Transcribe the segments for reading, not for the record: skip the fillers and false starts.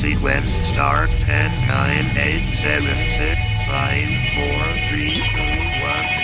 Sequence start 10, 9, 8, 7, 6, 5, 4, 3, 2, 1.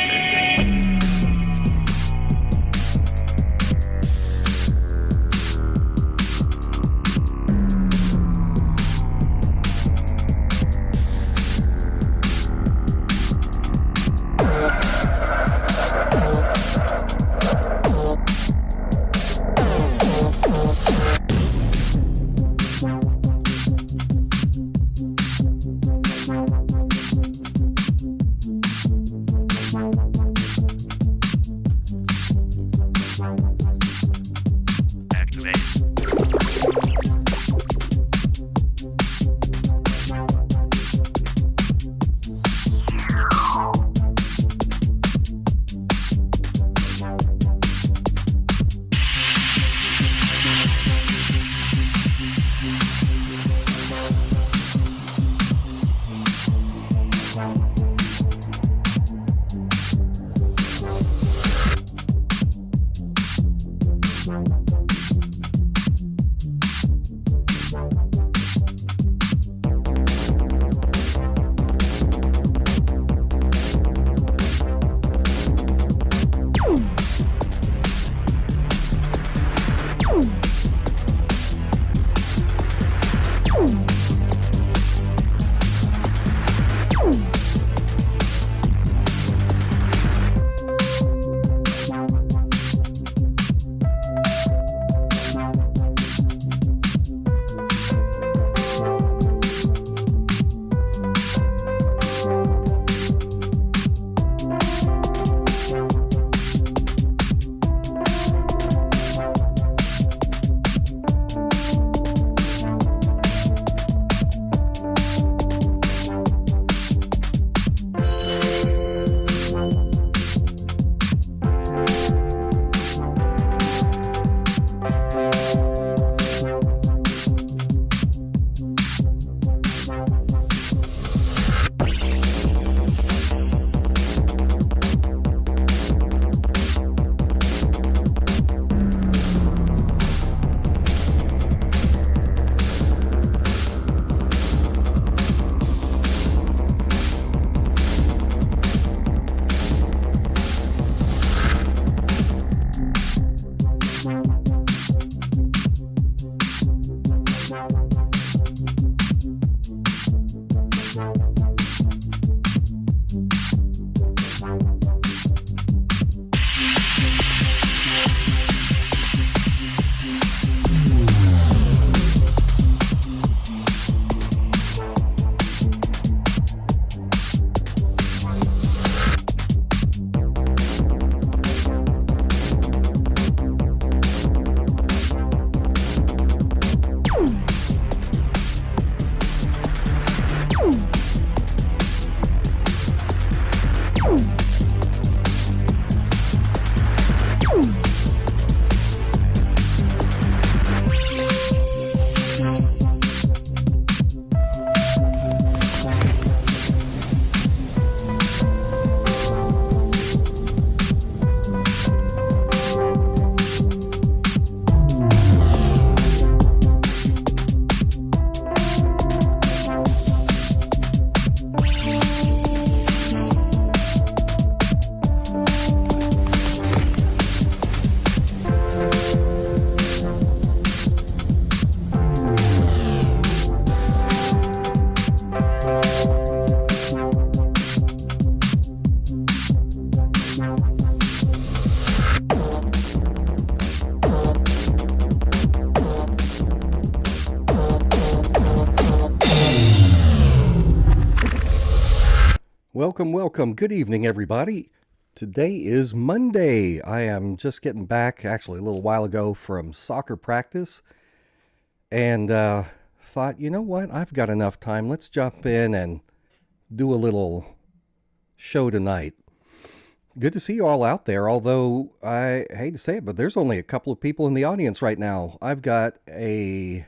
Welcome. Good evening, everybody. Today is Monday. I am just getting back, actually a little while ago, from soccer practice. And thought, you know what? I've got enough time. Let's jump in and do a little show tonight. Good to see you all out there, although I hate to say it, but there's only a couple of people in the audience right now. I've got a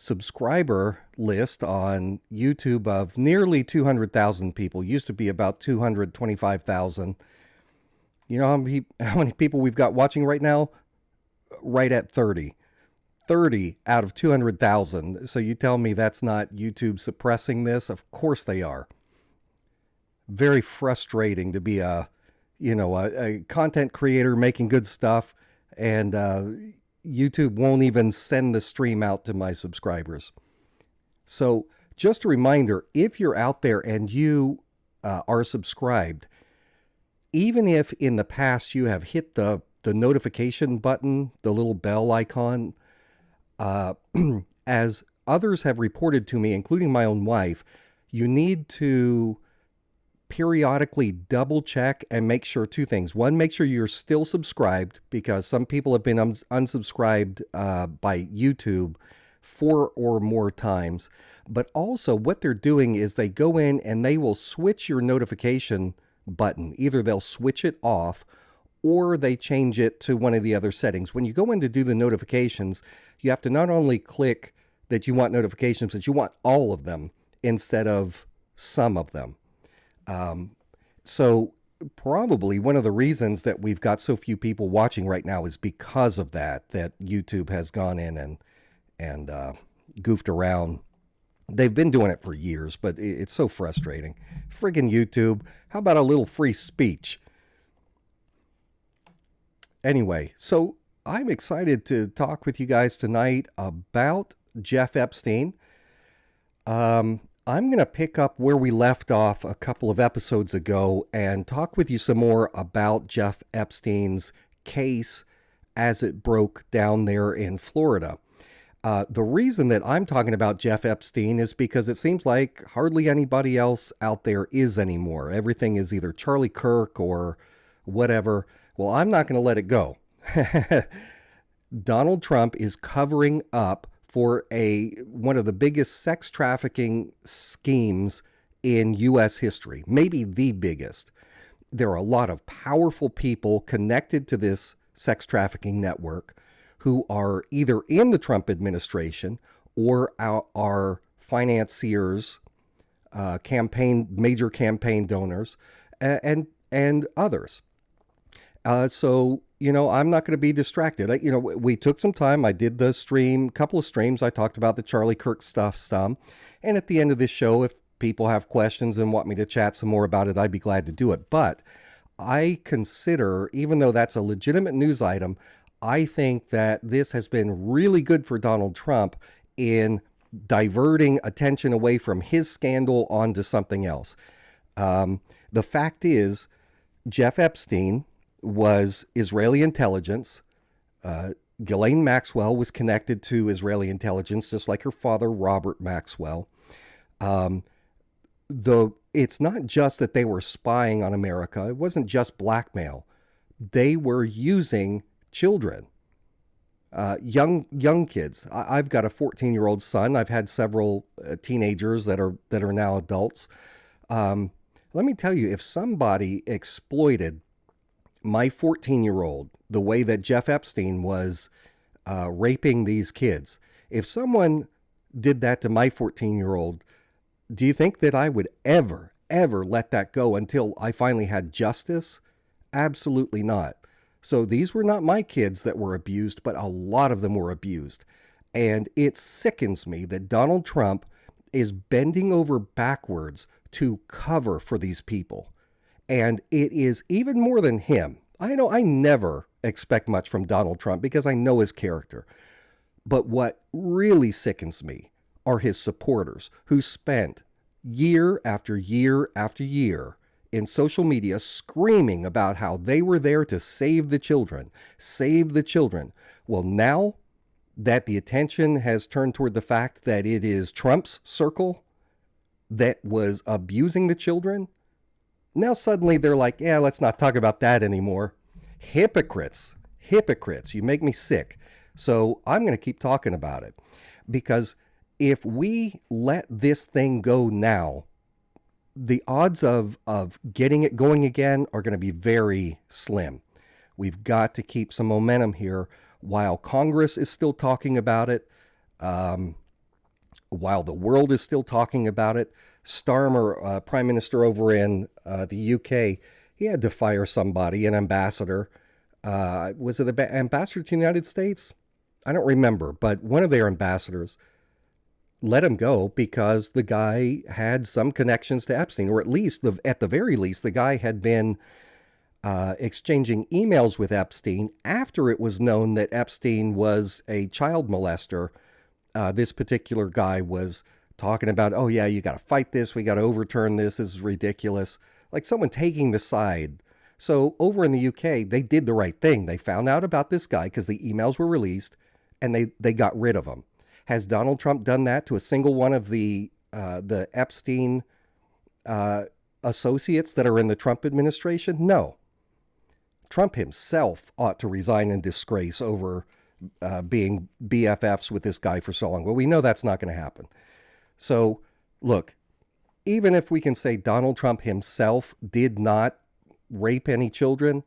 subscriber list on YouTube of nearly 200,000 people. Used to be about 225,000. You know how many people we've got watching right now? Right at 30. 30 out of 200,000. So you tell me that's not YouTube suppressing this? Of course they are. Very frustrating to be a content creator making good stuff, and YouTube won't even send the stream out to my subscribers. So just a reminder, if you're out there and you are subscribed, even if in the past you have hit the notification button, the little bell icon, as others have reported to me, including my own wife, you need to periodically double check and make sure two things. One, make sure you're still subscribed, because some people have been unsubscribed by YouTube 4 or more times. But also what they're doing is they go in and they will switch your notification button. Either they'll switch it off or they change it to one of the other settings. When you go in to do the notifications, you have to not only click that you want notifications, but you want all of them instead of some of them. So probably one of the reasons that we've got so few people watching right now is because of that YouTube has gone in and goofed around. They've been doing it for years, but it's so frustrating. Friggin' YouTube. How about a little free speech? Anyway, so I'm excited to talk with you guys tonight about Jeff Epstein. I'm going to pick up where we left off a couple of episodes ago and talk with you some more about Jeff Epstein's case as it broke down there in Florida. The reason that I'm talking about Jeff Epstein is because it seems like hardly anybody else out there is anymore. Everything is either Charlie Kirk or whatever. Well, I'm not going to let it go. Donald Trump is covering up for one of the biggest sex trafficking schemes in U.S. history, maybe the biggest. There are a lot of powerful people connected to this sex trafficking network who are either in the Trump administration or are financiers, major campaign donors, and others. So, I'm not going to be distracted. We took some time. I did the couple of streams. I talked about the Charlie Kirk stuff some. And at the end of this show, if people have questions and want me to chat some more about it, I'd be glad to do it. But I consider, even though that's a legitimate news item, I think that this has been really good for Donald Trump in diverting attention away from his scandal onto something else. The fact is, Jeff Epstein was Israeli intelligence. Ghislaine Maxwell was connected to Israeli intelligence, just like her father, Robert Maxwell. It's not just that they were spying on America. It wasn't just blackmail. They were using children, young kids. I've got a 14-year-old son. I've had several teenagers that are now adults. Let me tell you, if somebody exploited my 14-year-old the way that Jeff Epstein was raping these kids, if someone did that to my 14-year-old, do you think that I would ever let that go until I finally had justice? Absolutely not. So these were not my kids that were abused, but a lot of them were abused. And it sickens me that Donald Trump is bending over backwards to cover for these people. And it is even more than him. I know I never expect much from Donald Trump because I know his character. But what really sickens me are his supporters who spent year after year after year in social media screaming about how they were there to save the children, save the children. Well, now that the attention has turned toward the fact that it is Trump's circle that was abusing the children, now suddenly they're like, yeah, let's not talk about that anymore. Hypocrites. You make me sick. So I'm going to keep talking about it, because if we let this thing go now, the odds of getting it going again are going to be very slim. We've got to keep some momentum here while Congress is still talking about it, while the world is still talking about it. Starmer, Prime Minister over in the UK, he had to fire somebody, an ambassador. Was it the ambassador to the United States? I don't remember, but one of their ambassadors let him go because the guy had some connections to Epstein, or at the very least, the guy had been exchanging emails with Epstein after it was known that Epstein was a child molester. This particular guy was talking about, oh yeah, you got to fight this. We got to overturn this. This is ridiculous. Like someone taking the side. So over in the UK, they did the right thing. They found out about this guy because the emails were released, and they got rid of him. Has Donald Trump done that to a single one of the Epstein associates that are in the Trump administration? No. Trump himself ought to resign in disgrace over being BFFs with this guy for so long. Well, we know that's not going to happen. So, look, even if we can say Donald Trump himself did not rape any children,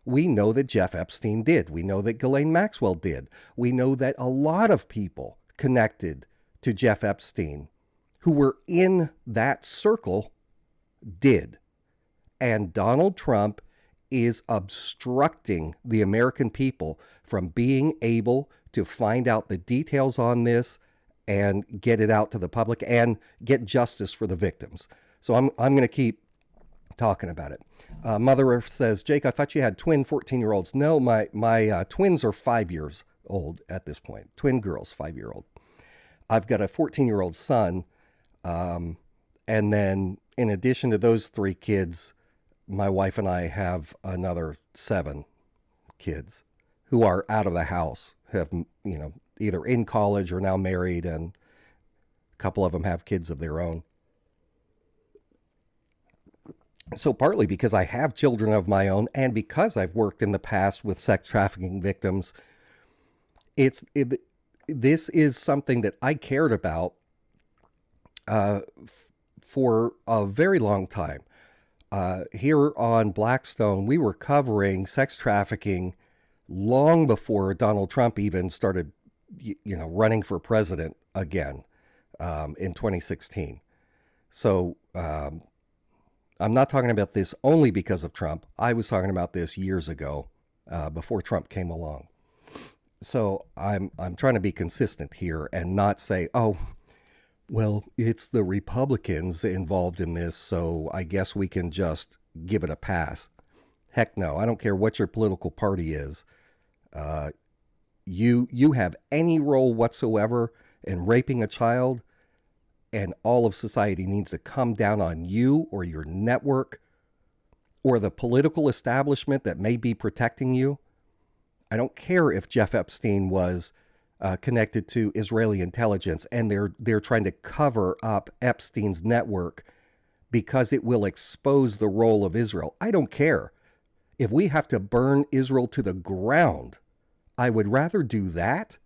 we know that Jeff Epstein did. We know that Ghislaine Maxwell did. We know that a lot of people connected to Jeff Epstein who were in that circle did. And Donald Trump is obstructing the American people from being able to find out the details on this and get it out to the public and get justice for the victims. So I'm going to keep talking about it. Mother Earth says, Jake, I thought you had twin 14-year-olds. No, my twins are 5 years old at this point. Twin girls, 5-year-old. I've got a 14-year-old son. And then in addition to those 3 kids, my wife and I have another 7 kids who are out of the house, have, either in college or now married, and a couple of them have kids of their own. So partly because I have children of my own and because I've worked in the past with sex trafficking victims, this is something that I cared about for a very long time. Here on Blackstone, we were covering sex trafficking long before Donald Trump even started, running for president again in 2016. So I'm not talking about this only because of Trump. I was talking about this years ago, before Trump came along. So I'm trying to be consistent here and not say, oh, well, it's the Republicans involved in this, so I guess we can just give it a pass. Heck no, I don't care what your political party is. You have any role whatsoever in raping a child, and all of society needs to come down on you or your network or the political establishment that may be protecting you. I don't care if Jeff Epstein was connected to Israeli intelligence and they're trying to cover up Epstein's network because it will expose the role of Israel. I don't care. If we have to burn Israel to the ground, I would rather do that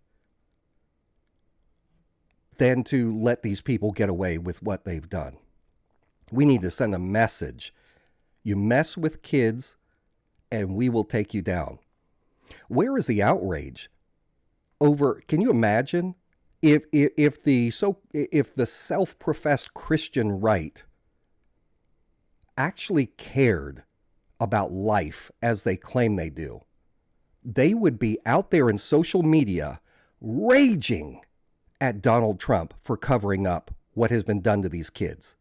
than to let these people get away with what they've done. We need to send a message. You mess with kids and we will take you down. Where is the outrage over? Can you imagine if the self-professed Christian right actually cared about life as they claim they do? They would be out there in social media raging at Donald Trump for covering up what has been done to these kids.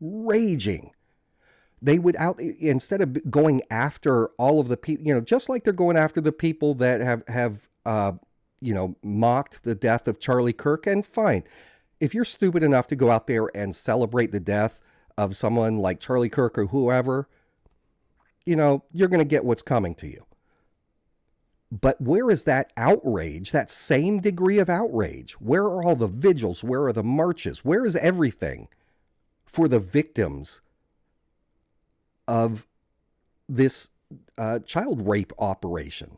Raging. They would instead of going after all of the people, just like they're going after the people that have mocked the death of Charlie Kirk. And fine, if you're stupid enough to go out there and celebrate the death of someone like Charlie Kirk or whoever, you're going to get what's coming to you. But where is that outrage, that same degree of outrage? Where are all the vigils? Where are the marches? Where is everything for the victims of this child rape operation?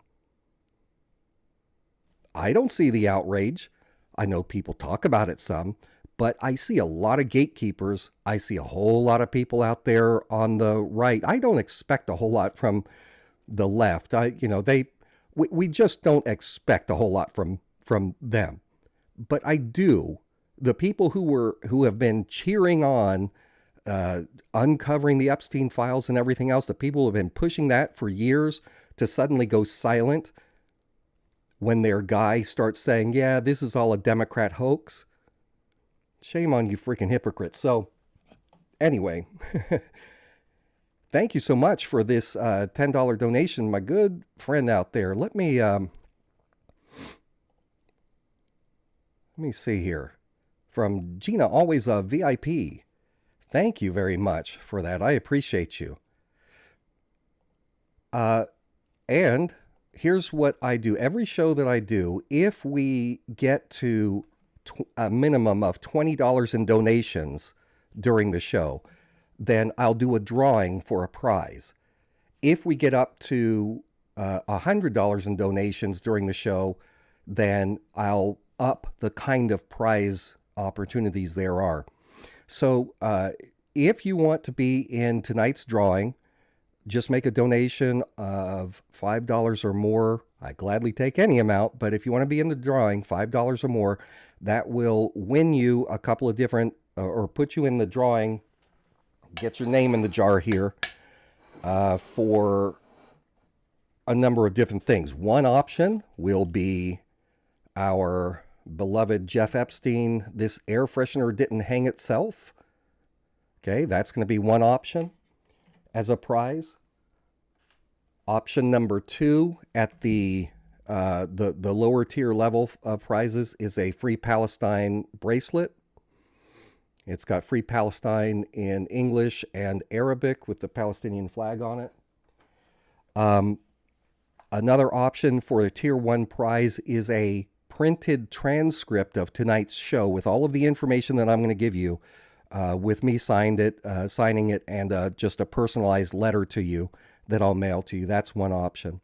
I don't see the outrage. I know people talk about it some, but I see a lot of gatekeepers. I see a whole lot of people out there on the right. I don't expect a whole lot from the left. We just don't expect a whole lot from them. But I do. The people who have been cheering on uncovering the Epstein files and everything else, the people who have been pushing that for years to suddenly go silent, when their guy starts saying, yeah, this is all a Democrat hoax. Shame on you freaking hypocrites. So anyway, thank you so much for this $10 donation, my good friend out there. Let me see here. From Gina, always a VIP. Thank you very much for that. I appreciate you. And here's what I do. Every show that I do, if we get to a minimum of $20 in donations during the show, then I'll do a drawing for a prize. If we get up to $100 in donations during the show, then I'll up the kind of prize opportunities there are. So if you want to be in tonight's drawing, just make a donation of $5 or more. I gladly take any amount, but if you want to be in the drawing, $5 or more, that will win you a couple of different, or put you in the drawing, get your name in the jar here for a number of different things. One option will be our beloved Jeff Epstein, This Air Freshener Didn't Hang Itself. Okay, that's going to be one option as a prize. Option number 2 at the lower tier level of prizes is a Free Palestine bracelet. It's got Free Palestine in English and Arabic with the Palestinian flag on it. Another option for a tier 1 prize is a printed transcript of tonight's show with all of the information that I'm going to give you, with me signing it, and just a personalized letter to you that I'll mail to you. That's one option.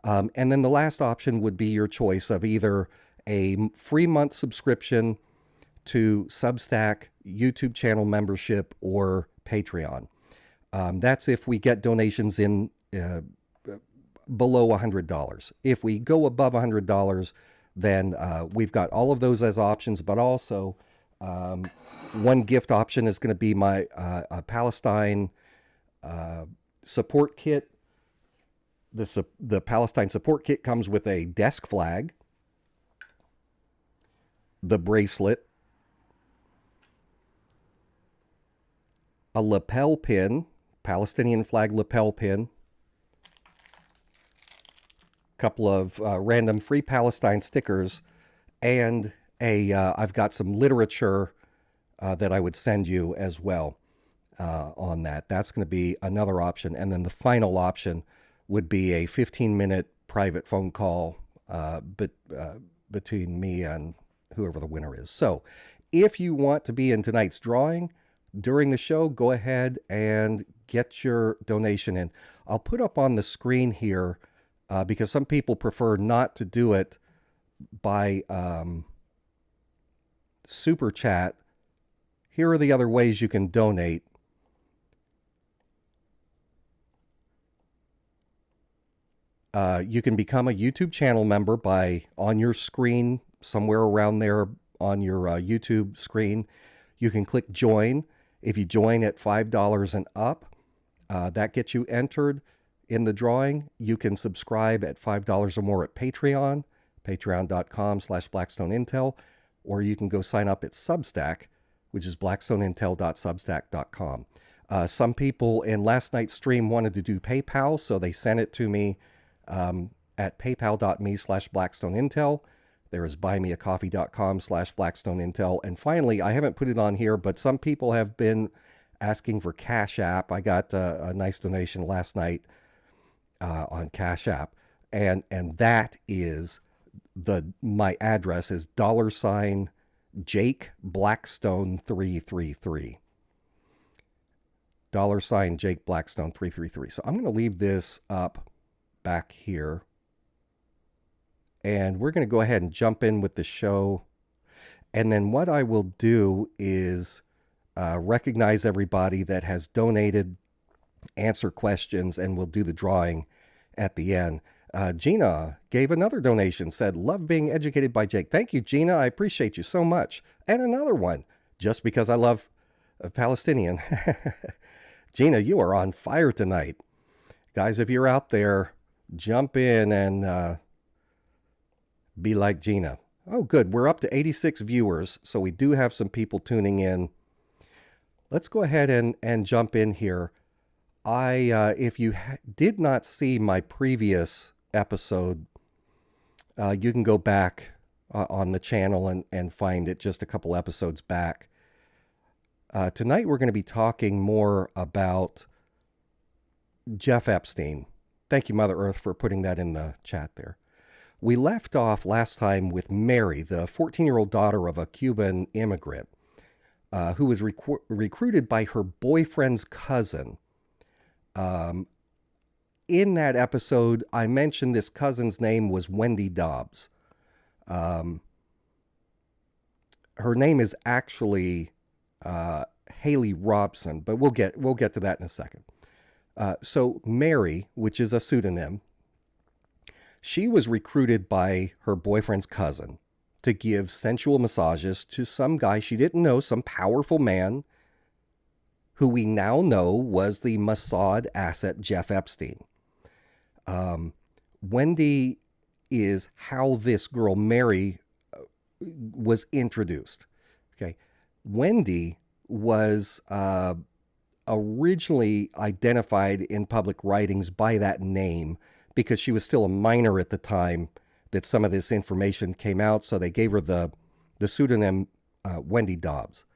And then the last option would be your choice of either a free month subscription to Substack, YouTube channel membership, or Patreon. That's if we get donations in below $100. If we go above $100, then we've got all of those as options, but also one gift option is going to be my Palestine support kit. The Palestine support kit comes with a desk flag, the bracelet, a lapel pin, Palestinian flag lapel pin, couple of random Free Palestine stickers, and I've got some literature that I would send you as well on that. That's going to be another option. And then the final option would be a 15-minute private phone call between me and whoever the winner is. So if you want to be in tonight's drawing during the show, go ahead and get your donation in. I'll put up on the screen here, because some people prefer not to do it by super chat. Here are the other ways you can donate. You can become a YouTube channel member by, on your screen, somewhere around there on your YouTube screen, you can click join. If you join at $5 and up, that gets you entered in the drawing. You can subscribe at $5 or more at Patreon, patreon.com/BlackstoneIntel, or you can go sign up at Substack, which is blackstoneintel.substack.com. Some people in last night's stream wanted to do PayPal, so they sent it to me at paypal.me/BlackstoneIntel. There is buymeacoffee.com/BlackstoneIntel. And finally, I haven't put it on here, but some people have been asking for Cash App. I got a nice donation last night on Cash App. And that is my address is $Jake Blackstone 333. $Jake Blackstone 333. So I'm going to leave this up back here. And we're going to go ahead and jump in with the show. And then what I will do is recognize everybody that has donated, answer questions, and we'll do the drawing at the end. Gina gave another donation, said, love being educated by Jake. Thank you, Gina. I appreciate you so much. And another one, just because I love a Palestinian. Gina, you are on fire tonight. Guys, if you're out there, jump in and Be like Gina. Oh, good. We're up to 86 viewers, so we do have some people tuning in. Let's go ahead and jump in here. If you did not see my previous episode, you can go back on the channel and find it just a couple episodes back. Tonight we're going to be talking more about Jeff Epstein. Thank you, Mother Earth, for putting that in the chat there. We left off last time with Mary, the 14-year-old daughter of a Cuban immigrant who was recruited by her boyfriend's cousin. In that episode, I mentioned this cousin's name was Wendy Dobbs. Her name is actually Haley Robson, but we'll get to that in a second. So Mary, which is a pseudonym, she was recruited by her boyfriend's cousin to give sensual massages to some guy she didn't know, some powerful man who we now know was the Mossad asset Jeff Epstein. Wendy is how this girl Mary was introduced. Okay, Wendy was originally identified in public writings by that name because she was still a minor at the time that some of this information came out. So they gave her the pseudonym Wendy Dobbs.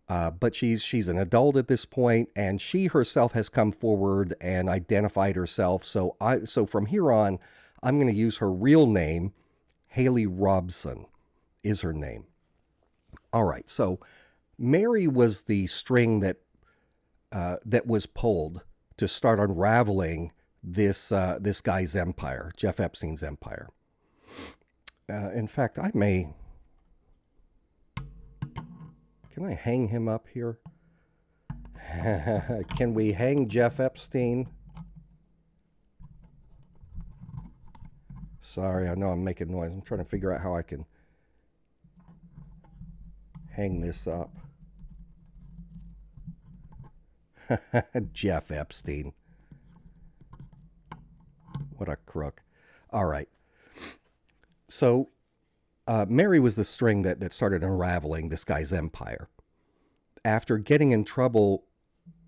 But she's an adult at this point, and she herself has come forward and identified herself. So from here on, I'm going to use her real name. Haley Robson is her name. All right. So Mary was the string that was pulled to start unraveling this guy's empire, Jeff Epstein's empire. In fact, can I hang him up here? Can we hang Jeff Epstein? Sorry, I know I'm making noise. I'm trying to figure out how I can hang this up. Jeff Epstein. What a crook. All right. So Mary was the string that started unraveling this guy's empire. After getting in trouble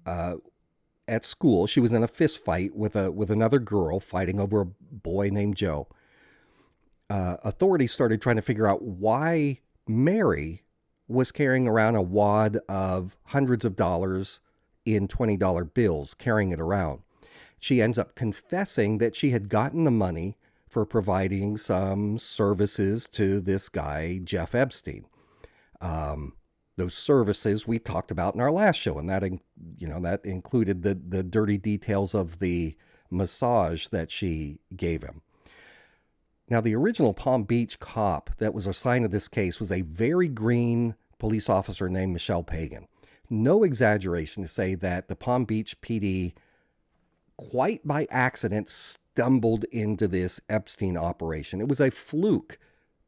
at school, she was in a fist fight with another girl fighting over a boy named Joe. Authorities started trying to figure out why Mary was carrying around a wad of hundreds of dollars in $20 bills, carrying it around. She ends up confessing that she had gotten the money for providing some services to this guy, Jeff Epstein. Those services we talked about in our last show, and that included the dirty details of the massage that she gave him. Now, the original Palm Beach cop that was assigned to this case was a very green police officer named Michelle Pagan. No exaggeration to say that the Palm Beach PD, quite by accident, stumbled into this Epstein operation. It was a fluke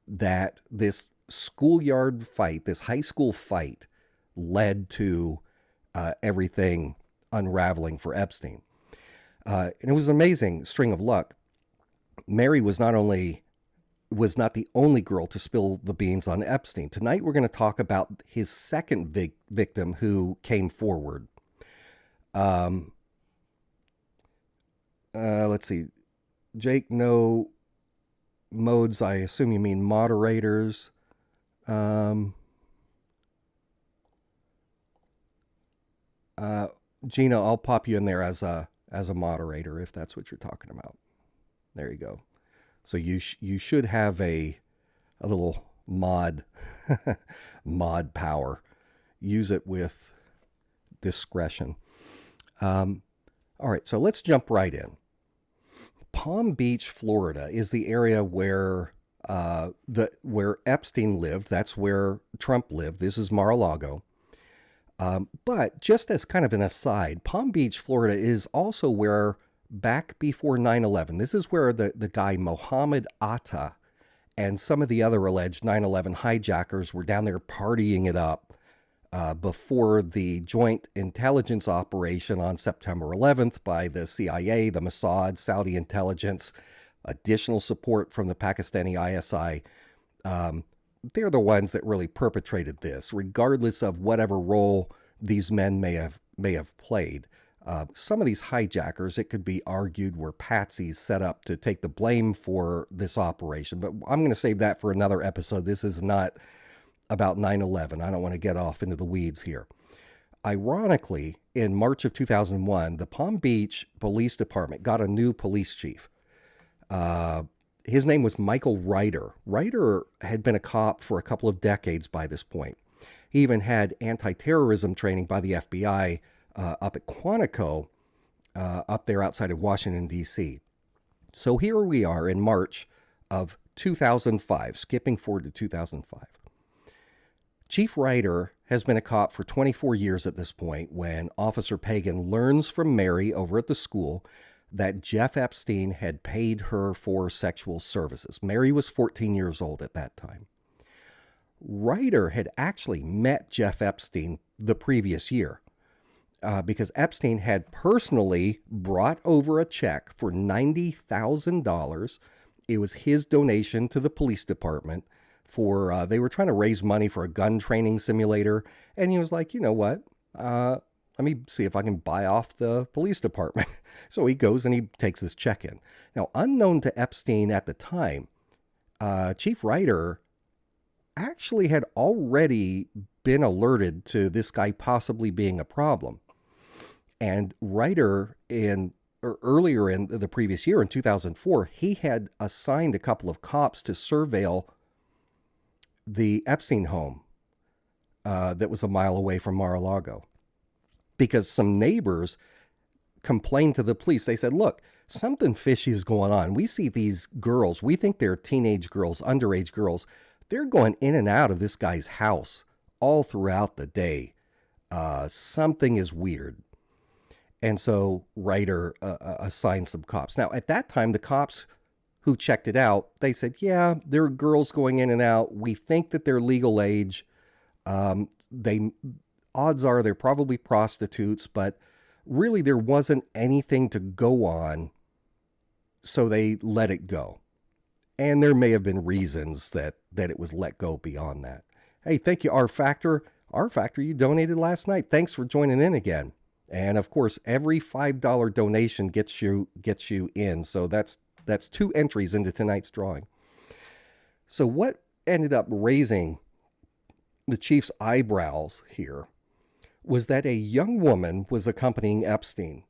that this schoolyard fight, this high school fight, led to everything unraveling for Epstein. And it was an amazing string of luck. Mary was not the only girl to spill the beans on Epstein. Tonight we're going to talk about his second victim who came forward. Let's see. Jake, no modes. I assume you mean moderators. Gina, I'll pop you in there as a moderator if that's what you're talking about. There you go. So you should have a little mod power. Use it with discretion. All right, so let's jump right in. Palm Beach, Florida is the area where Epstein lived. That's where Trump lived. This is Mar-a-Lago. But just as kind of an aside, Palm Beach, Florida is also where, back before 9/11, this is where the guy Mohammed Atta and some of the other alleged 9/11 hijackers were down there partying it up before the joint intelligence operation on September 11th by the CIA, the Mossad, Saudi intelligence, additional support from the Pakistani ISI. They're the ones that really perpetrated this, regardless of whatever role these men may have played. Some of these hijackers, it could be argued, were patsies set up to take the blame for this operation. But I'm going to save that for another episode. This is not about 9/11. I don't want to get off into the weeds here. Ironically, in March of 2001, the Palm Beach Police Department got a new police chief. His name was Michael Ryder. Ryder had been a cop for a couple of decades by this point. He even had anti-terrorism training by the FBI up at Quantico, up there outside of Washington, D.C. So here we are in March of 2005, skipping forward to 2005. Chief Ryder has been a cop for 24 years at this point when Officer Pagan learns from Mary over at the school that Jeff Epstein had paid her for sexual services. Mary was 14 years old at that time. Ryder had actually met Jeff Epstein the previous year because Epstein had personally brought over a check for $90,000. It was his donation to the police department for, they were trying to raise money for a gun training simulator. And he was like, you know what? Let me see if I can buy off the police department. So he goes and he takes this check in. Now, unknown to Epstein at the time, Chief Ryder actually had already been alerted to this guy possibly being a problem. And Ryder, earlier in the previous year, in 2004, he had assigned a couple of cops to surveil the Epstein home that was a mile away from Mar-a-Lago. Because some neighbors complained to the police. They said, look, something fishy is going on. We see these girls. We think they're teenage girls, underage girls. They're going in and out of this guy's house all throughout the day. Something is weird. And so Ryder assigned some cops. Now, at that time, the cops who checked it out, they said, yeah, there are girls going in and out. We think that they're legal age. Odds are they're probably prostitutes, but really there wasn't anything to go on, so they let it go. And there may have been reasons that it was let go beyond that. Hey, thank you, R Factor. R Factor, you donated last night. Thanks for joining in again. And of course, every $5 donation gets you in. So that's 2 entries into tonight's drawing. So what ended up raising the chief's eyebrows here was that a young woman was accompanying Epstein,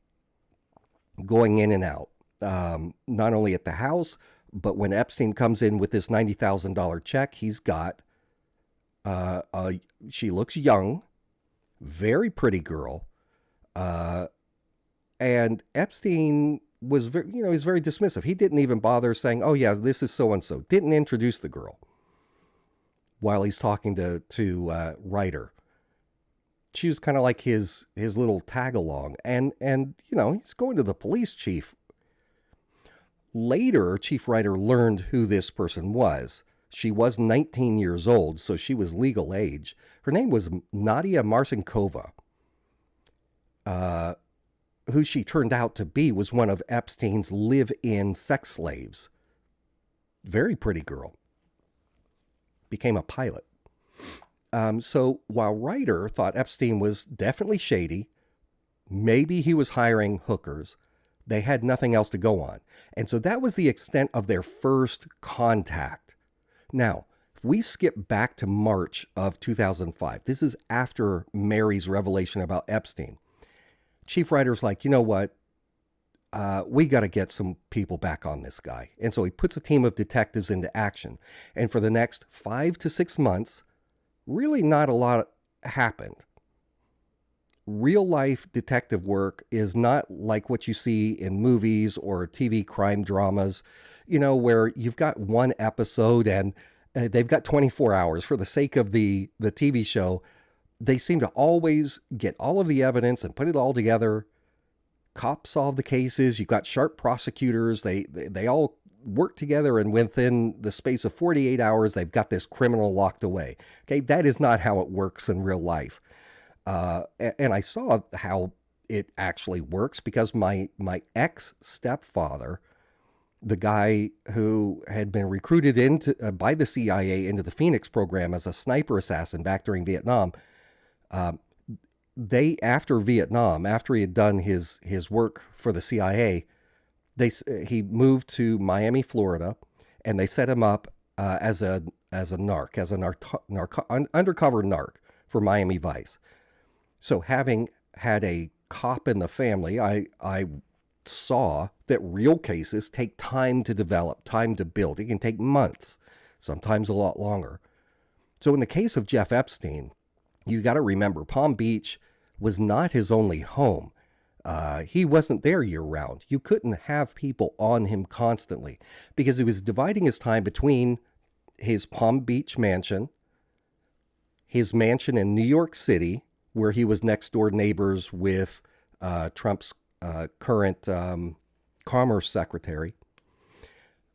going in and out, not only at the house, but when Epstein comes in with this $90,000 check, he's got, she looks young, very pretty girl, and Epstein was very, he's very dismissive. He didn't even bother saying, oh yeah, this is so-and-so. Didn't introduce the girl while he's talking to Ryder. She was kind of like his little tag along, and he's going to the police chief. Later, Chief Ryder learned who this person was. She was 19 years old, so she was legal age. Her name was Nadia Marcinkova. Who she turned out to be was one of Epstein's live-in sex slaves. Very pretty girl. Became a pilot. So while Ryder thought Epstein was definitely shady, maybe he was hiring hookers, they had nothing else to go on. And so that was the extent of their first contact. Now, if we skip back to March of 2005, this is after Mary's revelation about Epstein. Chief Ryder's like, you know what? We got to get some people back on this guy. And so he puts a team of detectives into action. And for the next 5 to 6 months, really not a lot happened. Real life detective work is not like what you see in movies or TV crime dramas, where you've got one episode and they've got 24 hours for the sake of the TV show. They seem to always get all of the evidence and put it all together. Cops solve the cases. You've got sharp prosecutors. They all work together, and within the space of 48 hours, they've got this criminal locked away. Okay, that is not how it works in real life. And I saw how it actually works because my ex-stepfather the guy who had been recruited into by the CIA into the Phoenix program as a sniper assassin back during Vietnam. They after Vietnam, after he had done his work for the CIA, he moved to Miami, Florida, and they set him up as a narc, as a undercover narc for Miami Vice. So having had a cop in the family, I saw that real cases take time to develop, time to build. It can take months, sometimes a lot longer. So in the case of Jeff Epstein, you got to remember Palm Beach was not his only home. He wasn't there year round. You couldn't have people on him constantly because he was dividing his time between his Palm Beach mansion, his mansion in New York City, where he was next door neighbors with Trump's current commerce secretary.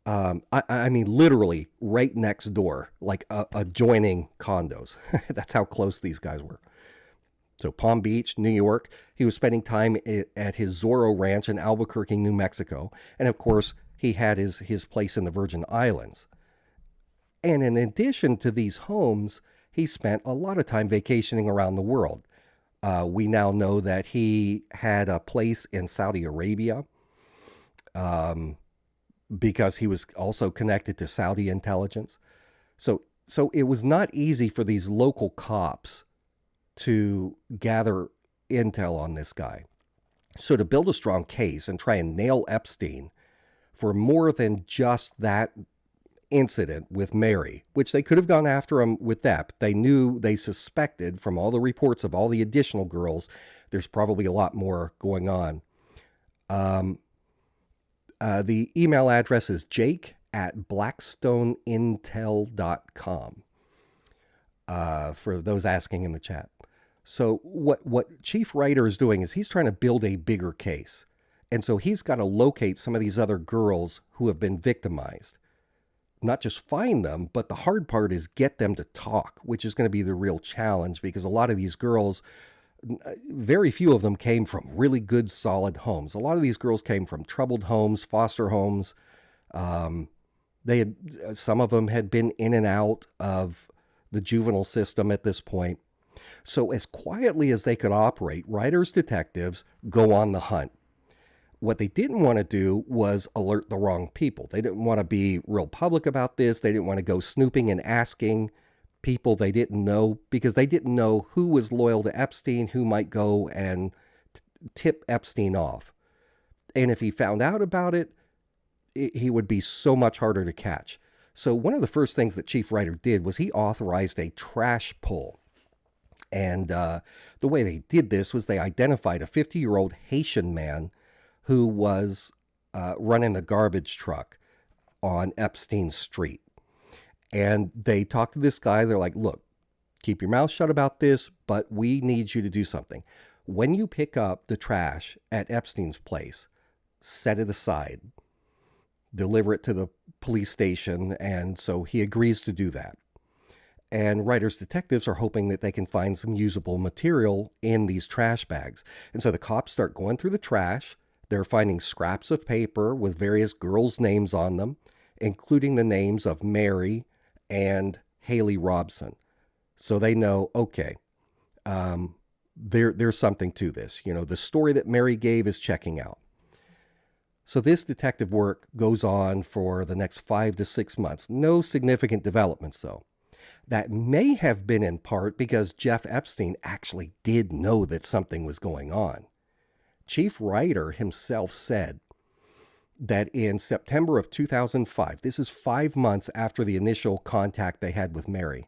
I mean, literally right next door, like adjoining condos. That's how close these guys were. So Palm Beach, New York, he was spending time at his Zorro Ranch in Albuquerque, New Mexico. And of course, he had his place in the Virgin Islands. And in addition to these homes, he spent a lot of time vacationing around the world. We now know that he had a place in Saudi Arabia because he was also connected to Saudi intelligence. So it was not easy for these local cops to gather intel on this guy. So to build a strong case and try and nail Epstein for more than just that incident with Mary, which they could have gone after him with that, but they suspected from all the reports of all the additional girls, there's probably a lot more going on. The email address is jake@blackstoneintel.com for those asking in the chat. So what Chief Ryder is doing is he's trying to build a bigger case. And so he's got to locate some of these other girls who have been victimized. Not just find them, but the hard part is get them to talk, which is going to be the real challenge because a lot of these girls, very few of them came from really good, solid homes. A lot of these girls came from troubled homes, foster homes. Some of them had been in and out of the juvenile system at this point. So as quietly as they could operate, Ryder's detectives go on the hunt. What they didn't want to do was alert the wrong people. They didn't want to be real public about this. They didn't want to go snooping and asking people they didn't know because they didn't know who was loyal to Epstein, who might go and tip Epstein off. And if he found out about it, he would be so much harder to catch. So one of the first things that Chief Ryder did was he authorized a trash pull. And the way they did this was they identified a 50-year-old Haitian man who was running the garbage truck on Epstein Street. And they talked to this guy. They're like, look, keep your mouth shut about this, but we need you to do something. When you pick up the trash at Epstein's place, set it aside, deliver it to the police station. And so he agrees to do that. And Ryder's detectives are hoping that they can find some usable material in these trash bags. And so the cops start going through the trash. They're finding scraps of paper with various girls' names on them, including the names of Mary and Haley Robson. So they know, okay, there's something to this. You know, the story that Mary gave is checking out. So this detective work goes on for the next 5 to 6 months. No significant developments, though. That may have been in part because Jeff Epstein actually did know that something was going on. Chief Ryder himself said that in September of 2005, this is 5 months after the initial contact they had with Mary,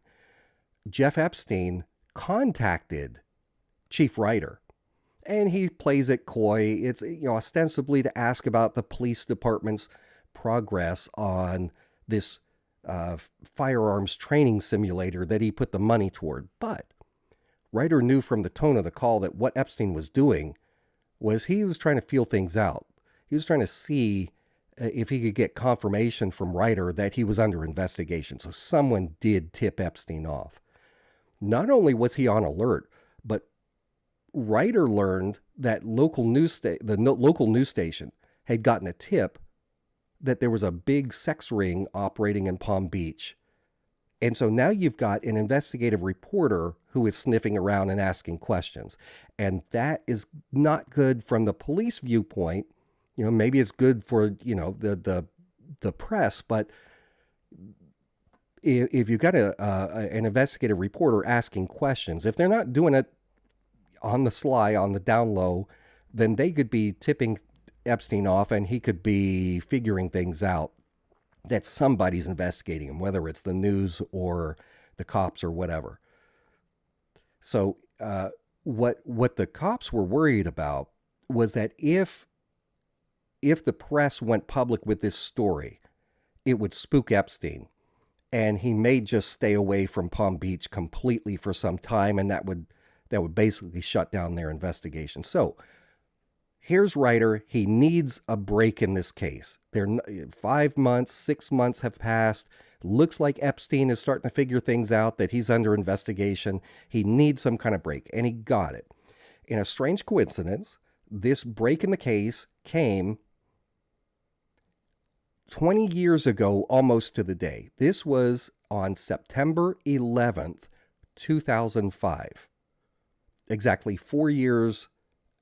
Jeff Epstein contacted Chief Ryder. And he plays it coy. It's, ostensibly to ask about the police department's progress on this firearms training simulator that he put the money toward. But Ryder knew from the tone of the call that what Epstein was doing was he was trying to feel things out. He was trying to see if he could get confirmation from Ryder that he was under investigation. So someone did tip Epstein off. Not only was he on alert, but Ryder learned that the local news station had gotten a tip that there was a big sex ring operating in Palm Beach. And so now you've got an investigative reporter who is sniffing around and asking questions. And that is not good from the police viewpoint. You know, maybe it's good for, you know, the press, but if you've got an investigative reporter asking questions, if they're not doing it on the sly, on the down low, then they could be tipping Epstein off and he could be figuring things out that somebody's investigating him, whether it's the news or the cops or whatever. So what the cops were worried about was that if the press went public with this story, it would spook Epstein, and he may just stay away from Palm Beach completely for some time, and that would basically shut down their investigation. So here's Ryder. He needs a break in this case. 5 months, 6 months have passed. Looks like Epstein is starting to figure things out, that he's under investigation. He needs some kind of break, and he got it. In a strange coincidence, this break in the case came 20 years ago, almost to the day. This was on September 11th, 2005. Exactly 4 years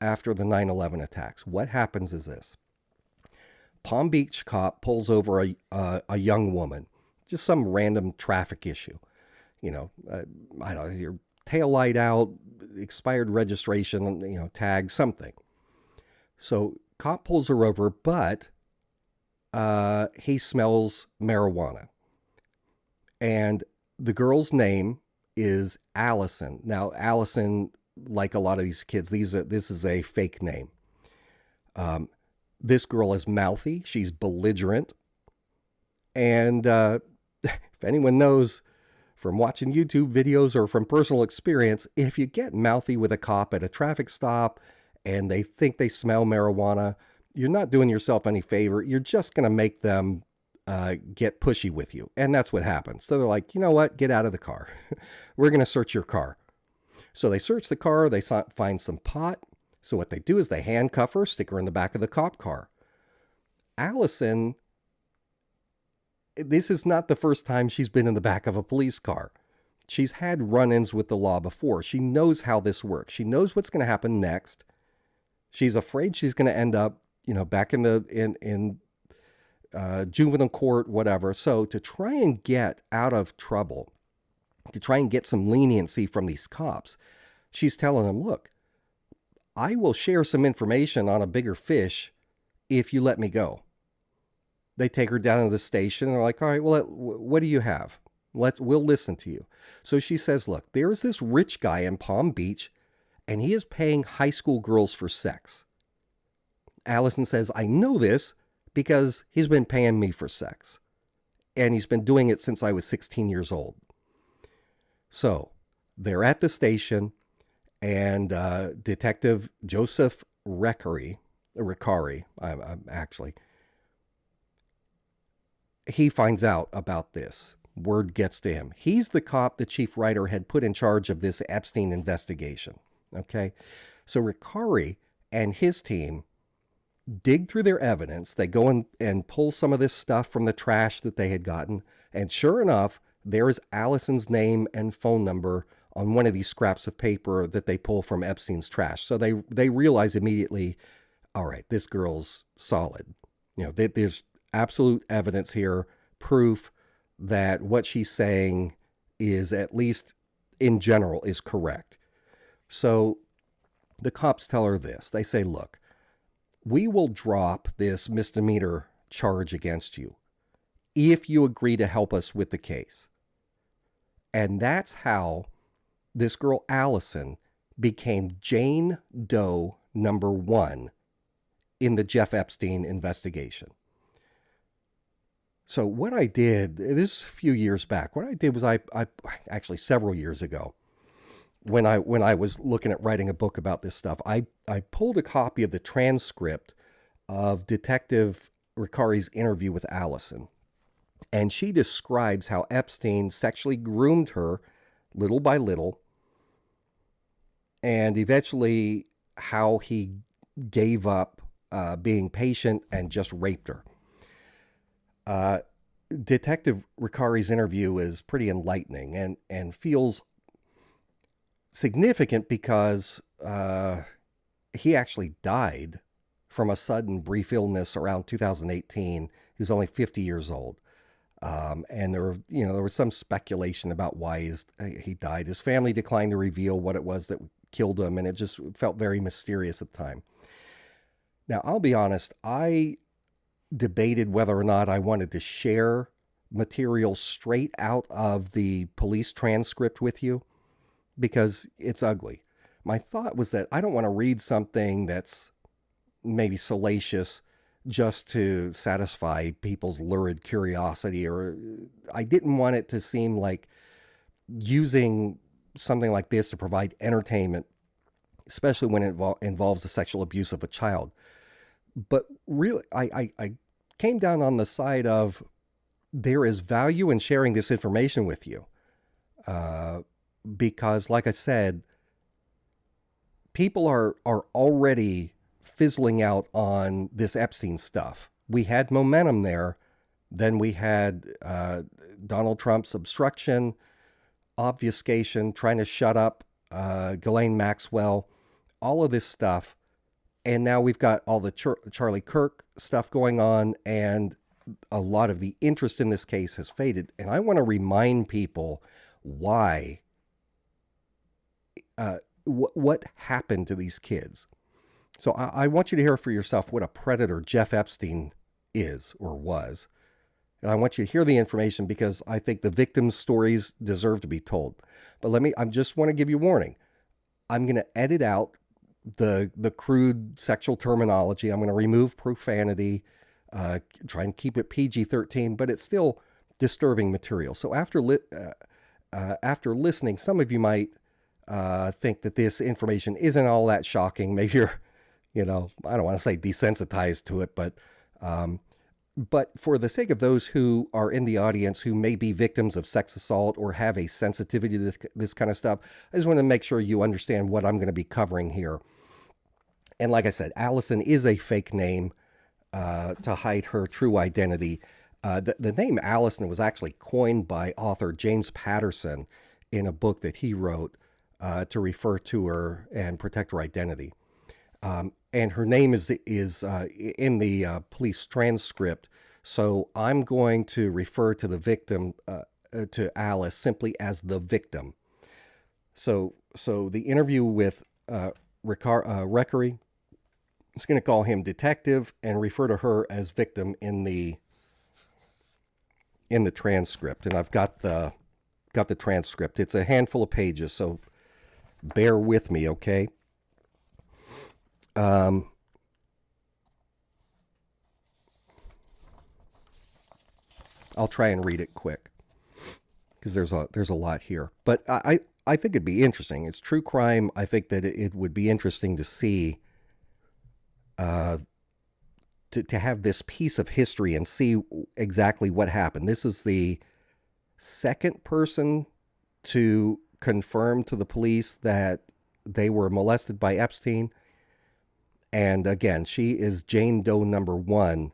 after the 9/11 attacks. What happens is this. Palm Beach cop pulls over a young woman, just some random traffic issue. You know, I don't know, your taillight out, expired registration, you know, tag, something. So cop pulls her over, but he smells marijuana. And the girl's name is Allison. Now, Allison, like a lot of these kids, this is a fake name. This girl is mouthy. She's belligerent. And if anyone knows from watching YouTube videos or from personal experience, if you get mouthy with a cop at a traffic stop and they think they smell marijuana, you're not doing yourself any favor. You're just going to make them get pushy with you. And that's what happens. So they're like, you know what? Get out of the car. We're going to search your car. So they search the car. They find some pot. So what they do is they handcuff her, stick her in the back of the cop car. Allison, this is not the first time she's been in the back of a police car. She's had run-ins with the law before. She knows how this works. She knows what's going to happen next. She's afraid she's going to end up, you know, back in juvenile court, whatever. So to try and get out of trouble, to try and get some leniency from these cops, she's telling them, look, I will share some information on a bigger fish if you let me go. They take her down to the station and they're like, all right, well, what do you have? We'll listen to you. So she says, look, there is this rich guy in Palm Beach and he is paying high school girls for sex. Allison says, I know this because he's been paying me for sex. And he's been doing it since I was 16 years old. So they're at the station and Detective Joseph Ricari, actually, he finds out about this. Word gets to him. He's the cop that Chief Ryder had put in charge of this Epstein investigation. Okay. So Ricari and his team dig through their evidence. They go and pull some of this stuff from the trash that they had gotten. And sure enough, there is Allison's name and phone number on one of these scraps of paper that they pull from Epstein's trash. So they realize immediately, all right, this girl's solid. You know, there's absolute evidence here, proof that what she's saying is, at least in general, is correct. So the cops tell her this. They say, look, we will drop this misdemeanor charge against you if you agree to help us with the case. And that's how this girl, Allison, became Jane Doe number 1 in the Jeff Epstein investigation. So what I did, this is a few years back, what I did was I actually several years ago, when I was looking at writing a book about this stuff, I pulled a copy of the transcript of Detective Ricari's interview with Allison. And she describes how Epstein sexually groomed her little by little, and eventually how he gave up being patient and just raped her. Detective Ricari's interview is pretty enlightening and feels significant because he actually died from a sudden brief illness around 2018. He was only 50 years old. And there was some speculation about why he died. His family declined to reveal what it was that killed him, and it just felt very mysterious at the time. Now, I'll be honest, I debated whether or not I wanted to share material straight out of the police transcript with you because it's ugly. My thought was that I don't want to read something that's maybe salacious just to satisfy people's lurid curiosity, or I didn't want it to seem like using something like this to provide entertainment, especially when it involves the sexual abuse of a child. But really, I came down on the side of there is value in sharing this information with you. Because, like I said, people are already fizzling out on this Epstein stuff. We had momentum there. Then we had Donald Trump's obstruction, obfuscation, trying to shut up Ghislaine Maxwell, all of this stuff. And now we've got all the Charlie Kirk stuff going on, and a lot of the interest in this case has faded. And I want to remind people why, what happened to these kids. So I want you to hear for yourself what a predator Jeff Epstein is or was. And I want you to hear the information because I think the victims' stories deserve to be told. But I just want to give you a warning. I'm going to edit out the crude sexual terminology. I'm going to remove profanity, try and keep it PG-13, but it's still disturbing material. So after listening, some of you might think that this information isn't all that shocking. Maybe you're, I don't want to say desensitized to it, but for the sake of those who are in the audience who may be victims of sex assault or have a sensitivity to this kind of stuff, I just want to make sure you understand what I'm going to be covering here. And like I said, Allison is a fake name to hide her true identity. The name Allison was actually coined by author James Patterson in a book that he wrote to refer to her and protect her identity. And her name is in the police transcript. So I'm going to refer to the victim, to Alice, simply as the victim. So the interview with Ricari, I'm just going to call him detective and refer to her as victim in the transcript. And I've got the transcript. It's a handful of pages, so bear with me, okay? I'll try and read it quick because there's a lot here, but I think it'd be interesting. It's true crime. I think that it would be interesting to see, to have this piece of history and see exactly what happened. This is the second person to confirm to the police that they were molested by Epstein. And again, she is Jane Doe number 1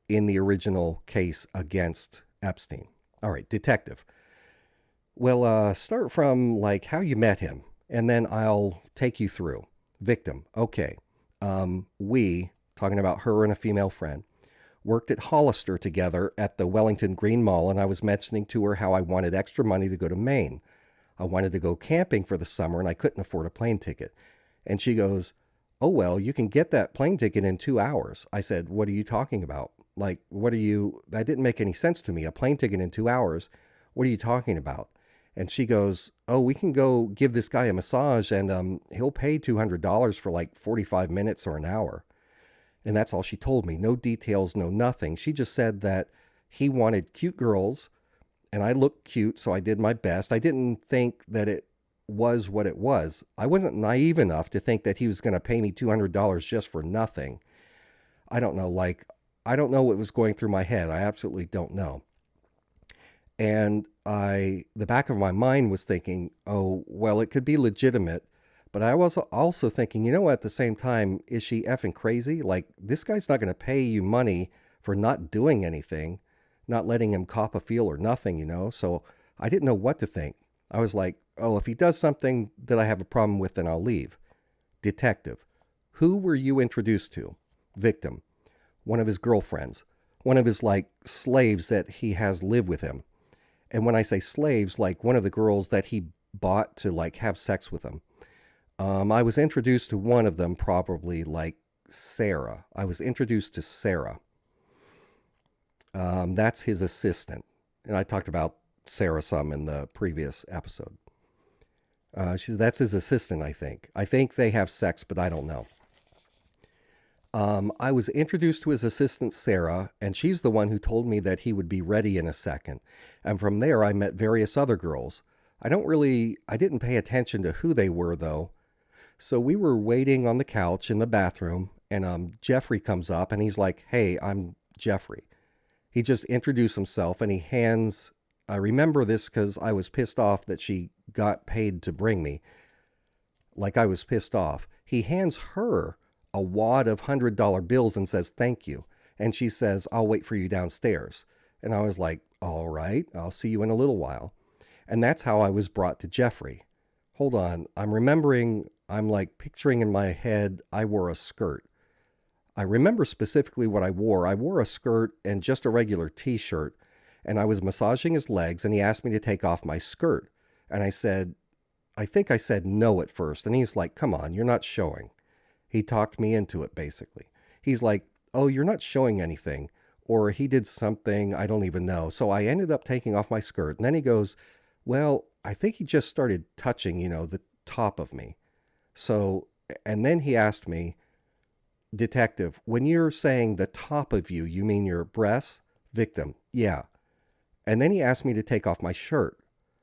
in the original case against Epstein. All right, detective. Well, start from like how you met him, and then I'll take you through. Victim. Okay. We, talking about her and a female friend, worked at Hollister together at the Wellington Green Mall, and I was mentioning to her how I wanted extra money to go to Maine. I wanted to go camping for the summer, and I couldn't afford a plane ticket. And she goes, "Oh, well, you can get that plane ticket in 2 hours." I said, "What are you talking about? Like, that didn't make any sense to me. A plane ticket in 2 hours. What are you talking about?" And she goes, "Oh, we can go give this guy a massage and he'll pay $200 for like 45 minutes or an hour." And that's all she told me. No details, no nothing. She just said that he wanted cute girls and I looked cute, so I did my best. I didn't think that it was what it was. I wasn't naive enough to think that he was going to pay me $200 just for nothing. I don't know. I don't know what was going through my head. I absolutely don't know. And the back of my mind was thinking, oh, well, it could be legitimate. But I was also thinking, at the same time, is she effing crazy? Like, this guy's not going to pay you money for not doing anything. not letting him cop a feel or nothing, So I didn't know what to think. I was like, oh, if he does something that I have a problem with, then I'll leave. Detective, who were you introduced to? Victim, one of his girlfriends, one of his slaves that he has live with him. And when I say slaves, one of the girls that he bought to have sex with him. I was introduced to one of them, probably Sarah. I was introduced to Sarah. That's his assistant. And I talked about Sarah some in the previous episode. That's his assistant, I think. I think they have sex, but I don't know. I was introduced to his assistant, Sarah, and she's the one who told me that he would be ready in a second. And from there, I met various other girls. I didn't pay attention to who they were, though. So we were waiting on the couch in the bathroom, and Jeffrey comes up, and he's like, hey, I'm Jeffrey. He just introduced himself, and I remember this because I was pissed off that she got paid to bring me. I was pissed off. He hands her a wad of $100 bills and says, thank you. And she says, I'll wait for you downstairs. And I was like, all right, I'll see you in a little while. And that's how I was brought to Jeffrey. Hold on. I'm picturing in my head, I wore a skirt. I remember specifically what I wore. I wore a skirt and just a regular t-shirt. And I was massaging his legs and he asked me to take off my skirt. And I think I said no at first. And he's like, come on, you're not showing. He talked me into it, basically. He's like, oh, you're not showing anything. Or he did something, I don't even know. So I ended up taking off my skirt. And then he goes, well, I think he just started touching, the top of me. So, and then he asked me, detective, when you're saying the top of you, you mean your breasts? Victim, yeah. And then he asked me to take off my shirt.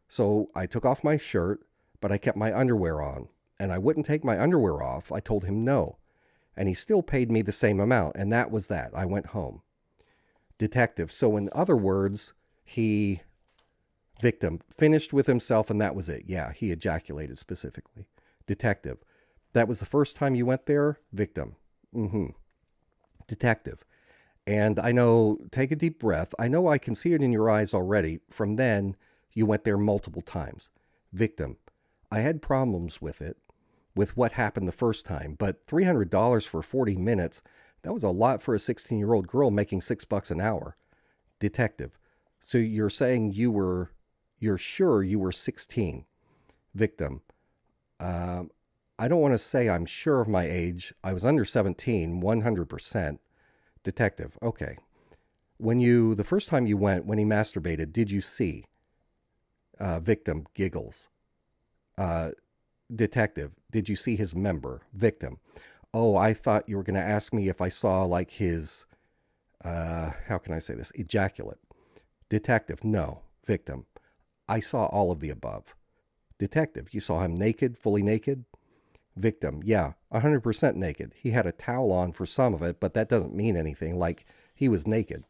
So I took off my shirt, but I kept my underwear on. And I wouldn't take my underwear off. I told him no. And he still paid me the same amount. And that was that. I went home. Detective. So in other words, victim, finished with himself and that was it. Yeah, he ejaculated specifically. Detective. That was the first time you went there? Victim. Mm-hmm. Detective. And I know, take a deep breath. I know I can see it in your eyes already. From then, you went there multiple times. Victim. I had problems with it, with what happened the first time, but $300 for 40 minutes, that was a lot for a 16-year-old girl making $6 an hour. Detective. So you're saying you're sure you were 16. Victim. I don't want to say I'm sure of my age. I was under 17, 100%. Detective. Okay. The first time you went, when he masturbated, did you see? Victim. Giggles. Detective, did you see his member? Victim. Oh, I thought you were going to ask me if I saw his, how can I say this? Ejaculate. Detective, no. Victim, I saw all of the above. Detective, you saw him naked, fully naked? Victim, yeah, 100% naked. He had a towel on for some of it, but that doesn't mean anything. He was naked.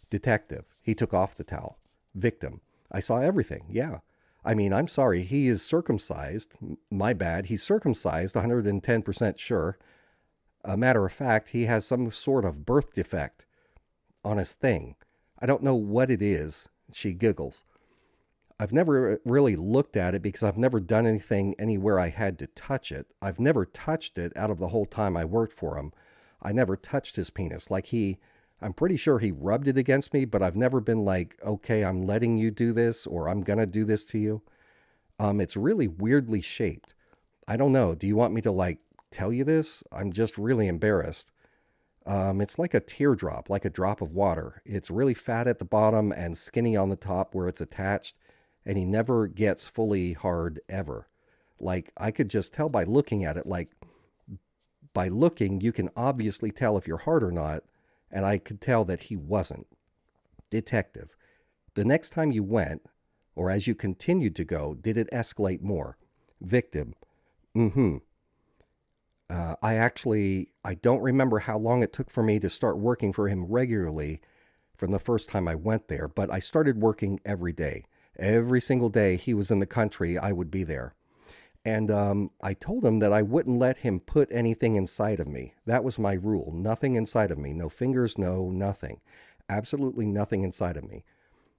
Detective, he took off the towel. Victim, I saw everything. Yeah. I'm sorry, he is circumcised. My bad. He's circumcised, 110% sure. A matter of fact, he has some sort of birth defect on his thing. I don't know what it is. She giggles. I've never really looked at it because I've never done anything anywhere I had to touch it. I've never touched it out of the whole time I worked for him. I never touched his penis. I'm pretty sure he rubbed it against me, but I've never been okay, I'm letting you do this or I'm going to do this to you. It's really weirdly shaped. I don't know. Do you want me to tell you this? I'm just really embarrassed. It's like a teardrop, like a drop of water. It's really fat at the bottom and skinny on the top where it's attached. And he never gets fully hard ever. I could just tell by looking at it, by looking, you can obviously tell if you're hard or not. And I could tell that he wasn't. Detective, the next time you went, or as you continued to go, did it escalate more? Victim, mm-hmm. I don't remember how long it took for me to start working for him regularly from the first time I went there, but I started working every day. Every single day he was in the country, I would be there. And I told him that I wouldn't let him put anything inside of me. That was my rule. Nothing inside of me. No fingers, no nothing. Absolutely nothing inside of me.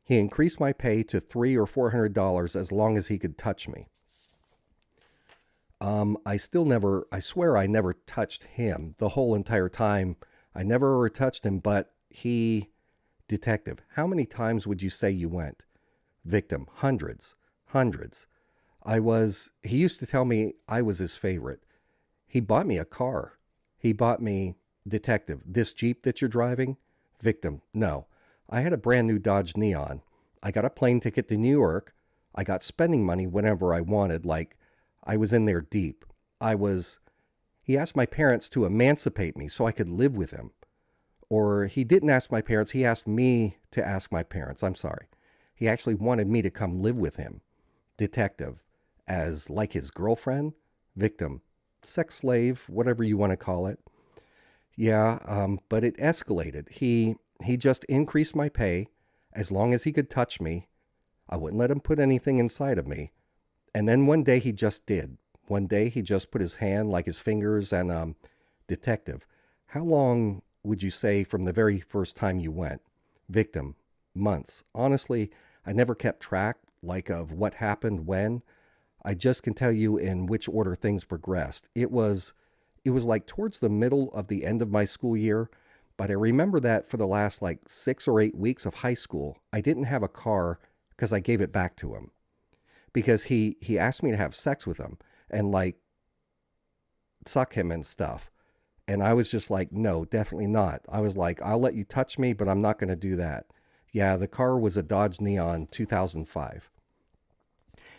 He increased my pay to $300 or $400 as long as he could touch me. I swear I never touched him the whole entire time. I never ever touched him, but detective, how many times would you say you went? Victim, hundreds, hundreds. He used to tell me I was his favorite. He bought me a car. He bought me, detective, this Jeep that you're driving? Victim, no. I had a brand new Dodge Neon. I got a plane ticket to New York. I got spending money whenever I wanted, like I was in there deep. He asked my parents to emancipate me so I could live with him. Or he didn't ask my parents, he asked me to ask my parents. I'm sorry. He actually wanted me to come live with him. Detective, as like his girlfriend? Victim, sex slave, whatever you want to call it. Yeah, but it escalated. He just increased my pay as long as he could touch me. I wouldn't let him put anything inside of me. And then one day he just did. One day he just put his hand, like his fingers, and detective, how long would you say from the very first time you went? Victim, months. Honestly, I never kept track, like of what happened when. I just can tell you in which order things progressed. It was like towards the middle of the end of my school year, but I remember that for the last like 6 or 8 weeks of high school, I didn't have a car because I gave it back to him. Because he asked me to have sex with him and like suck him and stuff. And I was just like, no, definitely not. I was like, I'll let you touch me, but I'm not going to do that. Yeah, the car was a Dodge Neon 2005.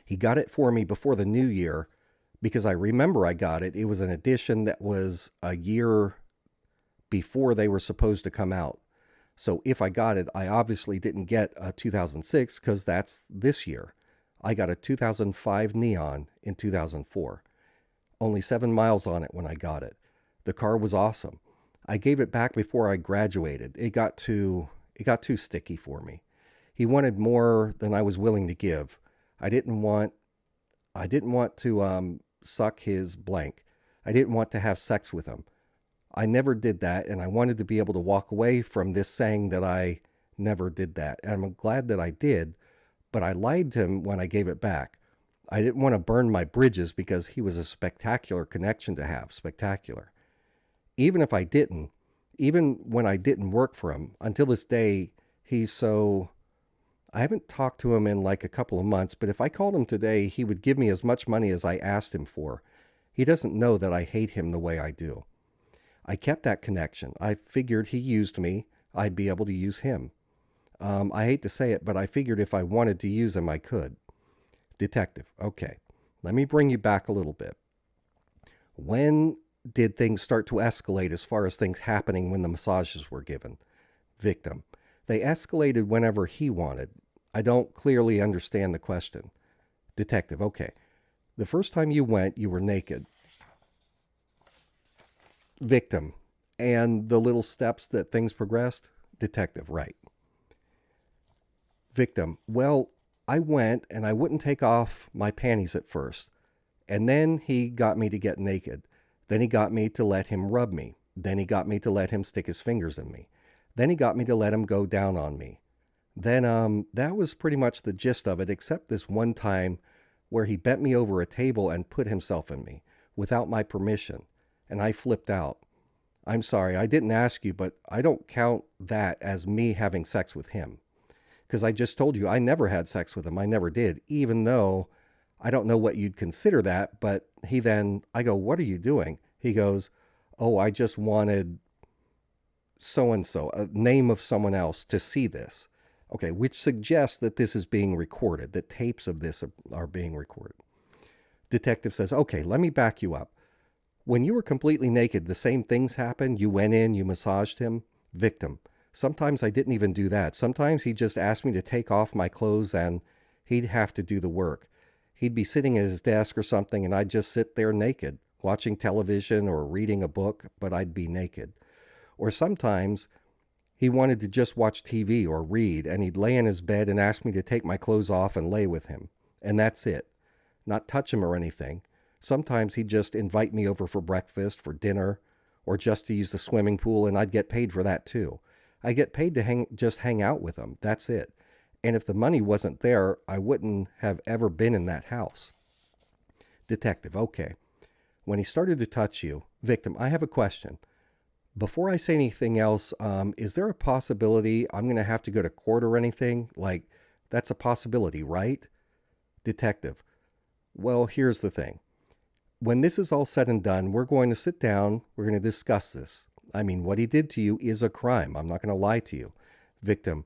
He got it for me before the new year because I remember I got it. It was an edition that was a year before they were supposed to come out. So if I got it, I obviously didn't get a 2006 because that's this year. I got a 2005 Neon in 2004. Only 7 miles on it when I got it. The car was awesome. I gave it back before I graduated. It got too sticky for me. He wanted more than I was willing to give. I didn't want to suck his blank. I didn't want to have sex with him. I never did that, and I wanted to be able to walk away from this saying that I never did that. And I'm glad that I did, but I lied to him when I gave it back. I didn't want to burn my bridges because he was a spectacular connection to have. Spectacular. Even when I didn't work for him, until this day, I haven't talked to him in like a couple of months, but if I called him today, he would give me as much money as I asked him for. He doesn't know that I hate him the way I do. I kept that connection. I figured he used me, I'd be able to use him. I hate to say it, but I figured if I wanted to use him, I could. Detective, okay, let me bring you back a little bit. When did things start to escalate as far as things happening when the massages were given? Victim, they escalated whenever he wanted. I don't clearly understand the question. Detective, okay, the first time you went, you were naked. Victim, and the little steps that things progressed? Detective, right. Victim, well, I went and I wouldn't take off my panties at first. And then he got me to get naked. Then he got me to let him rub me. Then he got me to let him stick his fingers in me. Then he got me to let him go down on me. Then that was pretty much the gist of it, except this one time where he bent me over a table and put himself in me without my permission. And I flipped out. I'm sorry, I didn't ask you, but I don't count that as me having sex with him. Because I just told you I never had sex with him. I never did, even though I don't know what you'd consider that. But I go, what are you doing? He goes, oh, I just wanted so-and-so, a name of someone else, to see this. Okay, which suggests that this is being recorded, that tapes of this are being recorded. Detective says, okay, let me back you up. When you were completely naked, the same things happened? You went in, you massaged him? Victim, sometimes I didn't even do that. Sometimes he just asked me to take off my clothes and he'd have to do the work. He'd be sitting at his desk or something and I'd just sit there naked, watching television or reading a book, but I'd be naked. Or sometimes he wanted to just watch TV or read, and he'd lay in his bed and ask me to take my clothes off and lay with him. And that's it. Not touch him or anything. Sometimes he'd just invite me over for breakfast, for dinner, or just to use the swimming pool, and I'd get paid for that too. I get paid to just hang out with him. That's it. And if the money wasn't there, I wouldn't have ever been in that house. Detective, okay. When he started to touch you, victim, I have a question. Before I say anything else, is there a possibility I'm going to have to go to court or anything? Like, that's a possibility, right? Detective, well, here's the thing. When this is all said and done, we're going to sit down. We're going to discuss this. I mean, what he did to you is a crime. I'm not going to lie to you. Victim,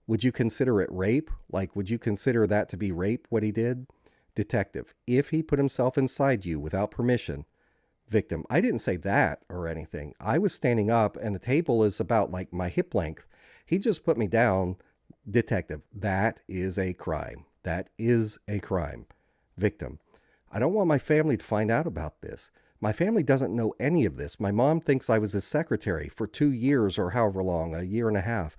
would you consider it rape? Like, would you consider that to be rape, what he did? Detective, if he put himself inside you without permission. Victim, I didn't say that or anything. I was standing up and the table is about like my hip length. He just put me down. Detective, that is a crime. That is a crime. Victim, I don't want my family to find out about this. My family doesn't know any of this. My mom thinks I was his secretary for 2 years or however long, a year and a half.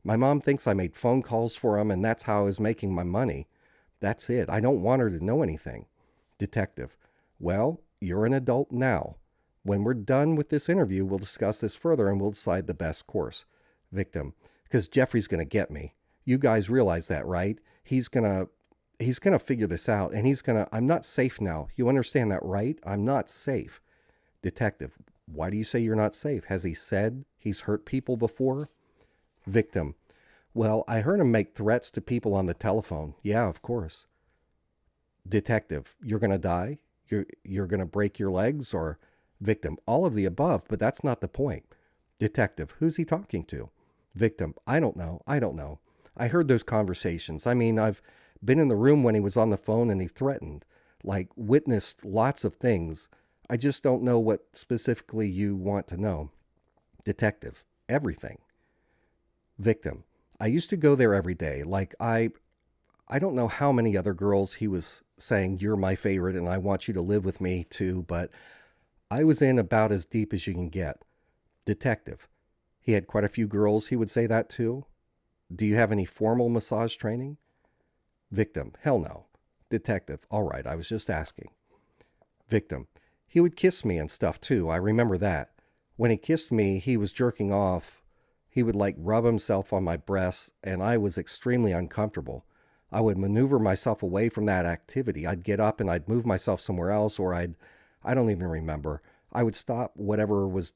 My mom thinks I made phone calls for him and that's how I was making my money. That's it. I don't want her to know anything. Detective, well, you're an adult now. When we're done with this interview, we'll discuss this further and we'll decide the best course. Victim, because Jeffrey's going to get me. You guys realize that, right? He's going to figure this out and I'm not safe now. You understand that, right? I'm not safe. Detective, why do you say you're not safe? Has he said he's hurt people before? Victim, well, I heard him make threats to people on the telephone. Yeah, of course. Detective, you're going to die? You're going to break your legs? Or victim, all of the above, but that's not the point. Detective, who's he talking to? Victim, I don't know. I heard those conversations. I mean, I've been in the room when he was on the phone and he threatened, like witnessed lots of things. I just don't know what specifically you want to know. Detective, everything. Victim, I used to go there every day. Like I don't know how many other girls he was saying, you're my favorite and I want you to live with me too, but I was in about as deep as you can get. Detective, he had quite a few girls he would say that to. Do you have any formal massage training? Victim, hell no. Detective, all right, I was just asking. Victim, he would kiss me and stuff too. I remember that. When he kissed me, he was jerking off. He would like rub himself on my breasts and I was extremely uncomfortable. I would maneuver myself away from that activity. I'd get up and I'd move myself somewhere else or I don't even remember. I would stop whatever was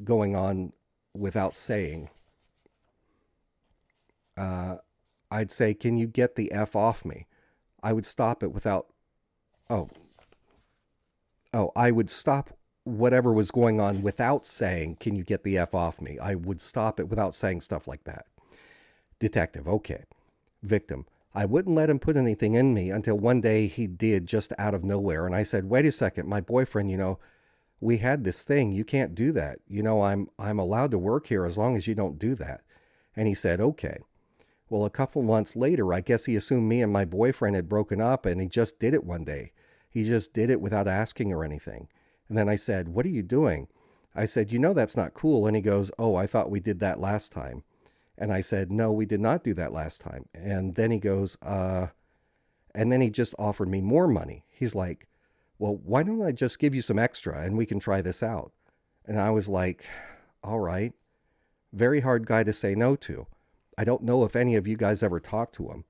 going on without saying. I'd say, can you get the F off me? I would stop it without, I would stop whatever was going on without saying, can you get the F off me? I would stop it without saying stuff like that. Detective, okay. Victim, I wouldn't let him put anything in me until one day he did just out of nowhere. And I said, wait a second, my boyfriend, we had this thing. You can't do that. I'm allowed to work here as long as you don't do that. And he said, okay. Well, a couple months later, I guess he assumed me and my boyfriend had broken up and he just did it one day. He just did it without asking or anything. And then I said, what are you doing? I said, that's not cool. And he goes, oh, I thought we did that last time. And I said, no, we did not do that last time. And then he goes, and then he just offered me more money. He's like, well, why don't I just give you some extra and we can try this out? And I was like, all right. Very hard guy to say no to. I don't know if any of you guys ever talked to him.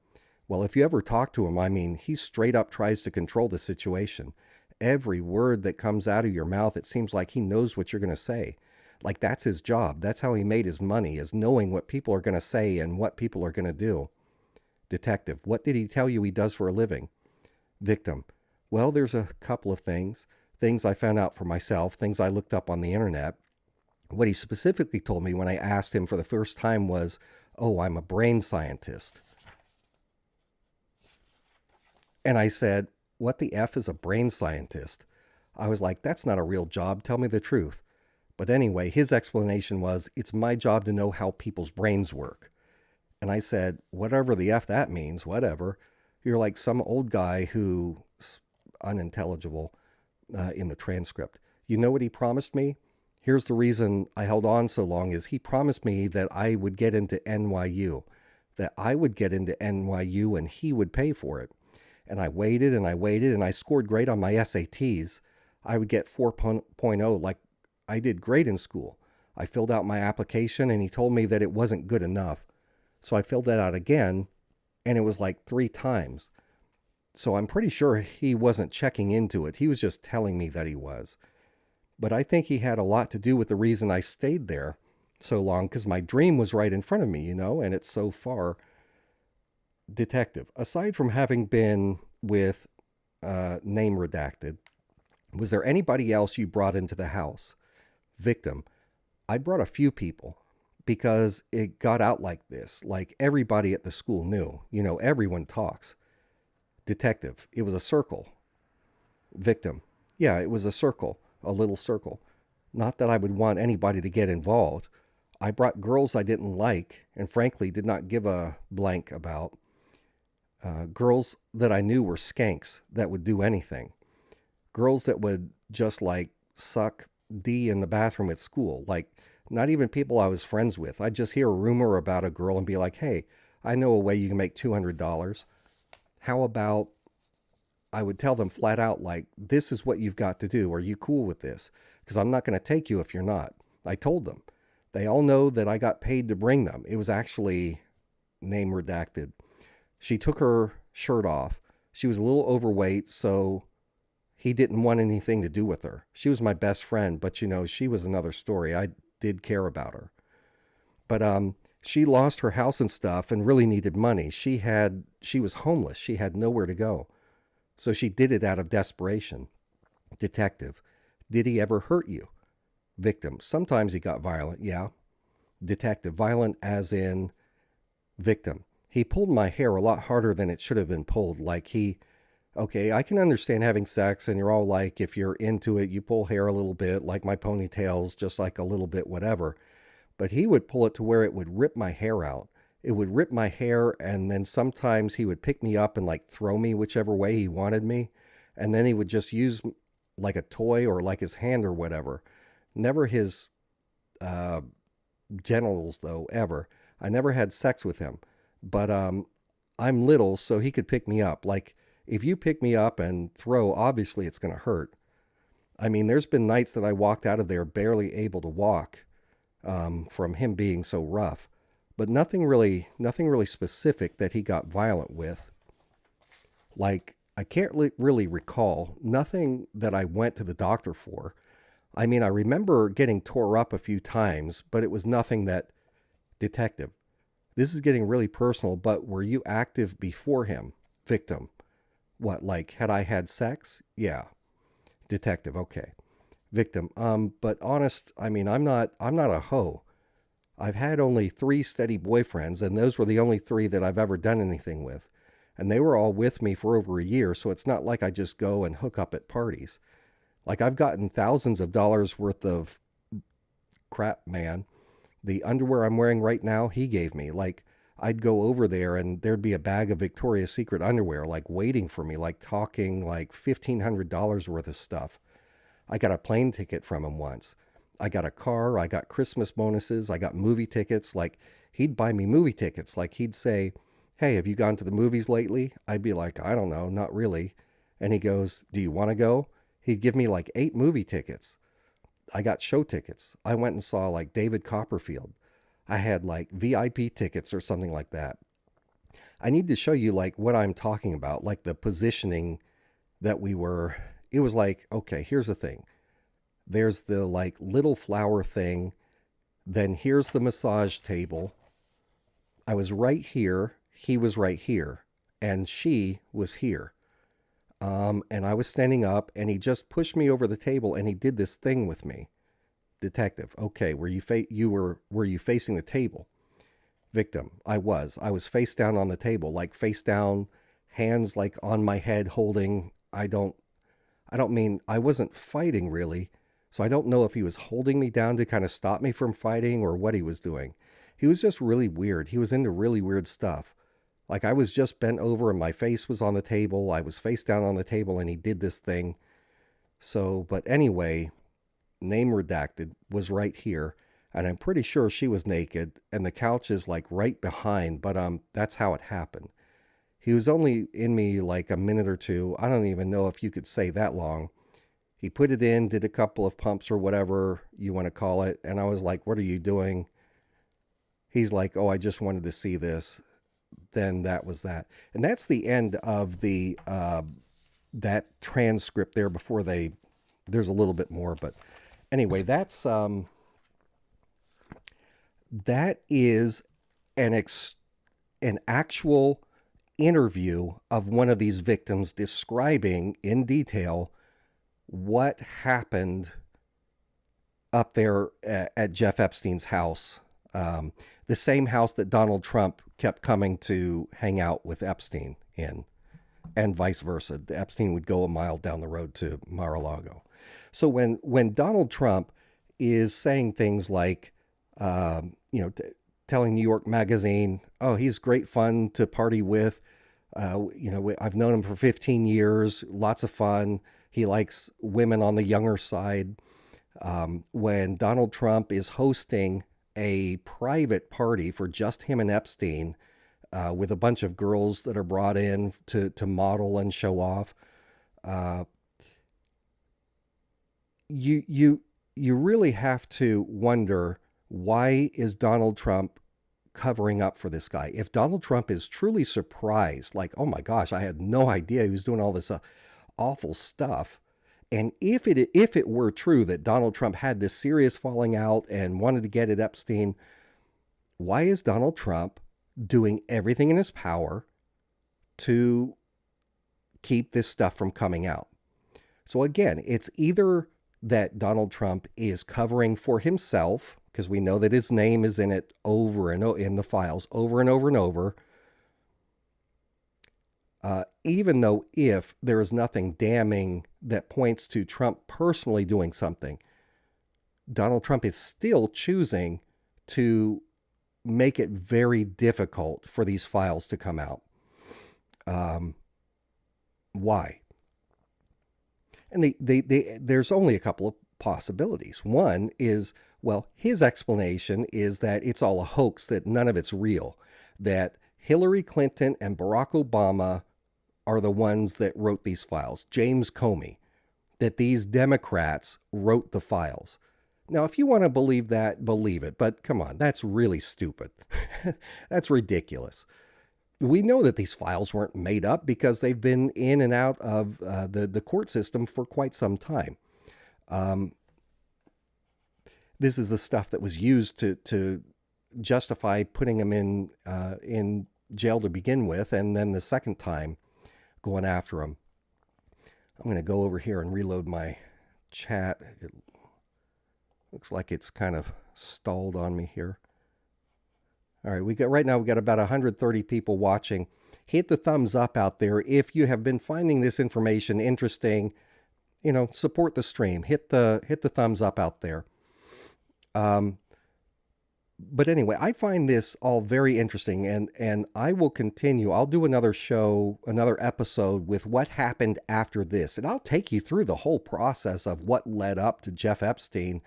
Well, if you ever talk to him, I mean, he straight up tries to control the situation. Every word that comes out of your mouth, it seems like he knows what you're going to say. Like that's his job. That's how he made his money, is knowing what people are going to say and what people are going to do. Detective, what did he tell you he does for a living? Victim, well, there's a couple of things. Things I found out for myself, things I looked up on the internet. What he specifically told me when I asked him for the first time was, oh, I'm a brain scientist. And I said, what the F is a brain scientist? I was like, that's not a real job. Tell me the truth. But anyway, his explanation was, it's my job to know how people's brains work. And I said, whatever the F that means, whatever. You're like some old guy who's unintelligible in the transcript. You know what he promised me? Here's the reason I held on so long is he promised me that I would get into NYU, that I would get into NYU and he would pay for it. And I waited and I waited and I scored great on my SATs. I would get 4.0, like I did great in school. I filled out my application and he told me that it wasn't good enough. So I filled that out again and it was like 3 times. So I'm pretty sure he wasn't checking into it. He was just telling me that he was. But I think he had a lot to do with the reason I stayed there so long, because my dream was right in front of me, and it's so far. Detective, aside from having been with name redacted, was there anybody else you brought into the house? Victim, I brought a few people because it got out like this. Like everybody at the school knew, everyone talks. Detective, it was a circle. Victim, yeah, it was a circle, a little circle. Not that I would want anybody to get involved. I brought girls I didn't like and frankly did not give a blank about. Girls that I knew were skanks that would do anything. Girls that would just like suck D in the bathroom at school. Like not even people I was friends with. I'd just hear a rumor about a girl and be like, hey, I know a way you can make $200. How about I would tell them flat out, like, this is what you've got to do. Are you cool with this? Because I'm not going to take you if you're not. I told them. They all know that I got paid to bring them. It was actually name redacted. She took her shirt off. She was a little overweight, so he didn't want anything to do with her. She was my best friend, but she was another story. I did care about her. But she lost her house and stuff and really needed money. She was homeless. She had nowhere to go. So she did it out of desperation. Detective, did he ever hurt you? Victim, sometimes he got violent, yeah. Detective, violent as in victim. He pulled my hair a lot harder than it should have been pulled. Okay, I can understand having sex and you're all like, if you're into it, you pull hair a little bit, like my ponytails, just like a little bit, whatever. But he would pull it to where it would rip my hair out. It would rip my hair, and then sometimes he would pick me up and like throw me whichever way he wanted me. And then he would just use like a toy or like his hand or whatever. Never his genitals though, ever. I never had sex with him. But I'm little, so he could pick me up. Like, if you pick me up and throw, obviously it's going to hurt. I mean, there's been nights that I walked out of there barely able to walk from him being so rough. But nothing really specific that he got violent with. Like, I can't really recall. Nothing that I went to the doctor for. I mean, I remember getting tore up a few times, but it was nothing that... Detective, this is getting really personal, but were you active before him? Victim, what, like, had I had sex? Yeah. Detective, okay. Victim, but honest, I mean, I'm not a hoe. I've had only 3 steady boyfriends, and those were the only 3 that I've ever done anything with. And they were all with me for over a year, so it's not like I just go and hook up at parties. Like, I've gotten thousands of dollars worth of crap, man. The underwear I'm wearing right now, he gave me. Like, I'd go over there and there'd be a bag of Victoria's Secret underwear, like waiting for me, like talking like $1,500 worth of stuff. I got a plane ticket from him once. I got a car. I got Christmas bonuses. I got movie tickets. Like, he'd buy me movie tickets. Like, he'd say, hey, have you gone to the movies lately? I'd be like, I don't know, not really. And he goes, do you want to go? He'd give me like 8 movie tickets. I got show tickets. I went and saw like David Copperfield. I had like VIP tickets or something like that. I need to show you like what I'm talking about, like the positioning that we were. It was like, okay, here's the thing. There's the like little flower thing. Then here's the massage table. I was right here. He was right here. And she was here. And I was standing up and he just pushed me over the table and he did this thing with me. Detective, okay, were you facing the table? Victim, I was face down on the table, like face down, hands like on my head holding. I don't mean, I wasn't fighting really. So I don't know if he was holding me down to kind of stop me from fighting or what he was doing. He was just really weird. He was into really weird stuff. Like, I was just bent over and my face was on the table. I was face down on the table and he did this thing. So, but anyway, name redacted, was right here. And I'm pretty sure she was naked and the couch is like right behind, but that's how it happened. He was only in me like a minute or two. I don't even know if you could say that long. He put it in, did a couple of pumps or whatever you want to call it. And I was like, what are you doing? He's like, oh, I just wanted to see this. Then that was that. And that's the end of the that transcript there before there's a little bit more. But anyway, that is an actual interview of one of these victims describing in detail what happened up there at Jeff Epstein's house, the same house that Donald Trump kept coming to hang out with Epstein in, and vice versa. Epstein would go a mile down the road to Mar-a-Lago. So when Donald Trump is saying things like, telling New York Magazine, oh, he's great fun to party with. I've known him for 15 years, lots of fun. He likes women on the younger side. When Donald Trump is hosting a private party for just him and Epstein, with a bunch of girls that are brought in to model and show off, you really have to wonder, why is Donald Trump covering up for this guy? If Donald Trump is truly surprised, like, oh my gosh, I had no idea he was doing all this awful stuff. And if it were true that Donald Trump had this serious falling out and wanted to get at Epstein, why is Donald Trump doing everything in his power to keep this stuff from coming out? So again, it's either that Donald Trump is covering for himself, because we know that his name is in it over and in the files over and over and over, even though if there is nothing damning that points to Trump personally doing something, Donald Trump is still choosing to make it very difficult for these files to come out. Why? And there's only a couple of possibilities. One is, well, his explanation is that it's all a hoax, that none of it's real, that Hillary Clinton and Barack Obama are the ones that wrote these files, James Comey, that these Democrats wrote the files. Now, if you want to believe that, believe it, but come on, that's really stupid. That's ridiculous. We know that these files weren't made up because they've been in and out of the court system for quite some time. This is the stuff that was used to justify putting him in jail to begin with, and then the second time going after him. I'm going to go over here and reload my chat. It looks like it's kind of stalled on me here. All right, we got about 130 people watching. Hit the thumbs up out there if you have been finding this information interesting. Support the stream. Hit the thumbs up out there. But anyway, I find this all very interesting, and I will continue. I'll do another episode with what happened after this, and I'll take you through the whole process of what led up to Jeff Epstein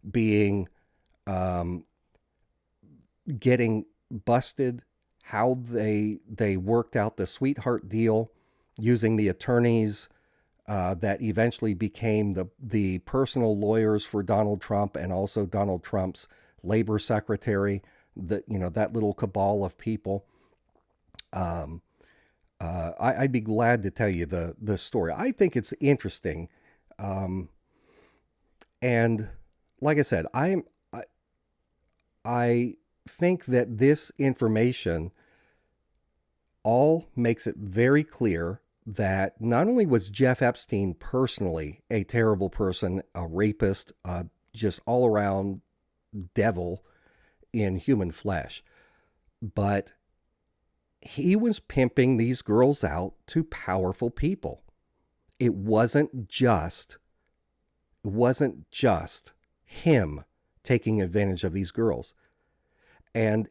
being getting busted, how they worked out the sweetheart deal using the attorneys that eventually became the personal lawyers for Donald Trump, and also Donald Trump's labor secretary, that little cabal of people. I'd be glad to tell you the story. I think it's interesting. And like I said, I think that this information all makes it very clear that not only was Jeff Epstein personally a terrible person, a rapist, just all around devil in human flesh, but he was pimping these girls out to powerful people. It wasn't just him taking advantage of these girls. And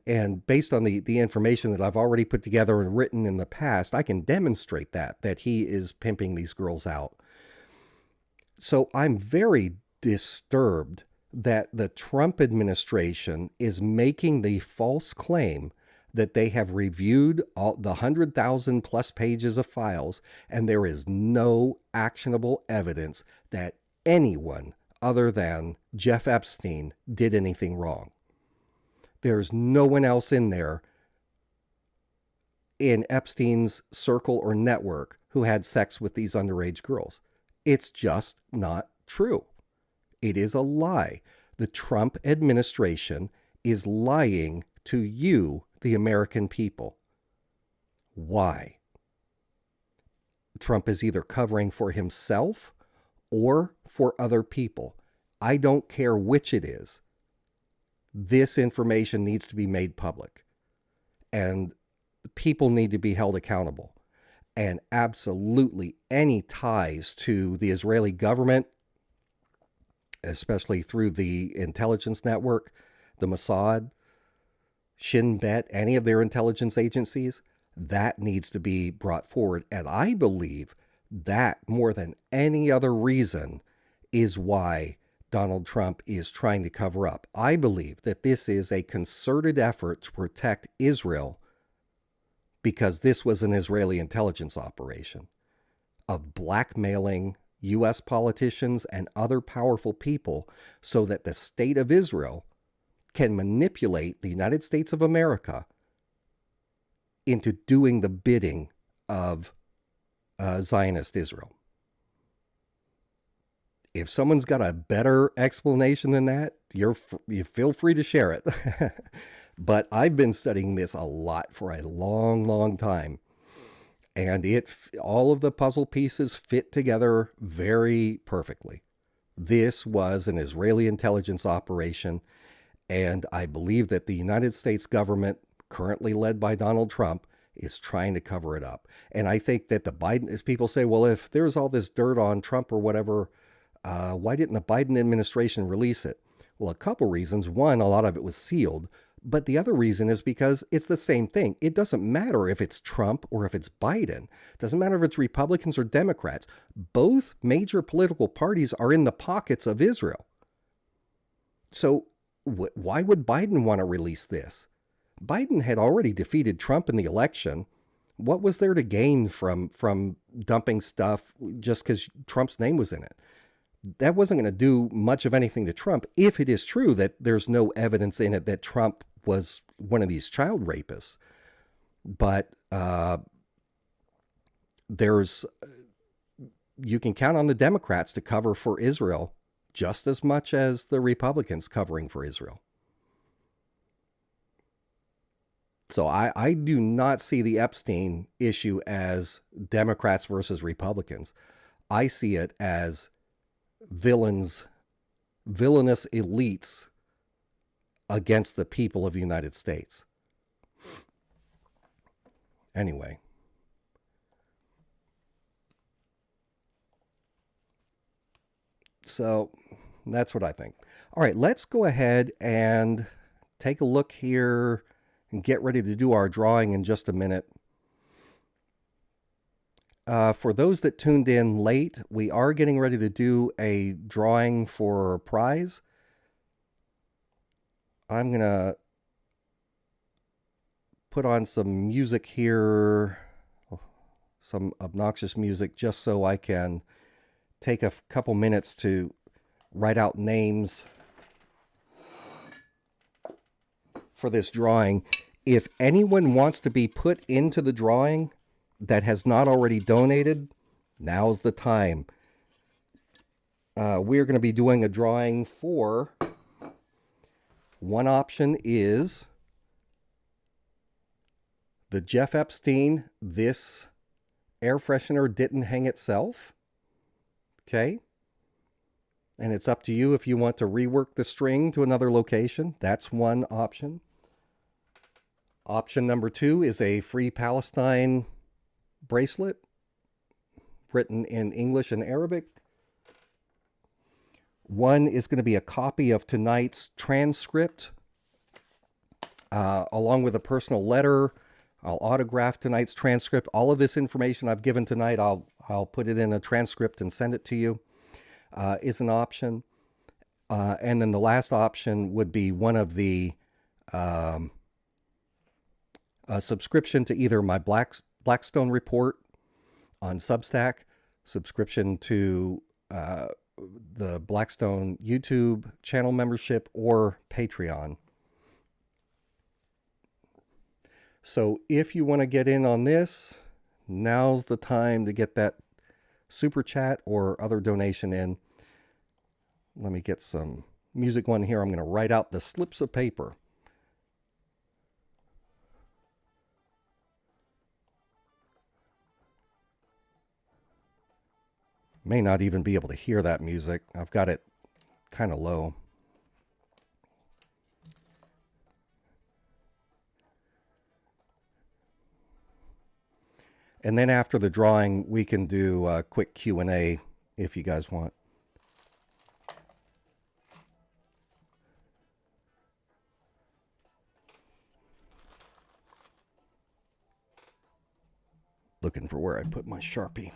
based on the information that I've already put together and written in the past, I can demonstrate that he is pimping these girls out. So I'm very disturbed that the Trump administration is making the false claim that they have reviewed all the 100,000 plus pages of files, and there is no actionable evidence that anyone other than Jeff Epstein did anything wrong. There's no one else in there in Epstein's circle or network who had sex with these underage girls. It's just not true. It is a lie. The Trump administration is lying to you, the American people. Why? Trump is either covering for himself or for other people. I don't care which it is. This information needs to be made public. And people need to be held accountable. And absolutely any ties to the Israeli government, especially through the intelligence network, the Mossad, Shin Bet, any of their intelligence agencies, that needs to be brought forward. And I believe that more than any other reason is why Donald Trump is trying to cover up. I believe that this is a concerted effort to protect Israel because this was an Israeli intelligence operation of blackmailing U.S. politicians and other powerful people so that the state of Israel can manipulate the United States of America into doing the bidding of Zionist Israel. If someone's got a better explanation than that, you feel free to share it. But I've been studying this a lot for a long, long time. And all of the puzzle pieces fit together very perfectly. This was an Israeli intelligence operation. And I believe that the United States government, currently led by Donald Trump, is trying to cover it up. And I think that as people say, well, if there's all this dirt on Trump or whatever, why didn't the Biden administration release it? Well, a couple reasons. One, a lot of it was sealed. But the other reason is because it's the same thing. It doesn't matter if it's Trump or if it's Biden. It doesn't matter if it's Republicans or Democrats. Both major political parties are in the pockets of Israel. So why would Biden want to release this? Biden had already defeated Trump in the election. What was there to gain from dumping stuff just because Trump's name was in it? That wasn't going to do much of anything to Trump if it is true that there's no evidence in it that Trump was one of these child rapists. But you can count on the Democrats to cover for Israel just as much as the Republicans covering for Israel. So I do not see the Epstein issue as Democrats versus Republicans. I see it as villainous elites against the people of the United States. Anyway. So that's what I think. All right, let's go ahead and take a look here and get ready to do our drawing in just a minute. For those that tuned in late, we are getting ready to do a drawing for a prize. I'm going to put on some music here, some obnoxious music, just so I can take a couple minutes to write out names for this drawing. If anyone wants to be put into the drawing that has not already donated, now's the time. We're going to be doing a drawing for, one option is the Jeff Epstein, this air freshener didn't hang itself. Okay. And it's up to you if you want to rework the string to another location. That's one option. Option number 2 is a Free Palestine bracelet written in English and Arabic. One is going to be a copy of tonight's transcript, along with a personal letter. I'll autograph tonight's transcript. All of this information I've given tonight, I'll put it in a transcript and send it to you, is an option. And then the last option would be one of the a subscription to either my Blackstone report on Substack, subscription to the Blackstone YouTube channel membership or Patreon. So if you want to get in on this, now's the time to get that super chat or other donation in. Let me get some music one here. I'm going to write out the slips of paper. May not even be able to hear that music. I've got it kind of low. And then after the drawing, we can do a quick Q&A if you guys want. Looking for where I put my Sharpie.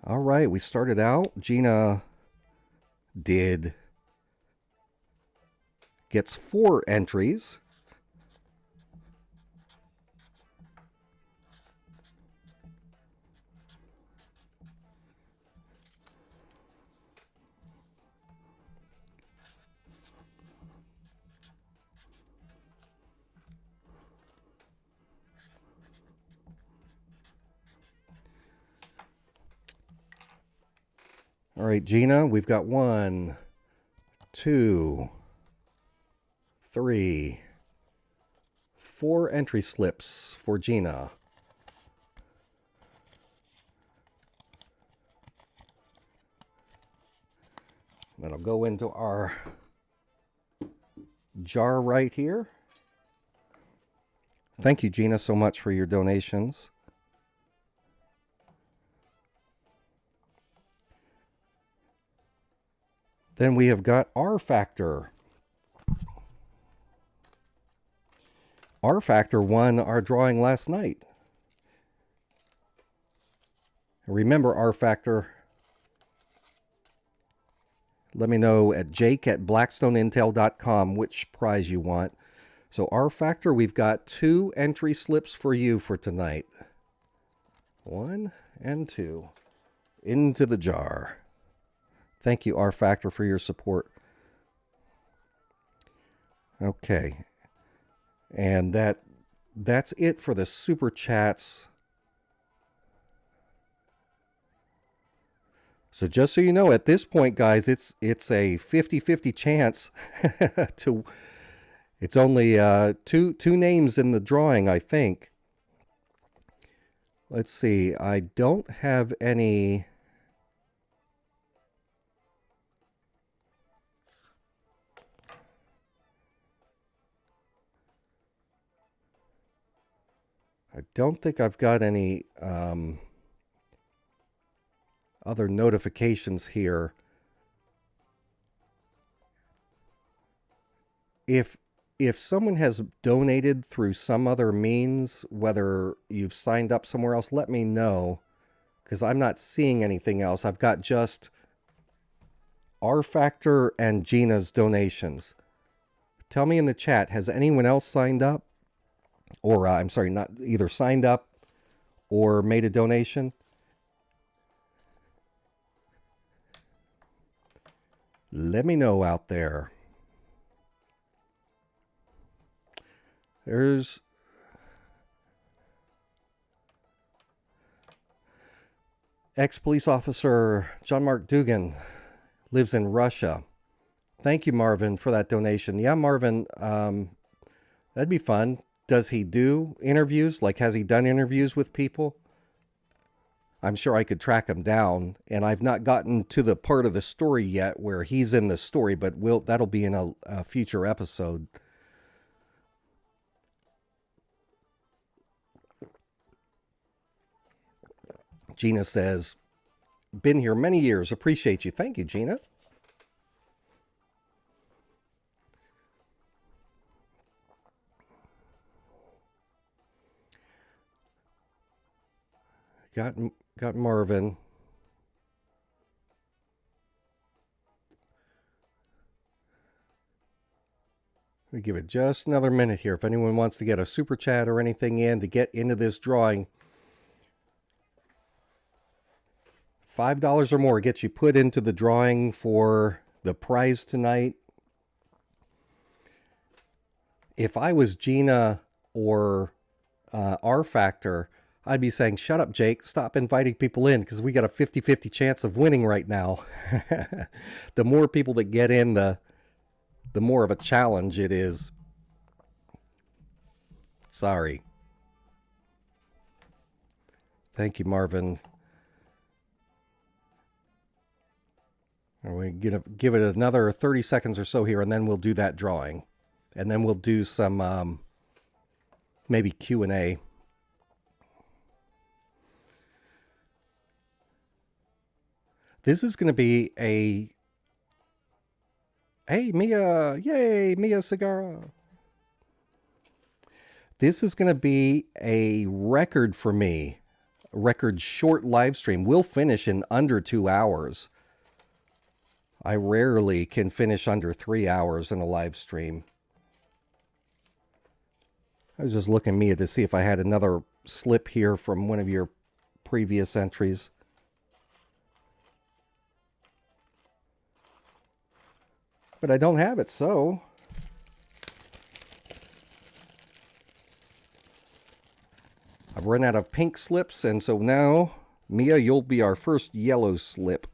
All right, we started out. Gina gets 4 entries. All right, Gina, we've got 1, 2, 3, 4 entry slips for Gina. That'll go into our jar right here. Thank you, Gina, so much for your donations. Then we have got R Factor. R Factor won our drawing last night. Remember, R Factor, let me know at jake@blackstoneintel.com which prize you want. So R Factor, we've got 2 entry slips for you for tonight. 1 and 2 into the jar. Thank you, R Factor, for your support. Okay. And that's it for the super chats. So just so you know, at this point, guys, it's a 50-50 chance to. It's only two names in the drawing, I think. Let's see. I don't have any. I don't think I've got any other notifications here. If someone has donated through some other means, whether you've signed up somewhere else, let me know, because I'm not seeing anything else. I've got just R Factor and Gina's donations. Tell me in the chat, has anyone else signed up? Or, I'm sorry, not either signed up or made a donation? Let me know out there. There's ex-police officer John Mark Dugan, lives in Russia. Thank you, Marvin, for that donation. Yeah, Marvin, that'd be fun. Does he do interviews? Like, has he done interviews with people? I'm sure I could track him down, and I've not gotten to the part of the story yet where he's in the story, but that'll be in a future episode. Gina says, been here many years. Appreciate you. Thank you, Gina. Got Marvin. We give it just another minute here. If anyone wants to get a super chat or anything in to get into this drawing, $5 or more gets you put into the drawing for the prize tonight. If I was Gina or R Factor, I'd be saying, shut up, Jake. Stop inviting people in because we got a 50-50 chance of winning right now. The more people that get in, the more of a challenge it is. Sorry. Thank you, Marvin. We're going to give it another 30 seconds or so here, and then we'll do that drawing. And then we'll do some maybe Q&A. This is going to be a... Hey, Mia! Yay, Mia Segara! This is going to be a record for me. A record short live stream. We'll finish in under 2 hours. I rarely can finish under 3 hours in a live stream. I was just looking, Mia, to see if I had another slip here from one of your previous entries. But I don't have it, so... I've run out of pink slips, and so now, Mia, you'll be our first yellow slip.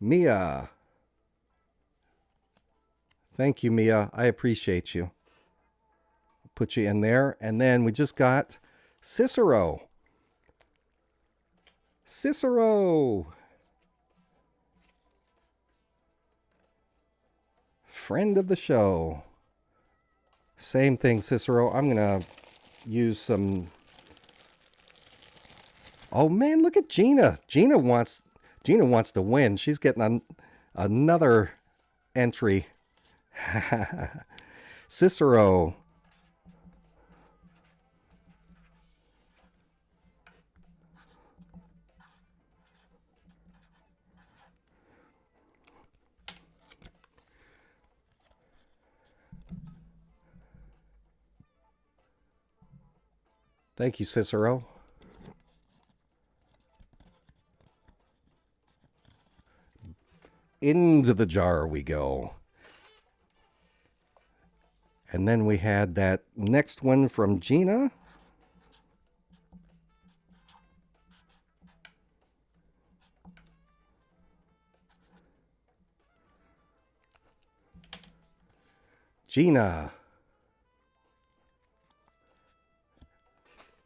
Mia. Thank you, Mia. I appreciate you. Put you in there. And then we just got Cicero. Cicero. Friend of the show. Same thing, Cicero. I'm going to use some... Oh, man, look at Gina. Gina wants to win. She's getting another entry. Cicero. Thank you, Cicero. Into the jar we go. And then we had that next one from Gina. Gina.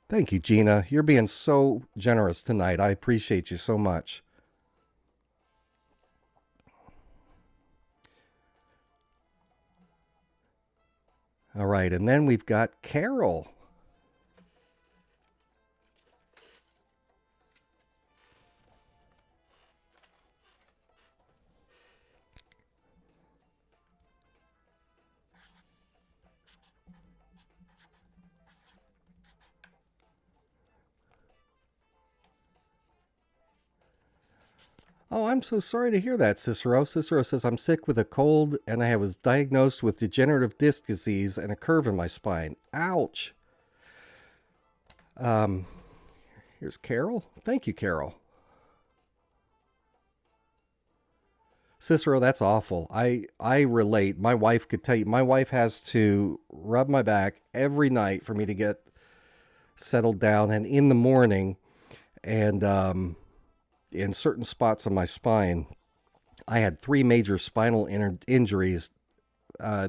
Thank you, Gina. You're being so generous tonight. I appreciate you so much. All right, and then we've got Carol. Oh, I'm so sorry to hear that, Cicero. Cicero says, I'm sick with a cold and I was diagnosed with degenerative disc disease and a curve in my spine. Ouch. Here's Carol. Thank you, Carol. Cicero, that's awful. I relate. My wife could tell you, my wife has to rub my back every night for me to get settled down, and in the morning, and in certain spots on my spine. I had 3 major spinal injuries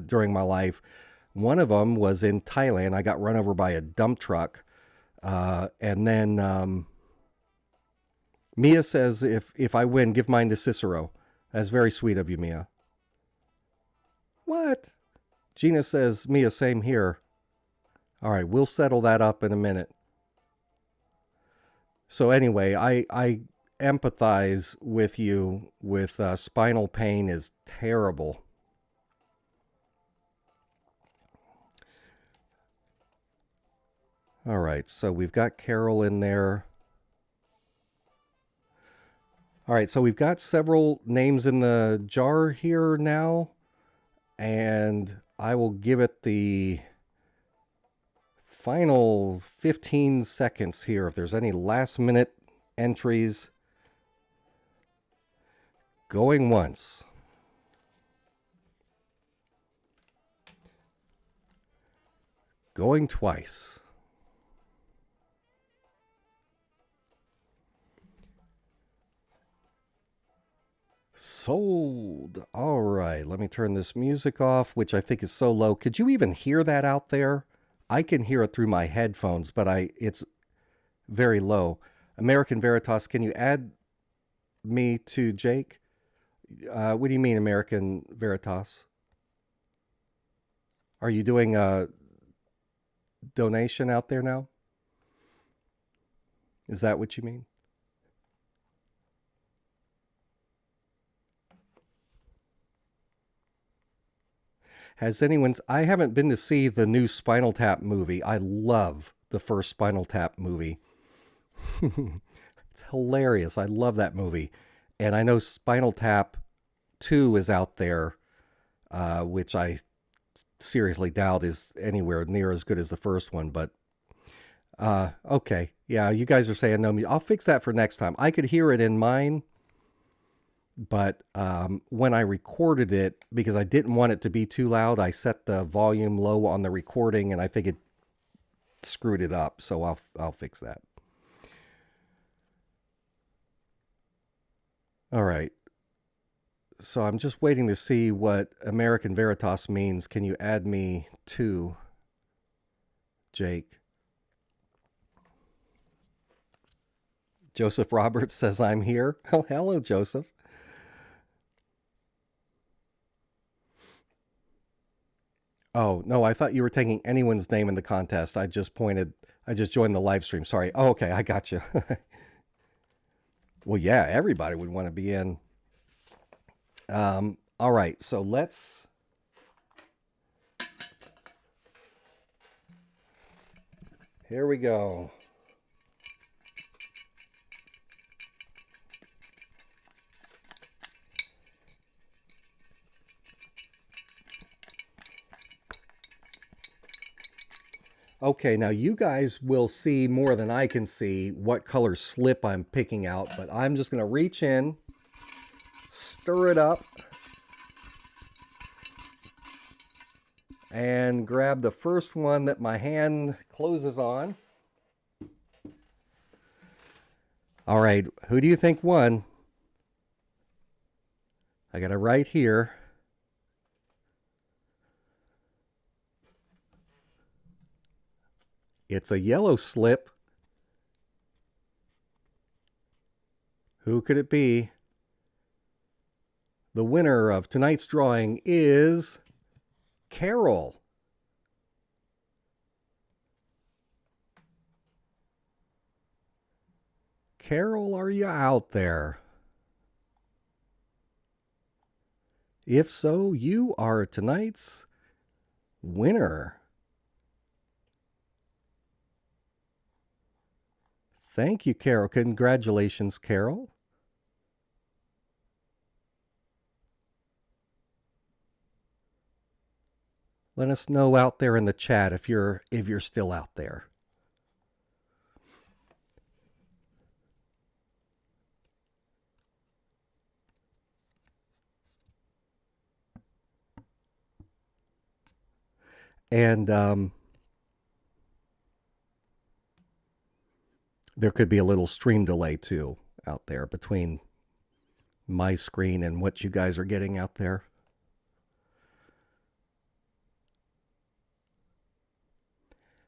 during my life. One of them was in Thailand. I got run over by a dump truck. And then Mia says, if I win, give mine to Cicero. That's very sweet of you, Mia. What? Gina says, Mia, same here. All right, we'll settle that up in a minute. So anyway, I empathize with you with spinal pain is terrible. All right, so we've got Carol in there. All right, so we've got several names in the jar here now, and I will give it the final 15 seconds here. If there's any last minute entries, going once. Going twice. Sold. All right, let me turn this music off, which I think is so low. Could you even hear that out there? I can hear it through my headphones, but it's very low. American Veritas, can you add me to Jake? What do you mean, American Veritas? Are you doing a donation out there now? Is that what you mean? Has anyone's? I haven't been to see the new Spinal Tap movie. I love the first Spinal Tap movie. It's hilarious. I love that movie. And I know Spinal Tap 2 is out there, which I seriously doubt is anywhere near as good as the first one. But okay. Yeah, you guys are saying no. I'll fix that for next time. I could hear it in mine. But when I recorded it, because I didn't want it to be too loud, I set the volume low on the recording, and I think it screwed it up. So I'll fix that. All right. So I'm just waiting to see what American Veritas means. Can you add me to Jake? Joseph Roberts says I'm here. Oh, hello, Joseph. Oh, no, I thought you were taking anyone's name in the contest. I just joined the live stream. Sorry. Oh, okay, I got you. Well, yeah, everybody would want to be in. All right, so here we go. Okay, now you guys will see more than I can see what color slip I'm picking out, but I'm just going to reach in, stir it up, and grab the first one that my hand closes on. All right, who do you think won? I got it right here. It's a yellow slip. Who could it be? The winner of tonight's drawing is Carol. Carol, are you out there? If so, you are tonight's winner. Thank you, Carol. Congratulations, Carol. Let us know out there in the chat if you're still out there. And there could be a little stream delay too out there between my screen and what you guys are getting out there.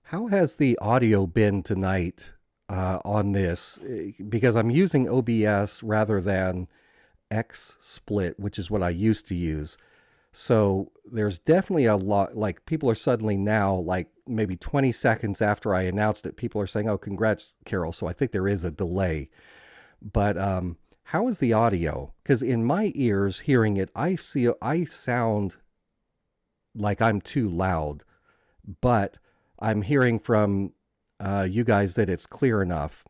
How has the audio been tonight on this? Because I'm using OBS rather than XSplit, which is what I used to use. So there's definitely a lot, like people are suddenly now, like maybe 20 seconds after I announced it, people are saying, oh, congrats, Carol. So I think there is a delay. But how is the audio? Because in my ears, hearing it, I sound like I'm too loud. But I'm hearing from you guys that it's clear enough,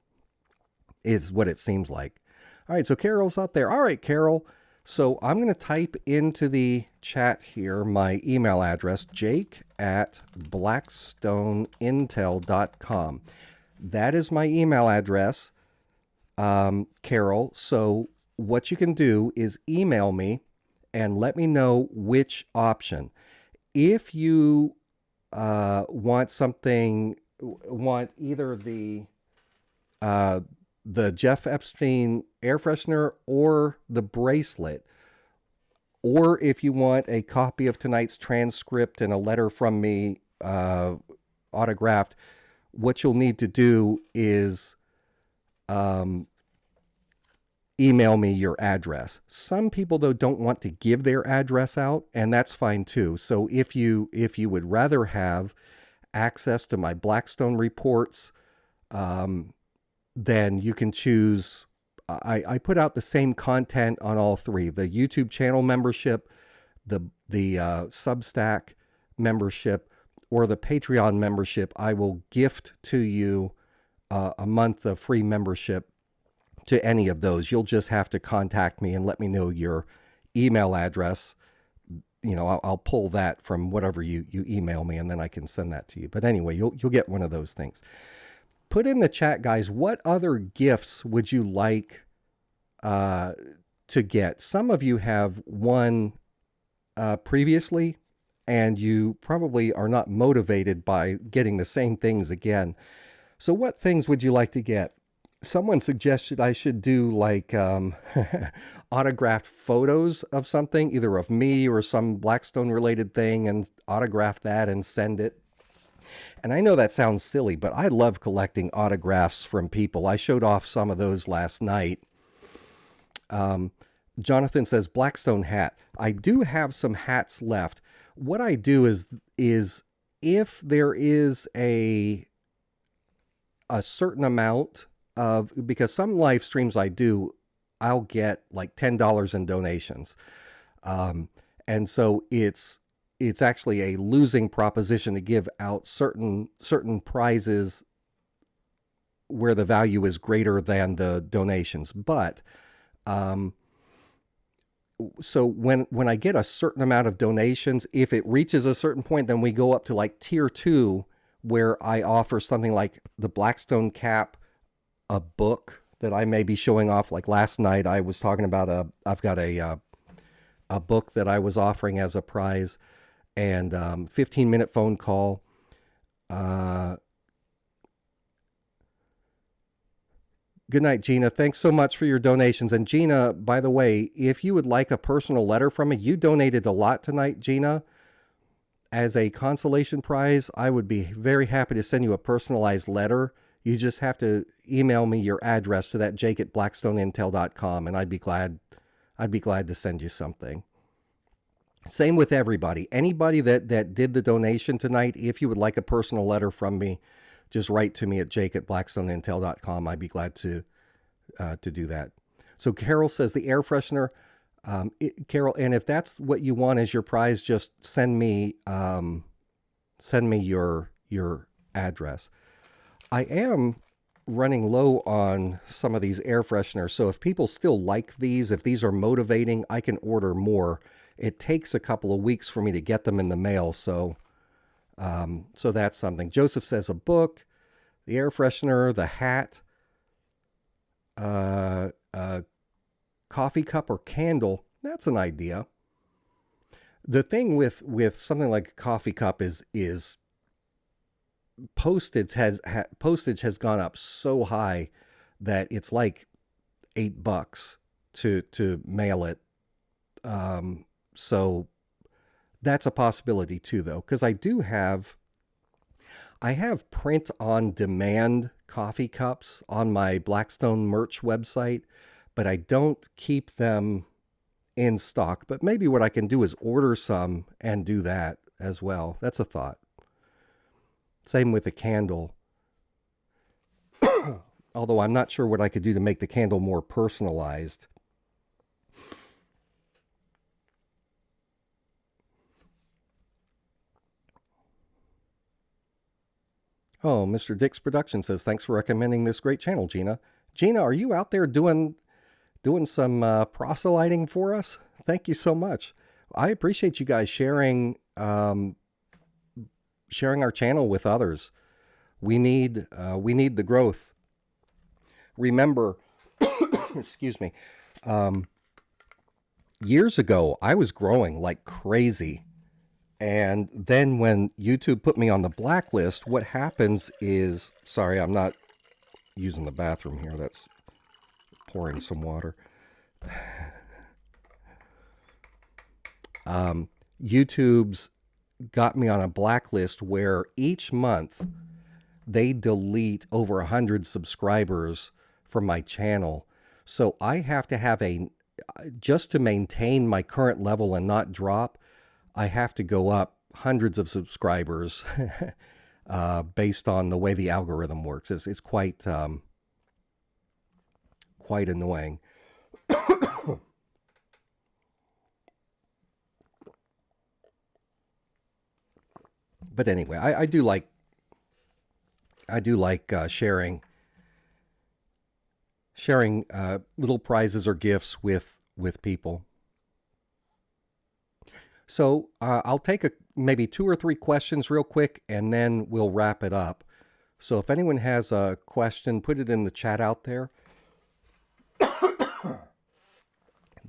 is what it seems like. All right, so Carol's out there. All right, Carol. So I'm going to type into the chat here my email address, jake@blackstoneintel.com. That is my email address, Carol. So what you can do is email me and let me know which option. If you want either the Jeff Epstein air freshener or the bracelet, or if you want a copy of tonight's transcript and a letter from me autographed, what you'll need to do is email me your address. Some people, though, don't want to give their address out, and that's fine too. So if you would rather have access to my Blackstone reports, then you can choose. I put out the same content on all three: the YouTube channel membership, the Substack membership, or the Patreon membership. I will gift to you a month of free membership to any of those. You'll just have to contact me and let me know your email address. You know, I'll pull that from whatever you email me, and then I can send that to you. But anyway, you'll get one of those things. Put in the chat, guys, what other gifts would you like to get? Some of you have won previously, and you probably are not motivated by getting the same things again. So what things would you like to get? Someone suggested I should do like autographed photos of something, either of me or some Blackstone related thing, and autograph that and send it. And I know that sounds silly, but I love collecting autographs from people. I showed off some of those last night. Jonathan says, Blackstone hat. I do have some hats left. What I do is if there is a certain amount of, because some live streams I do, I'll get like $10 in donations. And so it's actually a losing proposition to give out certain prizes where the value is greater than the donations. But so when I get a certain amount of donations, if it reaches a certain point, then we go up to like tier 2, where I offer something like the Blackstone cap, a book that I may be showing off. Like last night, I was talking about I've got a book that I was offering as a prize, and 15-minute phone call. Good night, Gina. Thanks so much for your donations. And Gina, by the way, if you would like a personal letter from me, you donated a lot tonight, Gina. As a consolation prize, I would be very happy to send you a personalized letter. You just have to email me your address to that jake@blackstoneintel.com, and I'd be glad to send you something. Same with everybody. Anybody that did the donation tonight, if you would like a personal letter from me, just write to me at jake@blackstoneintel.com. I'd be glad to do that. So Carol says the air freshener. Carol, and if that's what you want as your prize, just send me your address. I am running low on some of these air fresheners, so if people still like these, if these are motivating, I can order more. It takes a couple of weeks for me to get them in the mail, so that's something. Joseph says a book, the air freshener, the hat, coffee cup or candle. That's an idea. The thing with something like a coffee cup is postage has gone up so high that it's like $8 to mail it. So that's a possibility too, though, because I have print on demand coffee cups on my Blackstone merch website, but I don't keep them in stock. But maybe what I can do is order some and do that as well. That's a thought. Same with the candle. Although I'm not sure what I could do to make the candle more personalized. Oh, Mr. Dick's Production says, thanks for recommending this great channel, Gina. Gina, are you out there doing doing some proselyting for us. Thank you so much. I appreciate you guys sharing sharing our channel with others. We need the growth. Remember, excuse me, years ago I was growing like crazy, and then when YouTube put me on the blacklist, what happens is, sorry, I'm not using the bathroom here. That's pouring some water. YouTube's got me on a blacklist where each month they delete over 100 subscribers from my channel. So I have to have just to maintain my current level and not drop, I have to go up hundreds of subscribers based on the way the algorithm works. It's quite annoying. But anyway, I do like sharing little prizes or gifts with people. So I'll take maybe 2 or 3 questions real quick, and then we'll wrap it up. So if anyone has a question, put it in the chat out there. The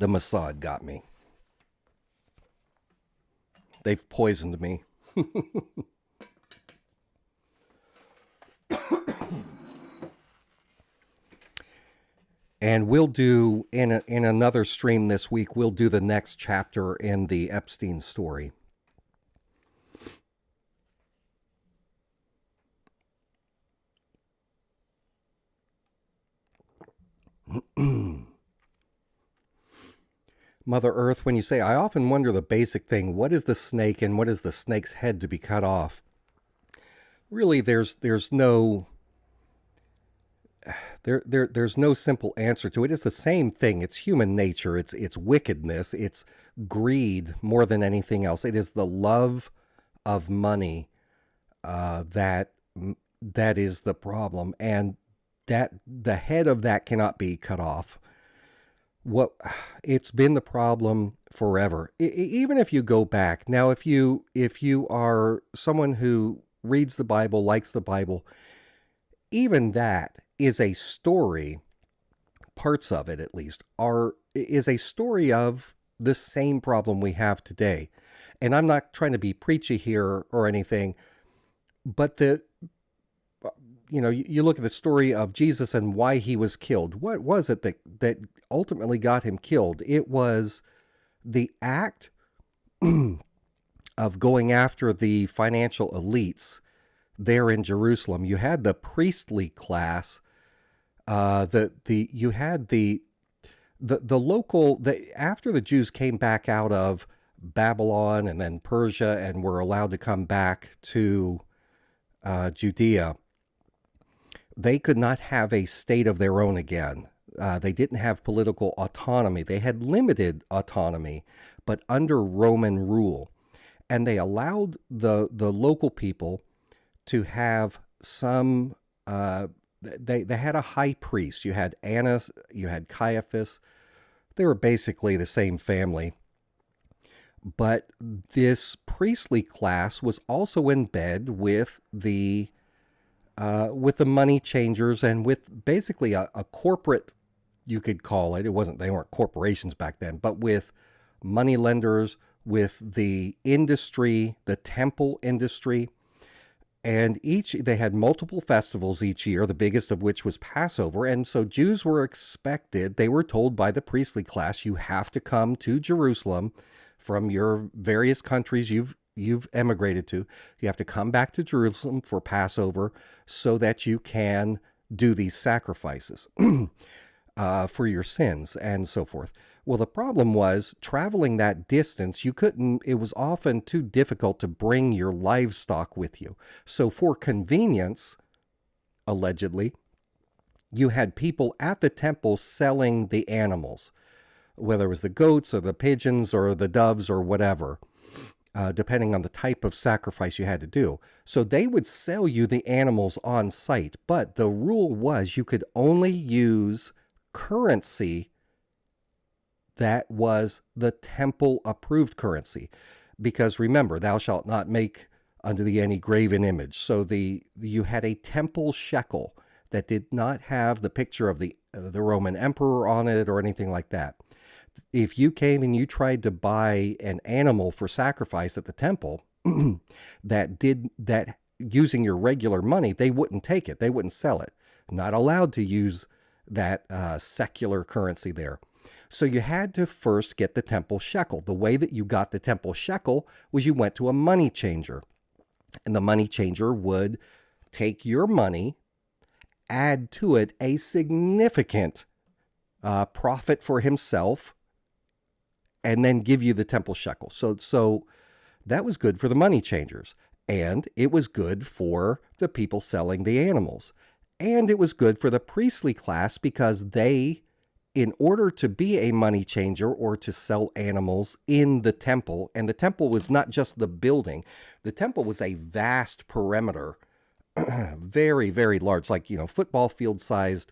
Mossad got me. They've poisoned me. And we'll do, in another stream this week, we'll do the next chapter in the Epstein story. Mother Earth, when you say, I often wonder the basic thing, what is the snake and what is the snake's head to be cut off? Really, there's no simple answer to it. It's the same thing. It's human nature. It's wickedness. It's greed more than anything else. It is the love of money that is the problem, and that the head of that cannot be cut off. It's been the problem forever. Even if you go back now, if you are someone who reads the Bible, likes the Bible, even that is a story. Parts of it, at least, is a story of the same problem we have today. And I'm not trying to be preachy here or anything, but you look at the story of Jesus and why he was killed. What was it that ultimately got him killed? It was the act of going after the financial elites there in Jerusalem. You had the priestly class, you had the local, after the Jews came back out of Babylon and then Persia and were allowed to come back to Judea, they could not have a state of their own again. They didn't have political autonomy. They had limited autonomy, but under Roman rule. And they allowed the local people to have some, they had a high priest. You had Annas, you had Caiaphas. They were basically the same family. But this priestly class was also in bed with the money changers and with basically a corporate, you could call it. They weren't corporations back then, but with money lenders, with the industry, the temple industry. And they had multiple festivals each year, the biggest of which was Passover. And so Jews were expected, they were told by the priestly class, you have to come to Jerusalem from your various countries you've emigrated to. You have to come back to Jerusalem for Passover so that you can do these sacrifices for your sins and so forth. Well, the problem was traveling that distance, it was often too difficult to bring your livestock with you. So for convenience, allegedly, you had people at the temple selling the animals, whether it was the goats or the pigeons or the doves or whatever, depending on the type of sacrifice you had to do. So they would sell you the animals on site, but the rule was you could only use currency that was the temple approved currency. Because remember, thou shalt not make unto thee any graven image. So you had a temple shekel that did not have the picture of the Roman emperor on it or anything like that. If you came and you tried to buy an animal for sacrifice at the temple that using your regular money, they wouldn't take it. They wouldn't sell it. Not allowed to use that secular currency there. So you had to first get the temple shekel. The way that you got the temple shekel was you went to a money changer. And the money changer would take your money, add to it a significant profit for himself, and then give you the temple shekel. So that was good for the money changers. And it was good for the people selling the animals. And it was good for the priestly class because they, in order to be a money changer or to sell animals in the temple, and the temple was not just the building, the temple was a vast perimeter, very, very large, like, football field sized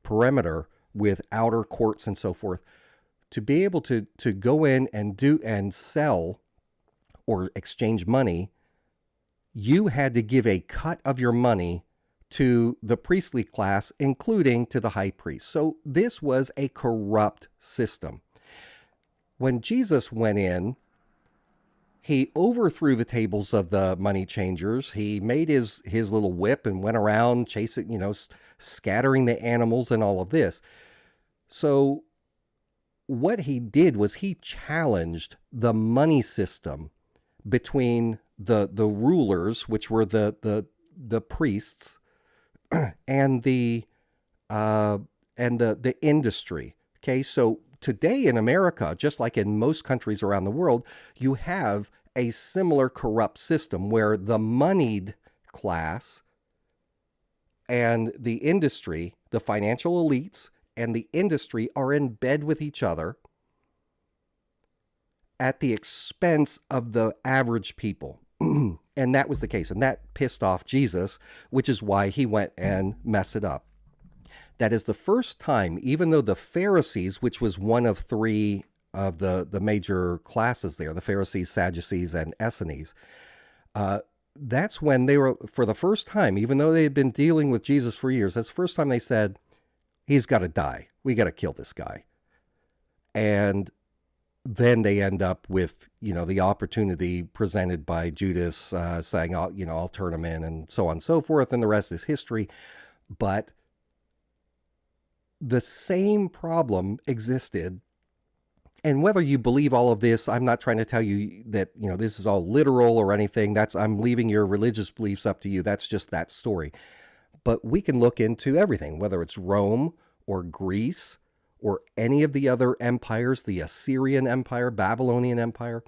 perimeter with outer courts and so forth. To be able to go in and sell or exchange money, you had to give a cut of your money to the priestly class, including to the high priest. So this was a corrupt system. When Jesus went in, he overthrew the tables of the money changers. He made his little whip and went around chasing, scattering the animals and all of this. So what he did was he challenged the money system between the rulers, which were the priests, and the industry. Okay, so today in America, just like in most countries around the world, you have a similar corrupt system where the moneyed class and the industry, the financial elites and the industry, are in bed with each other at the expense of the average people. And that was the case. And that pissed off Jesus, which is why he went and messed it up. That is the first time, even though the Pharisees, which was one of three of the major classes there, the Pharisees, Sadducees, and Essenes, that's when they were, for the first time, even though they had been dealing with Jesus for years, that's the first time they said, he's got to die. We got to kill this guy. And then they end up with, the opportunity presented by Judas saying, I'll turn him in, and so on and so forth. And the rest is history. But the same problem existed. And whether you believe all of this, I'm not trying to tell you that, this is all literal or anything. I'm leaving your religious beliefs up to you. That's just that story. But we can look into everything, whether it's Rome or Greece or any of the other empires, the Assyrian Empire, Babylonian Empire,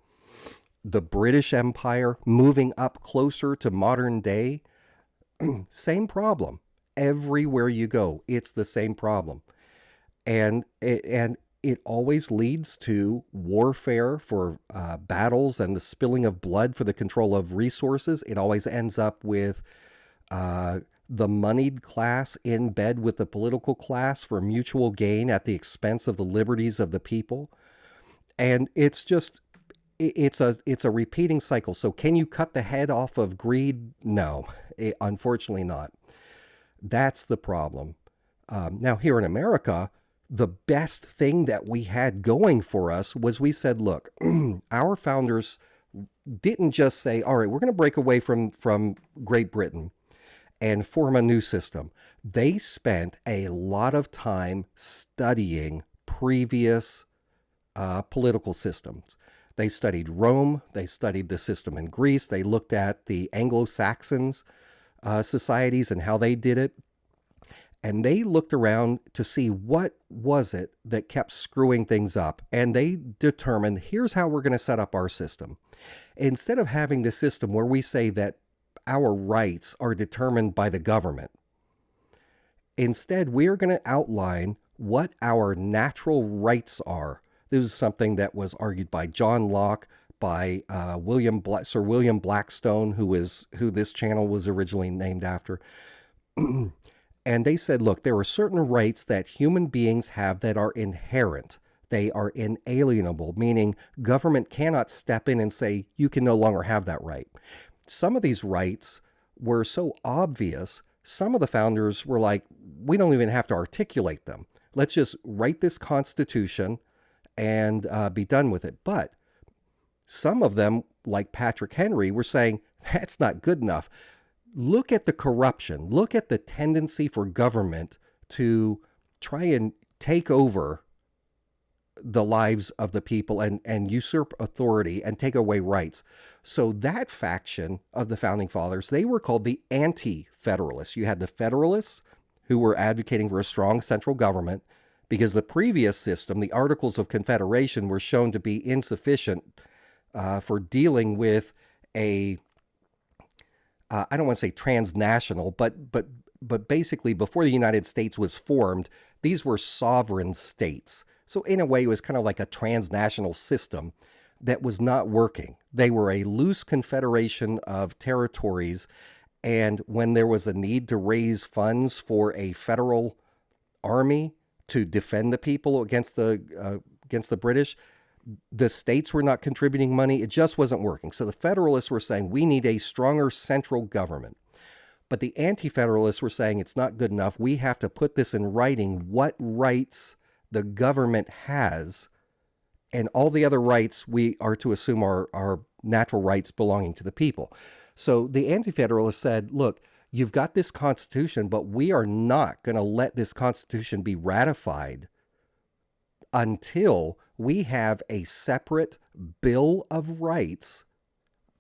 the British Empire, moving up closer to modern day. Same problem. Everywhere you go, it's the same problem. And it always leads to warfare for battles and the spilling of blood for the control of resources. It always ends up with the moneyed class in bed with the political class for mutual gain at the expense of the liberties of the people. And it's a repeating cycle. So can you cut the head off of greed? No, unfortunately not. That's the problem. Now here in America, the best thing that we had going for us was we said, look, our founders didn't just say, all right, we're going to break away from Great Britain and form a new system. They spent a lot of time studying previous political systems. They studied Rome. They studied the system in Greece. They looked at the Anglo-Saxons societies and how they did it. And they looked around to see what was it that kept screwing things up. And they determined, here's how we're going to set up our system. Instead of having the system where we say that our rights are determined by the government, instead, we are going to outline what our natural rights are. This is something that was argued by John Locke, by Sir William Blackstone, who this channel was originally named after. And they said, look, there are certain rights that human beings have that are inherent. They are inalienable, meaning government cannot step in and say, you can no longer have that right. Some of these rights were so obvious, some of the founders were like, we don't even have to articulate them. Let's just write this Constitution and be done with it. But some of them, like Patrick Henry, were saying, that's not good enough. Look at the corruption. Look at the tendency for government to try and take over the lives of the people and usurp authority and take away rights. So that faction of the founding fathers, they were called the anti-federalists. You had the federalists who were advocating for a strong central government because the previous system, the Articles of Confederation, were shown to be insufficient for dealing with a, I don't want to say transnational, but basically before the United States was formed, these were sovereign states. So in a way, it was kind of like a transnational system that was not working. They were a loose confederation of territories. And when there was a need to raise funds for a federal army to defend the people against the British, the states were not contributing money. It just wasn't working. So the Federalists were saying, we need a stronger central government. But the Anti-Federalists were saying, it's not good enough. We have to put this in writing, what rights the government has, and all the other rights we are to assume are natural rights belonging to the people. So the Anti-Federalists said, look, you've got this Constitution, but we are not going to let this Constitution be ratified until we have a separate Bill of Rights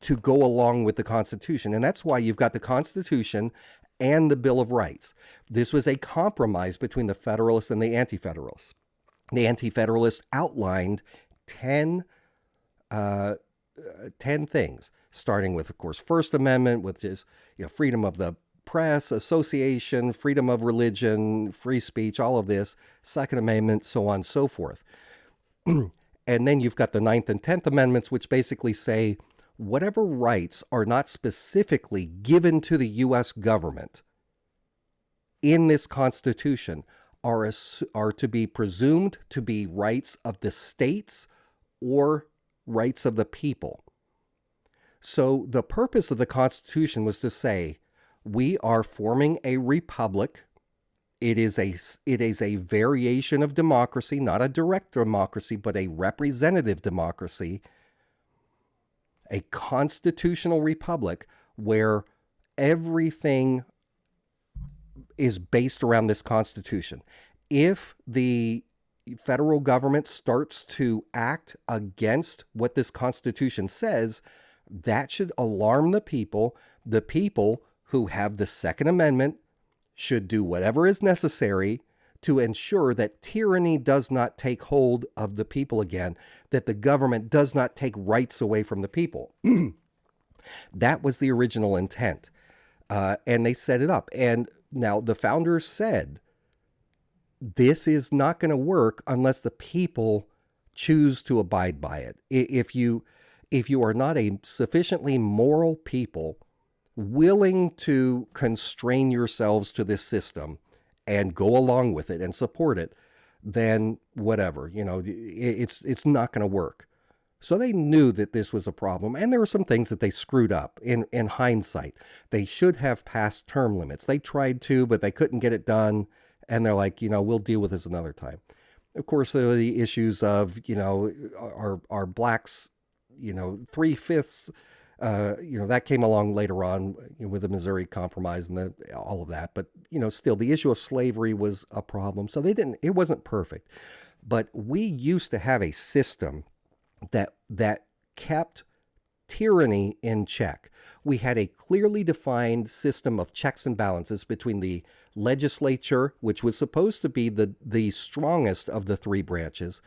to go along with the Constitution. And that's why you've got the Constitution and the Bill of Rights. This was a compromise between the Federalists and the Anti-Federalists. The Anti-Federalists outlined 10 things, starting with, of course, First Amendment, which is, freedom of the press, association, freedom of religion, free speech, all of this, Second Amendment, so on and so forth. And then you've got the Ninth and 10th Amendments, which basically say whatever rights are not specifically given to the U.S. government in this Constitution are to be presumed to be rights of the states or rights of the people. So the purpose of the Constitution was to say, we are forming a republic. It is a variation of democracy, not a direct democracy, but a representative democracy, a constitutional republic where everything is based around this Constitution. If the federal government starts to act against what this Constitution says, that should alarm the people. The people who have the Second Amendment should do whatever is necessary to ensure that tyranny does not take hold of the people again, that the government does not take rights away from the people. That was the original intent. And they set it up. And now the founders said, this is not going to work unless the people choose to abide by it. If you are not a sufficiently moral people willing to constrain yourselves to this system and go along with it and support it, then whatever, it's not going to work. So they knew that this was a problem, and there were some things that they screwed up in hindsight. They should have passed term limits. They tried to, but they couldn't get it done, and they're like, we'll deal with this another time. Of course, there were the issues of, are blacks, 3/5, that came along later on with the Missouri Compromise and all of that. But, still the issue of slavery was a problem. So it wasn't perfect. But we used to have a system that kept tyranny in check. We had a clearly defined system of checks and balances between the legislature, which was supposed to be the strongest of the three branches,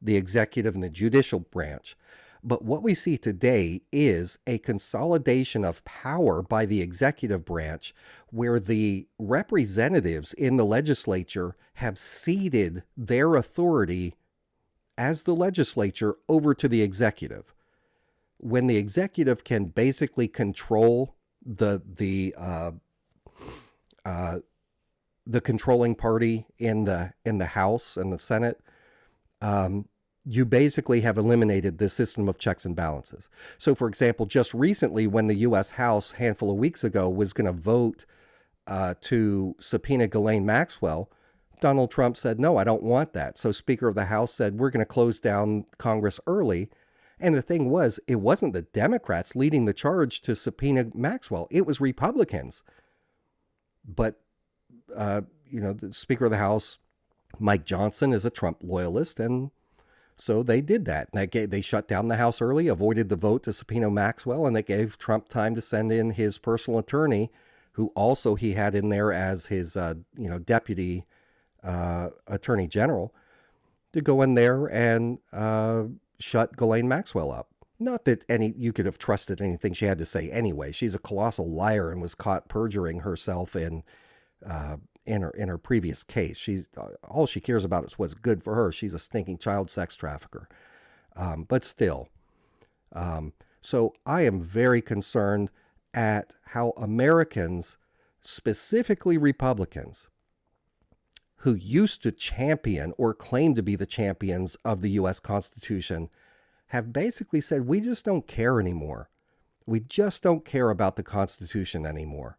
the executive and the judicial branch. But what we see today is a consolidation of power by the executive branch, where the representatives in the legislature have ceded their authority as the legislature over to the executive. When the executive can basically control the controlling party in the House and the Senate, you basically have eliminated the system of checks and balances. So, for example, just recently, when the U.S. House, a handful of weeks ago, was going to vote to subpoena Ghislaine Maxwell, Donald Trump said, no, I don't want that. So Speaker of the House said, we're going to close down Congress early. And the thing was, it wasn't the Democrats leading the charge to subpoena Maxwell. It was Republicans. But, the Speaker of the House, Mike Johnson, is a Trump loyalist, and so they did that. They shut down the House early, avoided the vote to subpoena Maxwell, and they gave Trump time to send in his personal attorney, who also he had in there as his, deputy attorney general, to go in there and shut Ghislaine Maxwell up. Not that you could have trusted anything she had to say anyway. She's a colossal liar and was caught perjuring herself in her previous case. She's all she cares about is what's good for her. She's a stinking child sex trafficker. But still, so I am very concerned at how Americans, specifically Republicans, who used to champion or claim to be the champions of the U.S. Constitution, have basically said, we just don't care anymore. We just don't care about the Constitution anymore.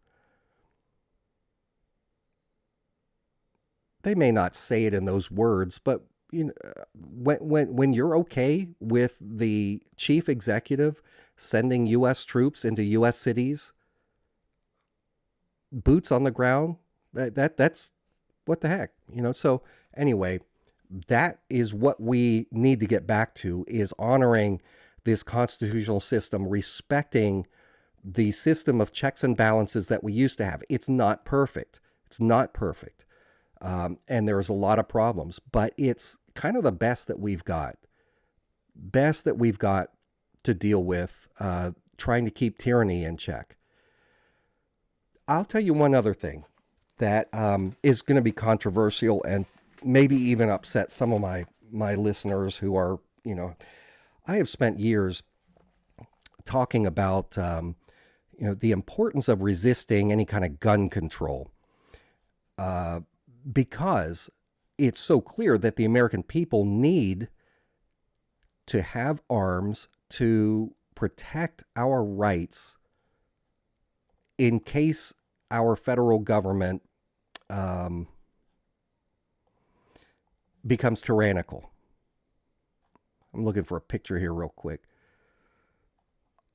They may not say it in those words, but when you're okay with the chief executive sending U.S. troops into U.S. cities, boots on the ground, that's what the heck, So anyway, that is what we need to get back to, is honoring this constitutional system, respecting the system of checks and balances that we used to have. It's not perfect. It's not perfect. And there's a lot of problems, but it's kind of the best that we've got. Best that we've got to deal with trying to keep tyranny in check. I'll tell you one other thing that is going to be controversial and maybe even upset some of my listeners who are, I have spent years talking about, the importance of resisting any kind of gun control. Because it's so clear that the American people need to have arms to protect our rights in case our federal government becomes tyrannical. I'm looking for a picture here real quick.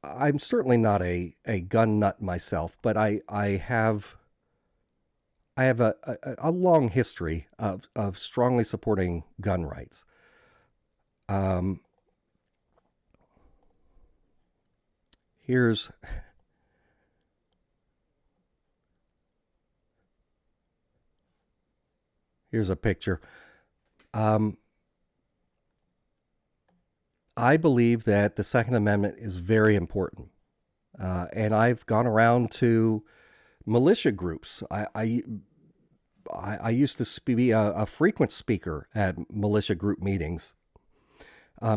I'm certainly not a gun nut myself, but I have a long history of strongly supporting gun rights. Here's a picture. I believe that the Second Amendment is very important. And I've gone around to militia groups. I used to be a frequent speaker at militia group meetings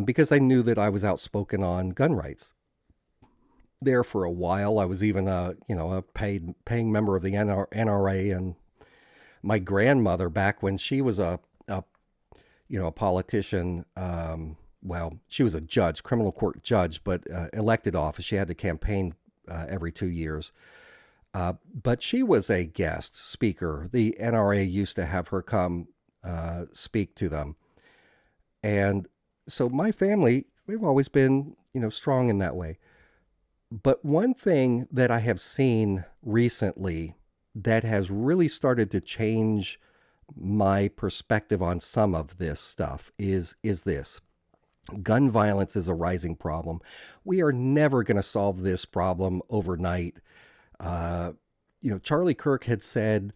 because I knew that I was outspoken on gun rights. There for a while, I was even a paying member of the NRA, and my grandmother, back when she was a politician, she was a judge, criminal court judge, but elected office. She had to campaign every 2 years. But she was a guest speaker. The NRA used to have her come speak to them. And so my family, we've always been, strong in that way. But one thing that I have seen recently that has really started to change my perspective on some of this stuff is this. Gun violence is a rising problem. We are never going to solve this problem overnight. Charlie Kirk had said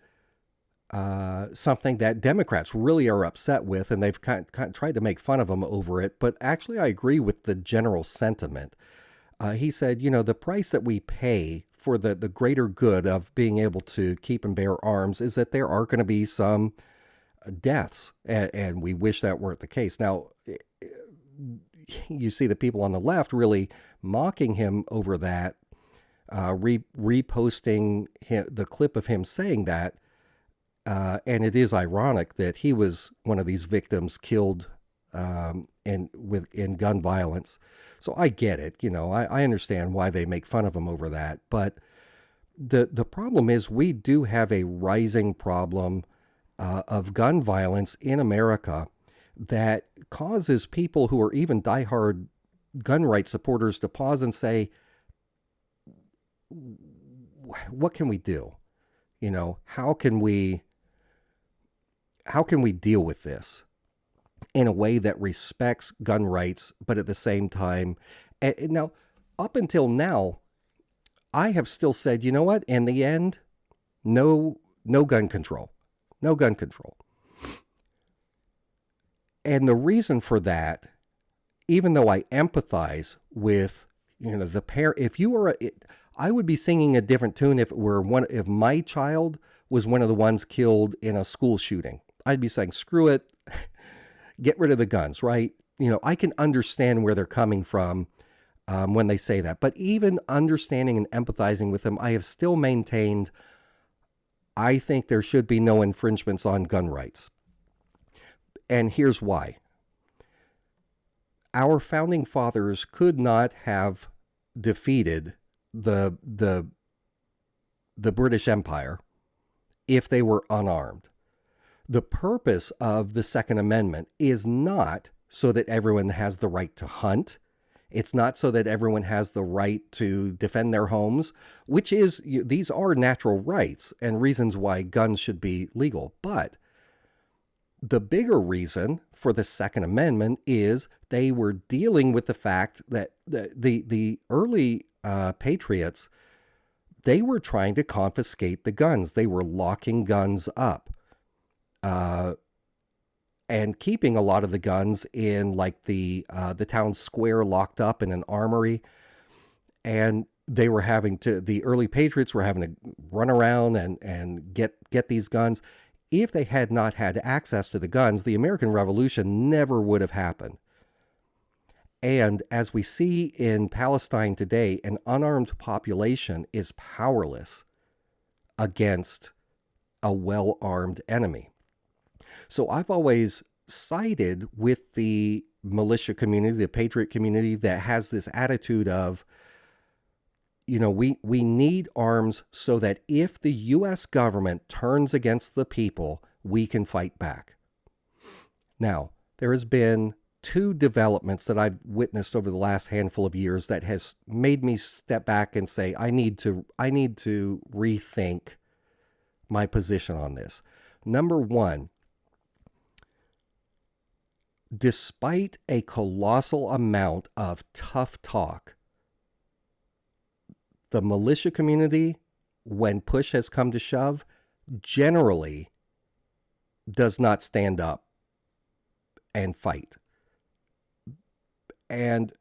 something that Democrats really are upset with, and they've kind of tried to make fun of him over it. But actually, I agree with the general sentiment. He said, the price that we pay for the greater good of being able to keep and bear arms is that there are going to be some deaths, and we wish that weren't the case. Now, you see the people on the left really mocking him over that, reposting the clip of him saying that. And it is ironic that he was one of these victims killed in gun violence. So I get it. I understand why they make fun of them over that. But the problem is we do have a rising problem of gun violence in America that causes people who are even diehard gun rights supporters to pause and say, what can we do? How can we deal with this in a way that respects gun rights, but at the same time, and now, up until now, I have still said, you know what? In the end, no gun control, no gun control. And the reason for that, even though I empathize with, the parent, if you were, I would be singing a different tune if my child was one of the ones killed in a school shooting. I'd be saying, screw it, get rid of the guns, right? I can understand where they're coming from when they say that. But even understanding and empathizing with them, I have still maintained, I think there should be no infringements on gun rights. And here's why. Our founding fathers could not have defeated the British Empire if they were unarmed. The purpose of the Second Amendment is not so that everyone has the right to hunt. It's not so that everyone has the right to defend their homes, these are natural rights and reasons why guns should be legal. But the bigger reason for the Second Amendment is they were dealing with the fact that the early patriots, they were trying to confiscate the guns. They were locking guns up. And keeping a lot of the guns in like the town square locked up in an armory. And they were the early patriots were having to run around and get these guns. If they had not had access to the guns, the American Revolution never would have happened. And as we see in Palestine today, an unarmed population is powerless against a well-armed enemy. So I've always sided with the militia community, the patriot community that has this attitude of, we need arms so that if the U.S. government turns against the people, we can fight back. Now, there has been two developments that I've witnessed over the last handful of years that has made me step back and say, I need to rethink my position on this. Number one, despite a colossal amount of tough talk, the militia community, when push has come to shove, generally does not stand up and fight. And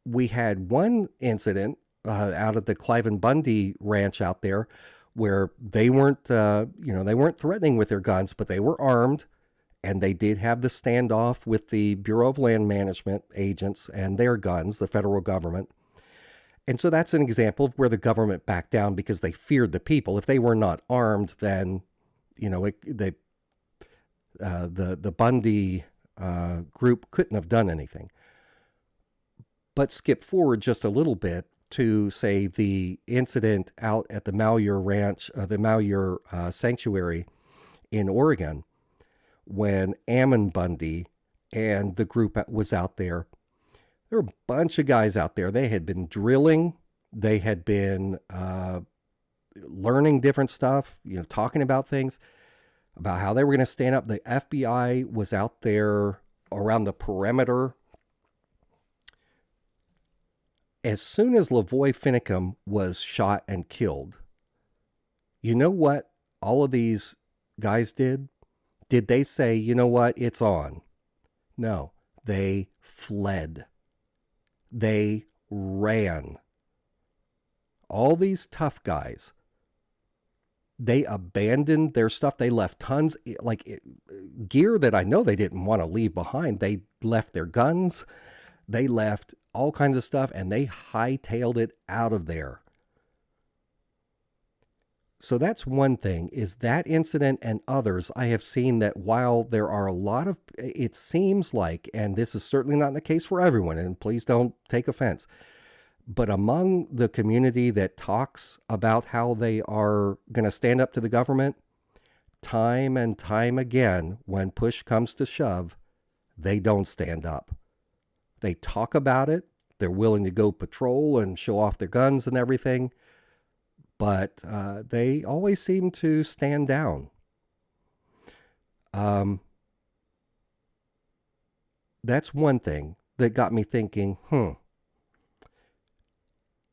we had one incident out at the Clive and Bundy ranch out there where they weren't threatening with their guns, but they were armed. And they did have the standoff with the Bureau of Land Management agents and their guns, the federal government. And so that's an example of where the government backed down because they feared the people. If they were not armed, then, the Bundy group couldn't have done anything. But skip forward just a little bit to, say, the incident out at the Malheur Ranch, the Malheur Sanctuary in Oregon, when Ammon Bundy and the group was out there. There were a bunch of guys out there. They had been drilling. They had been learning different stuff, talking about things, about how they were going to stand up. The FBI was out there around the perimeter. As soon as Lavoy Finicum was shot and killed, you know what all of these guys did? Did they say, you know what, it's on? No, they fled. They ran. All these tough guys, they abandoned their stuff. They left tons, gear that I know they didn't want to leave behind. They left their guns. They left all kinds of stuff, and they hightailed it out of there. So that's one thing, is that incident and others. I have seen that while there are a lot of, it seems like, and this is certainly not the case for everyone, and please don't take offense, but among the community that talks about how they are going to stand up to the government, time and time again, when push comes to shove, they don't stand up. They talk about it. They're willing to go patrol and show off their guns and everything. But they always seem to stand down. That's one thing that got me thinking,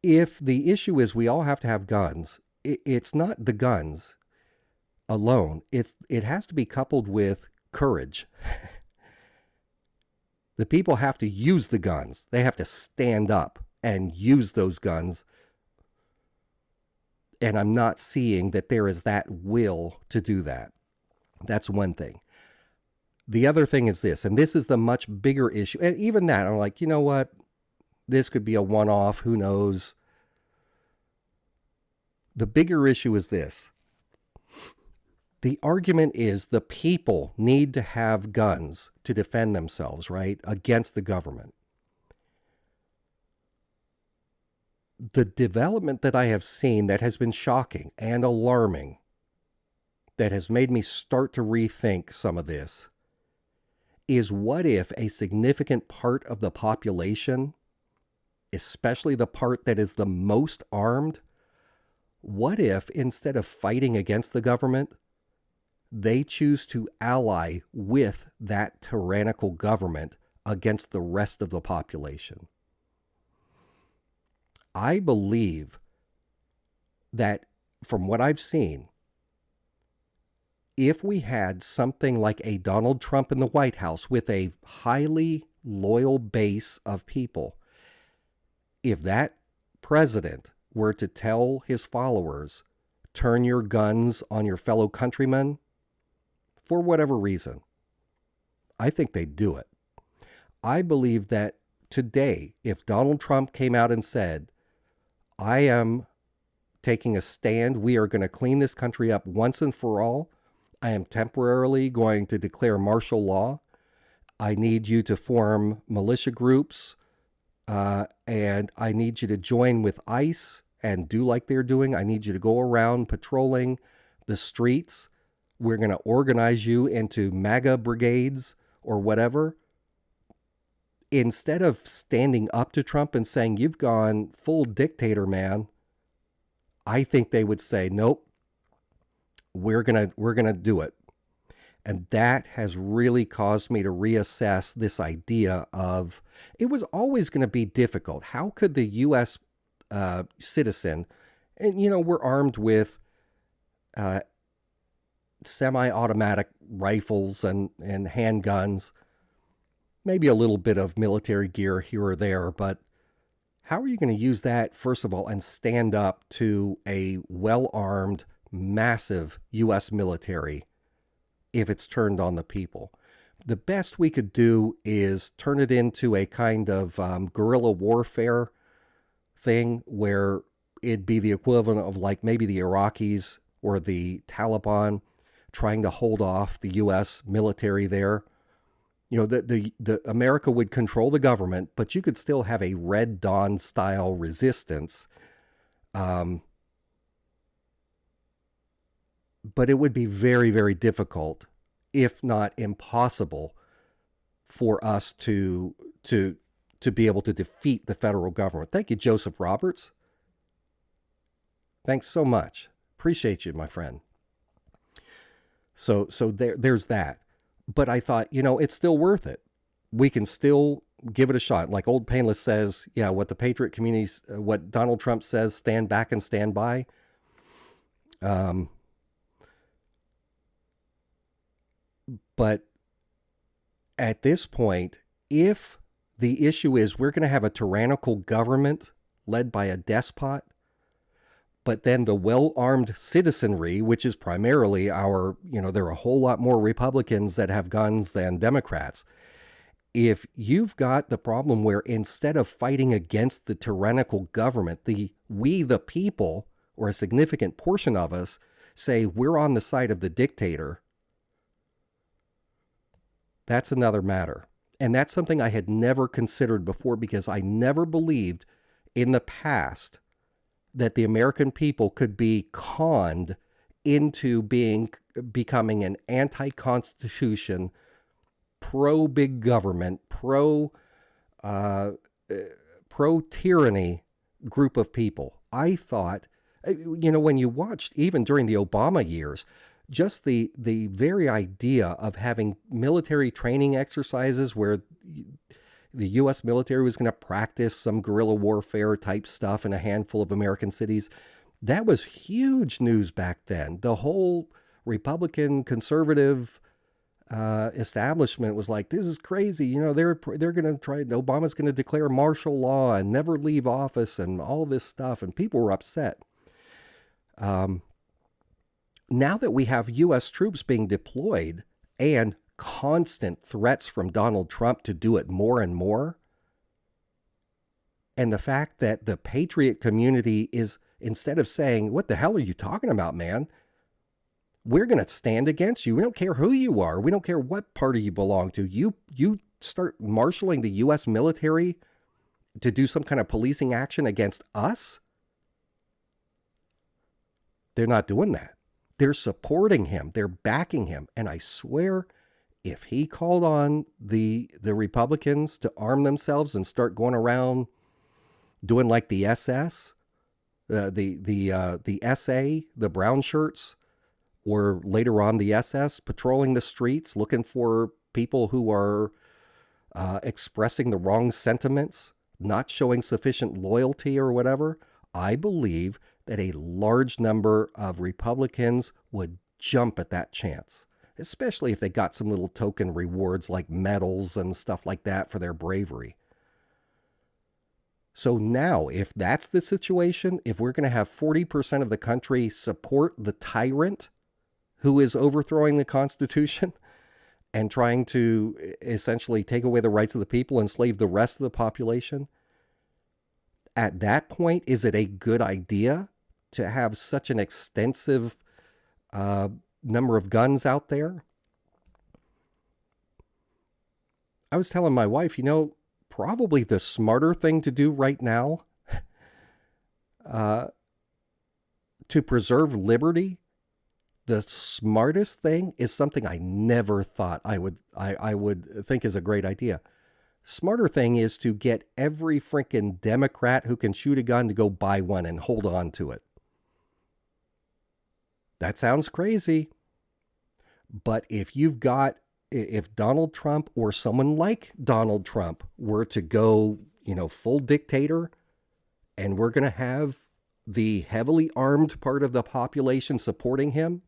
if the issue is we all have to have guns, it's not the guns alone. It has to be coupled with courage. The people have to use the guns. They have to stand up and use those guns. And I'm not seeing that there is that will to do that. That's one thing. The other thing is this, and this is the much bigger issue. And even that, I'm like, you know what? This could be a one-off. Who knows? The bigger issue is this. The argument is the people need to have guns to defend themselves, right, against the government. The development that I have seen that has been shocking and alarming, that has made me start to rethink some of this, is what if a significant part of the population, especially the part that is the most armed, what if instead of fighting against the government, they choose to ally with that tyrannical government against the rest of the population? I believe that from what I've seen, if we had something like a Donald Trump in the White House with a highly loyal base of people, if that president were to tell his followers, turn your guns on your fellow countrymen, for whatever reason, I think they'd do it. I believe that today, if Donald Trump came out and said, I am taking a stand, we are going to clean this country up once and for all, I am temporarily going to declare martial law, I need you to form militia groups, and I need you to join with ICE and do like they're doing. I need you to go around patrolling the streets. We're going to organize you into MAGA brigades or whatever. Instead of standing up to Trump and saying, you've gone full dictator, man, I think they would say, nope, we're going to do it. And that has really caused me to reassess this idea of, it was always going to be difficult. How could the U.S. Citizen, and we're armed with semi-automatic rifles and handguns, maybe a little bit of military gear here or there, but how are you going to use that, first of all, and stand up to a well-armed, massive U.S. military if it's turned on the people? The best we could do is turn it into a kind of guerrilla warfare thing where it'd be the equivalent of like maybe the Iraqis or the Taliban trying to hold off the U.S. military there. The America would control the government, but you could still have a Red Dawn style resistance. But it would be very, very difficult, if not impossible, for us to be able to defeat the federal government. Thank you, Joseph Roberts. Thanks so much. Appreciate you, my friend. So there's that. But I thought, it's still worth it. We can still give it a shot. Like Old Painless says, what the patriot community, what Donald Trump says, stand back and stand by. But at this point, if the issue is we're going to have a tyrannical government led by a despot, but then the well-armed citizenry, which is primarily there are a whole lot more Republicans that have guns than Democrats. If you've got the problem where instead of fighting against the tyrannical government, we the people or a significant portion of us say we're on the side of the dictator, that's another matter. And that's something I had never considered before, because I never believed in the past that the American people could be conned into becoming an anti-constitution, pro-big government, pro-tyranny group of people. I thought, when you watched, even during the Obama years, just the very idea of having military training exercises where the U.S. military was going to practice some guerrilla warfare type stuff in a handful of American cities, that was huge news back then. The whole Republican conservative establishment was like, this is crazy. They're going to Obama's going to declare martial law and never leave office and all this stuff. And people were upset. Now that we have U.S. troops being deployed and constant threats from Donald Trump to do it more and more, and the fact that the patriot community is, instead of saying, what the hell are you talking about, man? We're going to stand against you. We don't care who you are. We don't care what party you belong to. You start marshaling the U.S. military to do some kind of policing action against us? They're not doing that. They're supporting him. They're backing him. And I swear, if he called on the Republicans to arm themselves and start going around doing like the SS, the SA, the brown shirts, or later on the SS, patrolling the streets, looking for people who are expressing the wrong sentiments, not showing sufficient loyalty or whatever, I believe that a large number of Republicans would jump at that chance, especially if they got some little token rewards like medals and stuff like that for their bravery. So now, if that's the situation, if we're going to have 40% of the country support the tyrant who is overthrowing the Constitution and trying to essentially take away the rights of the people, enslave the rest of the population, at that point, is it a good idea to have such an extensive number of guns out there? I was telling my wife, probably the smarter thing to do right now to preserve liberty, the smartest thing is something I never thought I would think is a great idea. Smarter thing is to get every freaking Democrat who can shoot a gun to go buy one and hold on to it. That sounds crazy. But if Donald Trump or someone like Donald Trump were to go, full dictator, and we're going to have the heavily armed part of the population supporting him,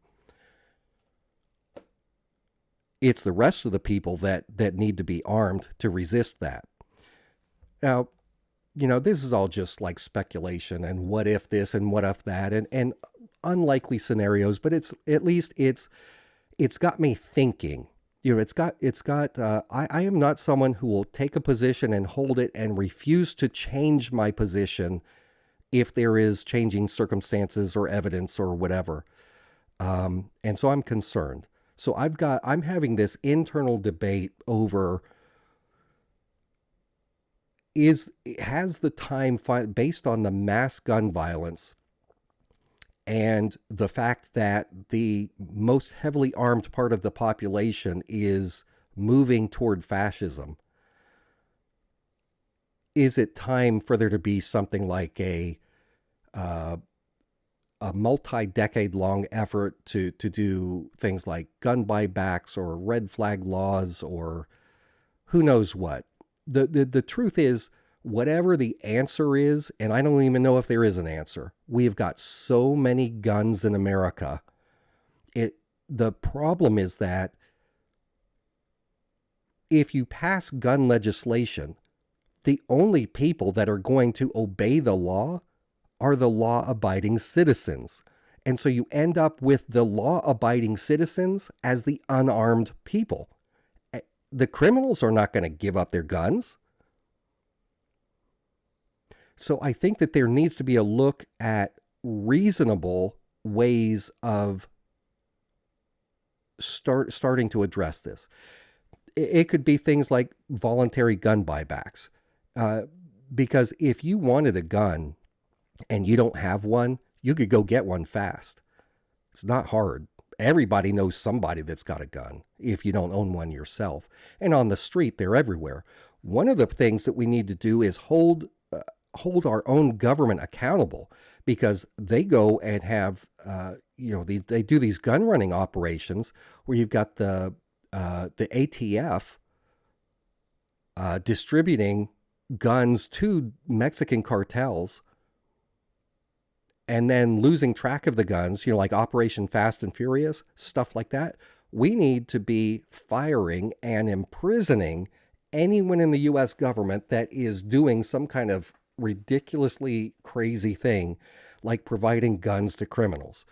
it's the rest of the people that need to be armed to resist that. Now, this is all just like speculation and what if this and what if that and unlikely scenarios, but it's got me thinking. I am not someone who will take a position and hold it and refuse to change my position if there is changing circumstances or evidence or whatever. And so I'm concerned. So I'm having this internal debate over, has the time, based on the mass gun violence and the fact that the most heavily armed part of the population is moving toward fascism, is it time for there to be something like a multi-decade long effort to do things like gun buybacks or red flag laws or who knows what? The truth is, whatever the answer is, and I don't even know if there is an answer, we have got so many guns in America. The problem is that if you pass gun legislation, the only people that are going to obey the law are the law-abiding citizens. And so you end up with the law-abiding citizens as the unarmed people. The criminals are not going to give up their guns. So I think that there needs to be a look at reasonable ways of starting to address this. It could be things like voluntary gun buybacks. Because if you wanted a gun and you don't have one, you could go get one fast. It's not hard. Everybody knows somebody that's got a gun if you don't own one yourself. And on the street, they're everywhere. One of the things that we need to do is hold our own government accountable, because they go and have, they do these gun running operations where you've got the ATF distributing guns to Mexican cartels and then losing track of the guns, like Operation Fast and Furious, stuff like that. We need to be firing and imprisoning anyone in the U.S. government that is doing some kind of ridiculously crazy thing, like providing guns to criminals.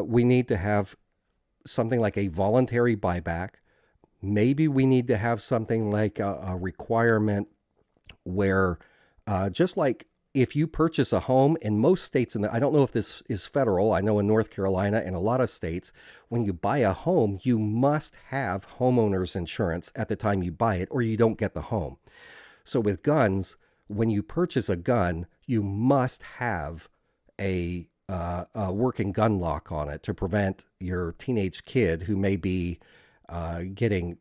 We need to have something like a voluntary buyback. Maybe we need to have something like a requirement where, just like if you purchase a home in most states, I don't know if this is federal, I know in North Carolina and a lot of states, when you buy a home, you must have homeowner's insurance at the time you buy it, or you don't get the home. So with guns, when you purchase a gun, you must have a working gun lock on it to prevent your teenage kid who may be getting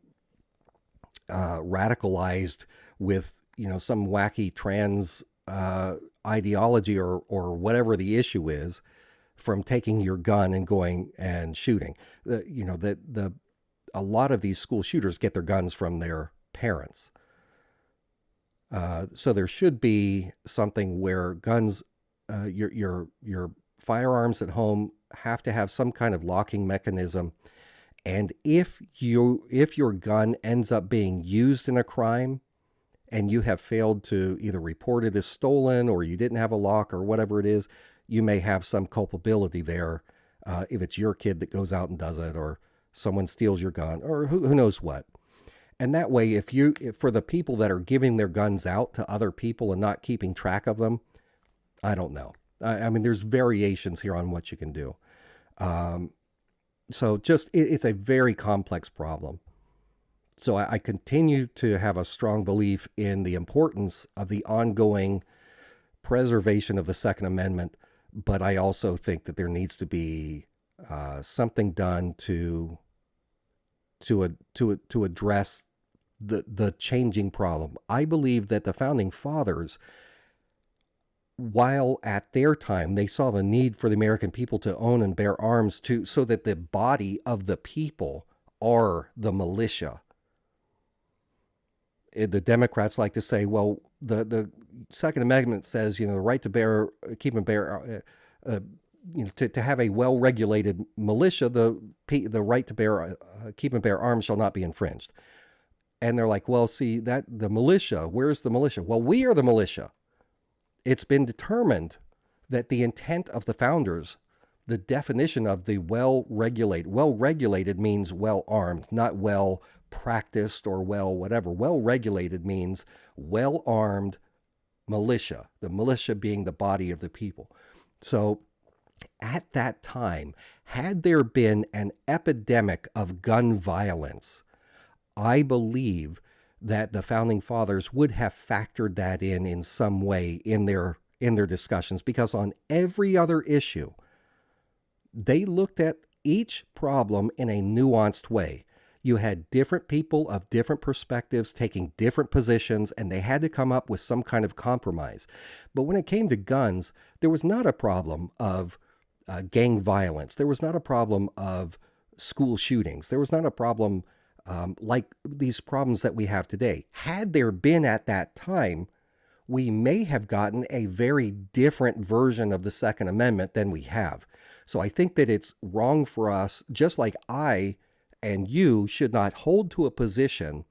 radicalized with some wacky trans ideology or whatever the issue is, from taking your gun and going and shooting. A lot of these school shooters get their guns from their parents. So there should be something where guns, your firearms at home have to have some kind of locking mechanism. And if your gun ends up being used in a crime, and you have failed to either report it as stolen, or you didn't have a lock, or whatever it is, you may have some culpability there. If it's your kid that goes out and does it, or someone steals your gun, or who knows what. And that way, if for the people that are giving their guns out to other people and not keeping track of them, I don't know. I mean, there's variations here on what you can do. So it's a very complex problem. So I continue to have a strong belief in the importance of the ongoing preservation of the Second Amendment, but I also think that there needs to be something done to address the changing problem. I believe that the Founding Fathers, while at their time they saw the need for the American people to own and bear arms so that the body of the people are the militia. The Democrats like to say, well, the Second Amendment says, the right to keep and bear, to have a well-regulated militia, the right to keep and bear arms shall not be infringed. And they're like, well, see, that the militia, where's the militia? Well, we are the militia. It's been determined that the intent of the founders, the definition of the well-regulated means well-armed, not well-practiced or whatever. Well-regulated means well-armed militia, the militia being the body of the people. So at that time, had there been an epidemic of gun violence, I believe that the Founding Fathers would have factored that in some way in their discussions, because on every other issue, they looked at each problem in a nuanced way. You had different people of different perspectives taking different positions, and they had to come up with some kind of compromise. But when it came to guns, there was not a problem of gang violence. There was not a problem of school shootings. There was not a problem like these problems that we have today. Had there been at that time, we may have gotten a very different version of the Second Amendment than we have. So I think that it's wrong for us, just like I and you should not hold to a position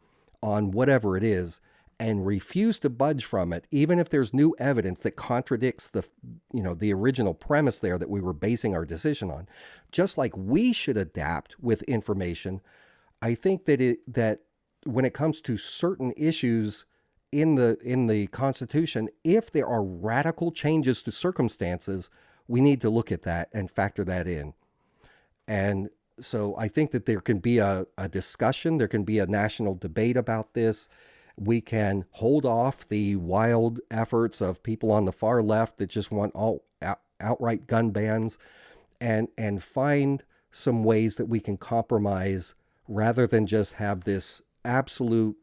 on whatever it is and refuse to budge from it, even if there's new evidence that contradicts the original premise there that we were basing our decision on. Just like we should adapt with information, I think that when it comes to certain issues in the Constitution, if there are radical changes to circumstances, we need to look at that and factor that in. And so I think that there can be a discussion, there can be a national debate about this. We can hold off the wild efforts of people on the far left that just want outright gun bans, and find some ways that we can compromise rather than just have this absolute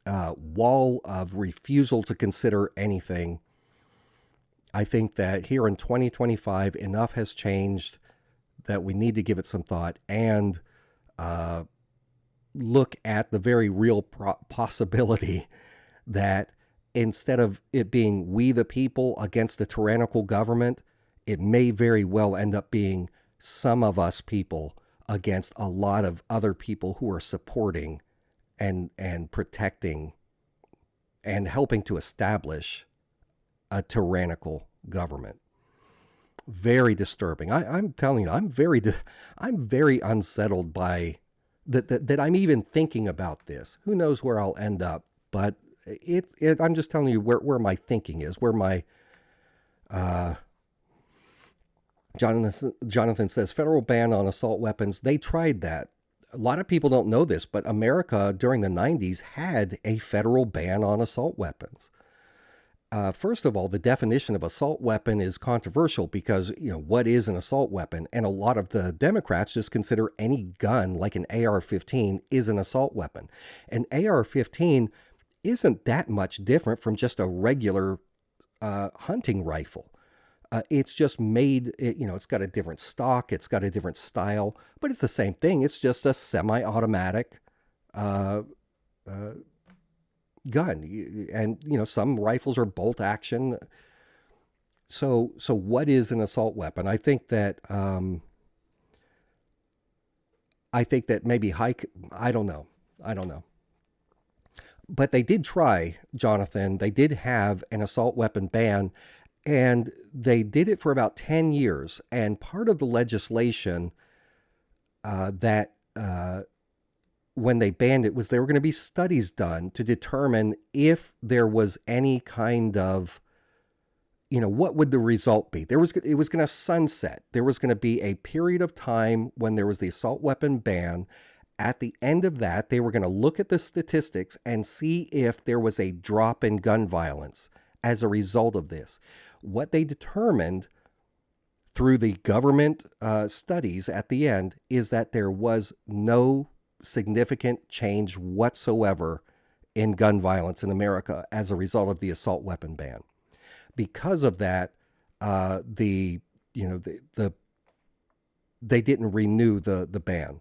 wall of refusal to consider anything. I think that here in 2025, enough has changed that we need to give it some thought and look at the very real possibility that instead of it being we the people against a tyrannical government, it may very well end up being some of us people against a lot of other people who are supporting and protecting and helping to establish a tyrannical government. Very disturbing. I'm telling you, I'm very unsettled by that I'm even thinking about this. Who knows where I'll end up, but I'm just telling you where my thinking is, where my Jonathan says federal ban on assault weapons. They tried that. A lot of people don't know this, but America during the 90s had a federal ban on assault weapons. First of all, the definition of assault weapon is controversial because, what is an assault weapon? And a lot of the Democrats just consider any gun like an AR-15 is an assault weapon. An AR-15 isn't that much different from just a regular hunting rifle. It's just made, it's got a different stock, it's got a different style, but it's the same thing. It's just a semi-automatic gun, and some rifles are bolt action. So what is an assault weapon? I think that maybe I don't know. But they did try, Jonathan. They did have an assault weapon ban, and they did it for about 10 years. And part of the legislation that when they banned it was there were going to be studies done to determine if there was any kind of, what would the result be? It was going to sunset. There was going to be a period of time when there was the assault weapon ban. At the end of that, they were going to look at the statistics and see if there was a drop in gun violence as a result of this. What they determined through the government studies at the end is that there was no significant change whatsoever in gun violence in America as a result of the assault weapon ban. Because of that, they didn't renew the ban.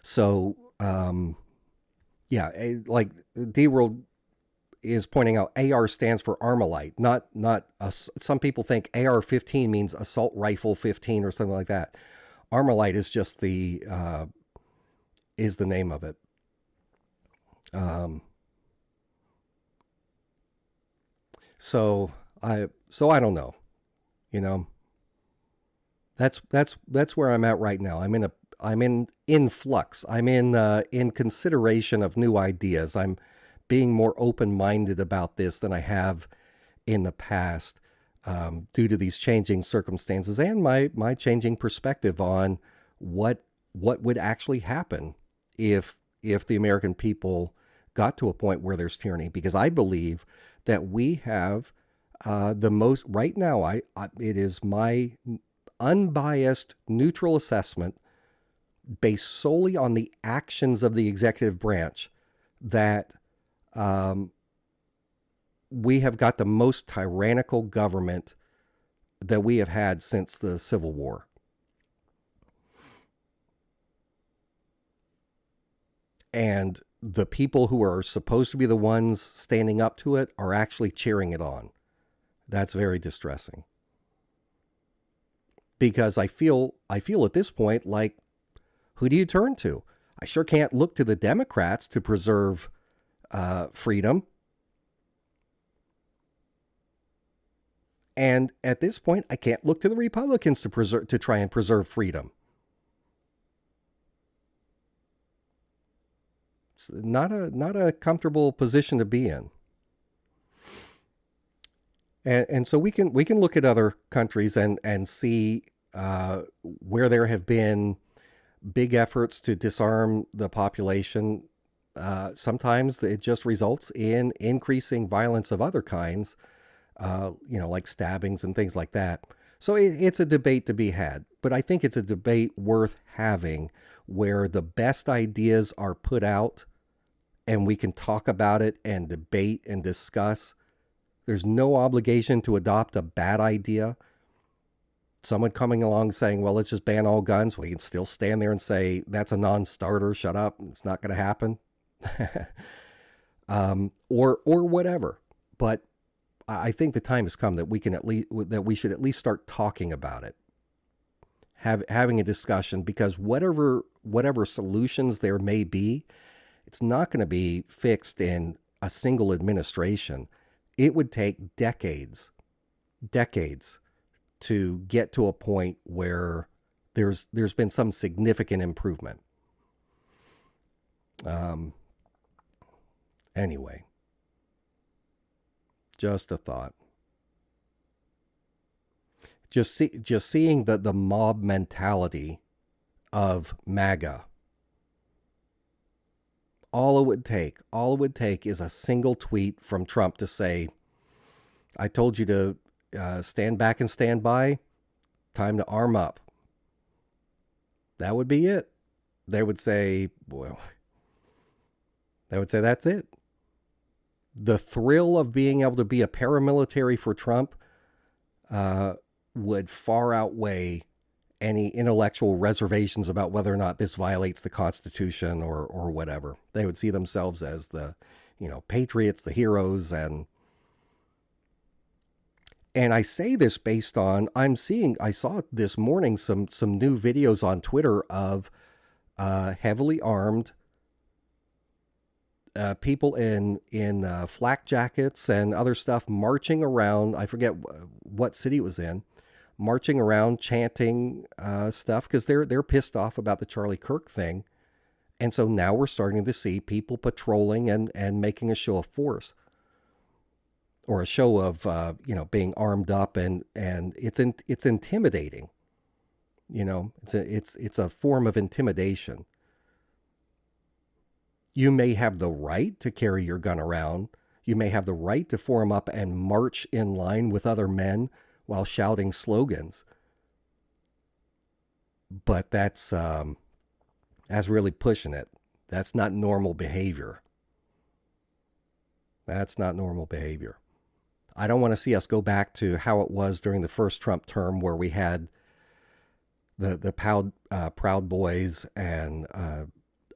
So like D-World is pointing out, AR stands for Armalite, not some people think AR-15 means assault rifle 15 or something like that. Armalite is just the name of it. So I don't know, that's where I'm at right now. I'm in flux. I'm in consideration of new ideas. I'm being more open-minded about this than I have in the past, due to these changing circumstances and my changing perspective on what would actually happen if the American people got to a point where there's tyranny. Because I believe that we have the most right now. It is my unbiased, neutral assessment based solely on the actions of the executive branch that we have got the most tyrannical government that we have had since the Civil War. And the people who are supposed to be the ones standing up to it are actually cheering it on. That's very distressing. Because I feel at this point like, who do you turn to? I sure can't look to the Democrats to preserve freedom. And at this point, I can't look to the Republicans to try and preserve freedom. It's not a comfortable position to be in. And so we can look at other countries and see where there have been big efforts to disarm the population. Sometimes it just results in increasing violence of other kinds, like stabbings and things like that. So it's a debate to be had, but I think it's a debate worth having where the best ideas are put out and we can talk about it and debate and discuss. There's no obligation to adopt a bad idea. Someone coming along saying, well, let's just ban all guns. We can still stand there and say, that's a non-starter. Shut up. It's not going to happen. Or whatever. But I think the time has come that we should at least start talking about it, having a discussion, because whatever solutions there may be, it's not going to be fixed in a single administration. It would take decades to get to a point where there's been some significant improvement. Anyway, just a thought. Just seeing the mob mentality of MAGA. All it would take is a single tweet from Trump to say, I told you to stand back and stand by. Time to arm up. That would be it. They would say, that's it. The thrill of being able to be a paramilitary for Trump would far outweigh any intellectual reservations about whether or not this violates the Constitution or whatever. They would see themselves as the, patriots, the heroes, and I say this based on I saw this morning some new videos on Twitter of heavily armed people in flak jackets and other stuff marching around. I forget what city it was in, marching around chanting stuff because they're pissed off about the Charlie Kirk thing, and so now we're starting to see people patrolling and making a show of force, or a show of being armed up, and it's intimidating. It's a form of intimidation. You may have the right to carry your gun around. You may have the right to form up and march in line with other men while shouting slogans. But that's really pushing it. That's not normal behavior. That's not normal behavior. I don't want to see us go back to how it was during the first Trump term, where we had the Proud Boys and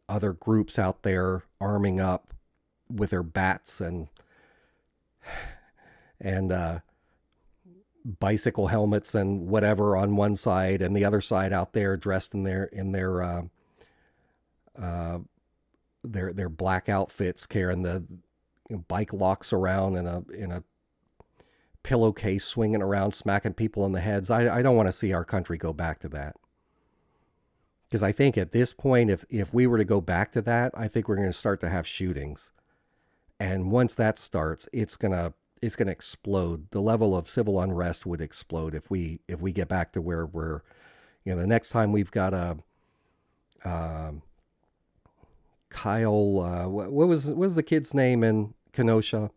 other groups out there arming up with their bats and bicycle helmets and whatever on one side, and the other side out there dressed in their black outfits, carrying the bike locks around in a pillowcase, swinging around, smacking people in the heads. I don't want to see our country go back to that. Because I think at this point, if we were to go back to that, I think we're going to start to have shootings. And once that starts, it's gonna explode. The level of civil unrest would explode if we get back to where we're, the next time we've got a Kyle, what was the kid's name in Kenosha?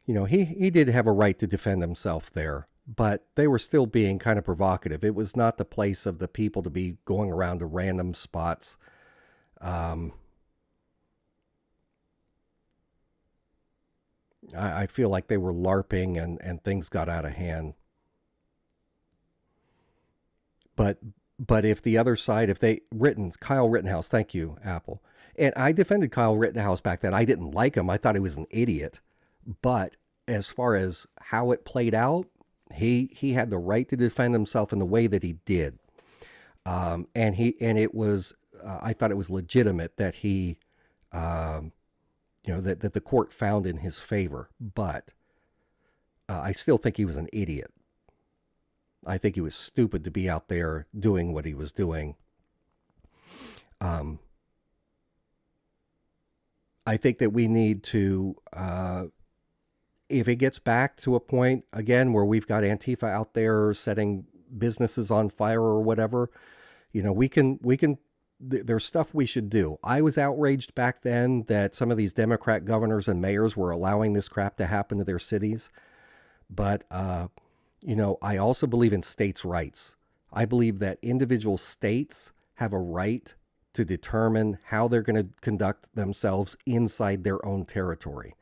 He did have a right to defend himself there, but they were still being kind of provocative. It was not the place of the people to be going around to random spots. I feel like they were LARPing and things got out of hand. But if the other side, Kyle Rittenhouse, thank you, Apple. And I defended Kyle Rittenhouse back then. I didn't like him. I thought he was an idiot. But as far as how it played out, he had the right to defend himself in the way that he did. And it was, I thought it was legitimate that he, that the court found in his favor. But I still think he was an idiot. I think he was stupid to be out there doing what he was doing. I think that we need to if it gets back to a point again where we've got Antifa out there setting businesses on fire or whatever, there's stuff we should do. I was outraged back then that some of these Democrat governors and mayors were allowing this crap to happen to their cities. But, I also believe in states' rights. I believe that individual states have a right to determine how they're going to conduct themselves inside their own territory.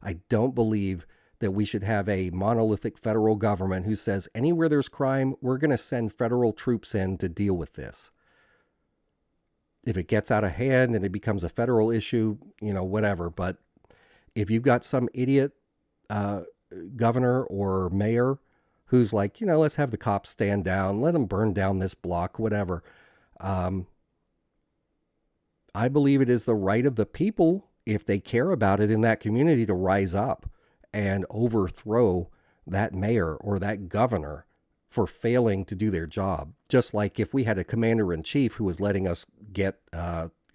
I don't believe that we should have a monolithic federal government who says anywhere there's crime, we're going to send federal troops in to deal with this. If it gets out of hand and it becomes a federal issue, whatever. But if you've got some idiot governor or mayor who's like, let's have the cops stand down, let them burn down this block, whatever. I believe it is the right of the people, if they care about it in that community, to rise up and overthrow that mayor or that governor for failing to do their job. Just like if we had a commander-in-chief who was letting us get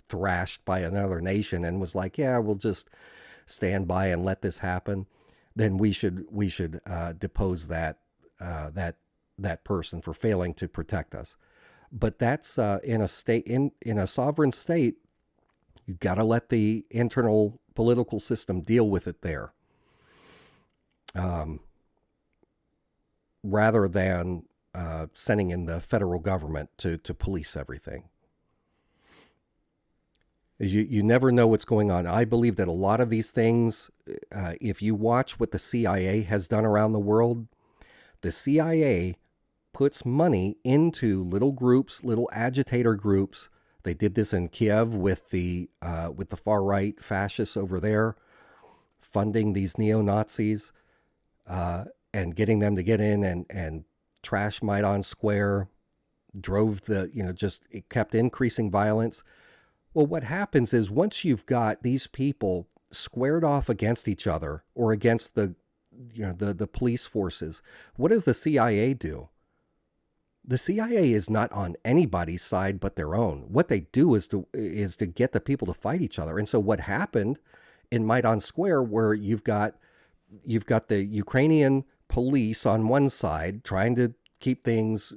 thrashed by another nation and was like, yeah, we'll just stand by and let this happen, then we should depose that person for failing to protect us. But that's in a state, in a sovereign state, you've got to let the internal political system deal with it there. Rather than sending in the federal government to police everything. You never know what's going on. I believe that a lot of these things, if you watch what the CIA has done around the world, the CIA puts money into little groups, little agitator groups. They did this in Kiev with the far right fascists over there, funding these neo-Nazis. And getting them to get in and trash Maidan Square, it kept increasing violence. Well, what happens is once you've got these people squared off against each other or against the police forces, what does the CIA do? The CIA is not on anybody's side but their own. What they do is to get the people to fight each other. And so what happened in Maidan Square, where you've got the Ukrainian police on one side trying to keep things,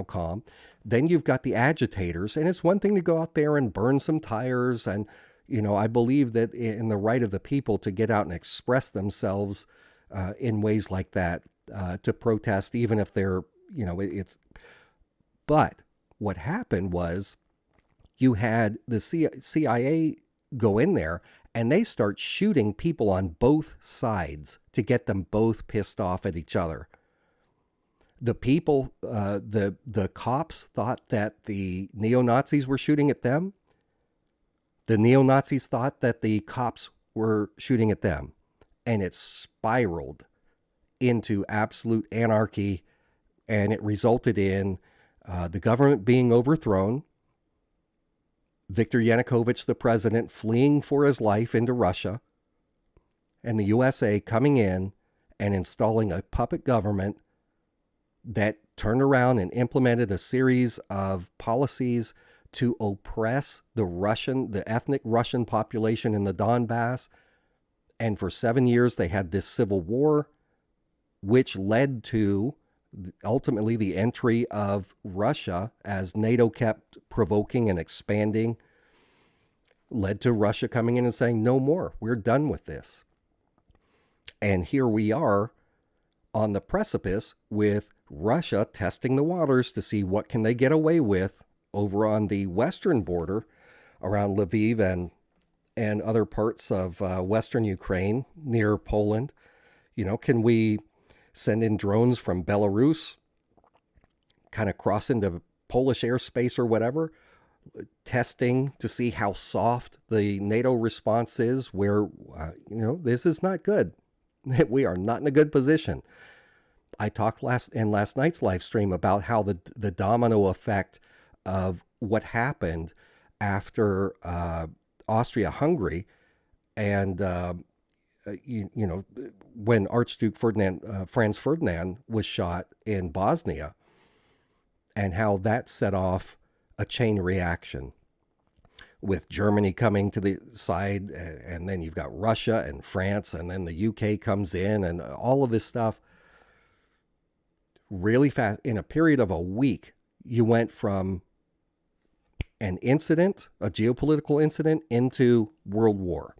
calm. Then you've got the agitators, and it's one thing to go out there and burn some tires. And, I believe that in the right of the people to get out and express themselves in ways like that, to protest, even if they're, but what happened was you had the CIA go in there and they start shooting people on both sides to get them both pissed off at each other. The people, the cops thought that the neo-Nazis were shooting at them. The neo-Nazis thought that the cops were shooting at them. And it spiraled into absolute anarchy. And it resulted in the government being overthrown, Viktor Yanukovych, the president, fleeing for his life into Russia, and the USA coming in and installing a puppet government that turned around and implemented a series of policies to oppress the ethnic Russian population in the Donbass. And for 7 years, they had this civil war, which led to ultimately the entry of Russia, as NATO kept provoking and expanding, led to Russia coming in and saying, no more, we're done with this. And here we are on the precipice with Russia testing the waters to see what can they get away with over on the western border around Lviv and other parts of western Ukraine near Poland. Can we send in drones from Belarus, kind of cross into Polish airspace or whatever, testing to see how soft the NATO response is, where, this is not good. We are not in a good position. I talked last night's live stream about how the domino effect of what happened after Austria-Hungary and when Archduke Franz Ferdinand was shot in Bosnia, and how that set off a chain reaction. with Germany coming to the side, and then you've got Russia and France, and then the UK comes in, and all of this stuff really fast. In a period of a week, you went from an incident, a geopolitical incident, into World War.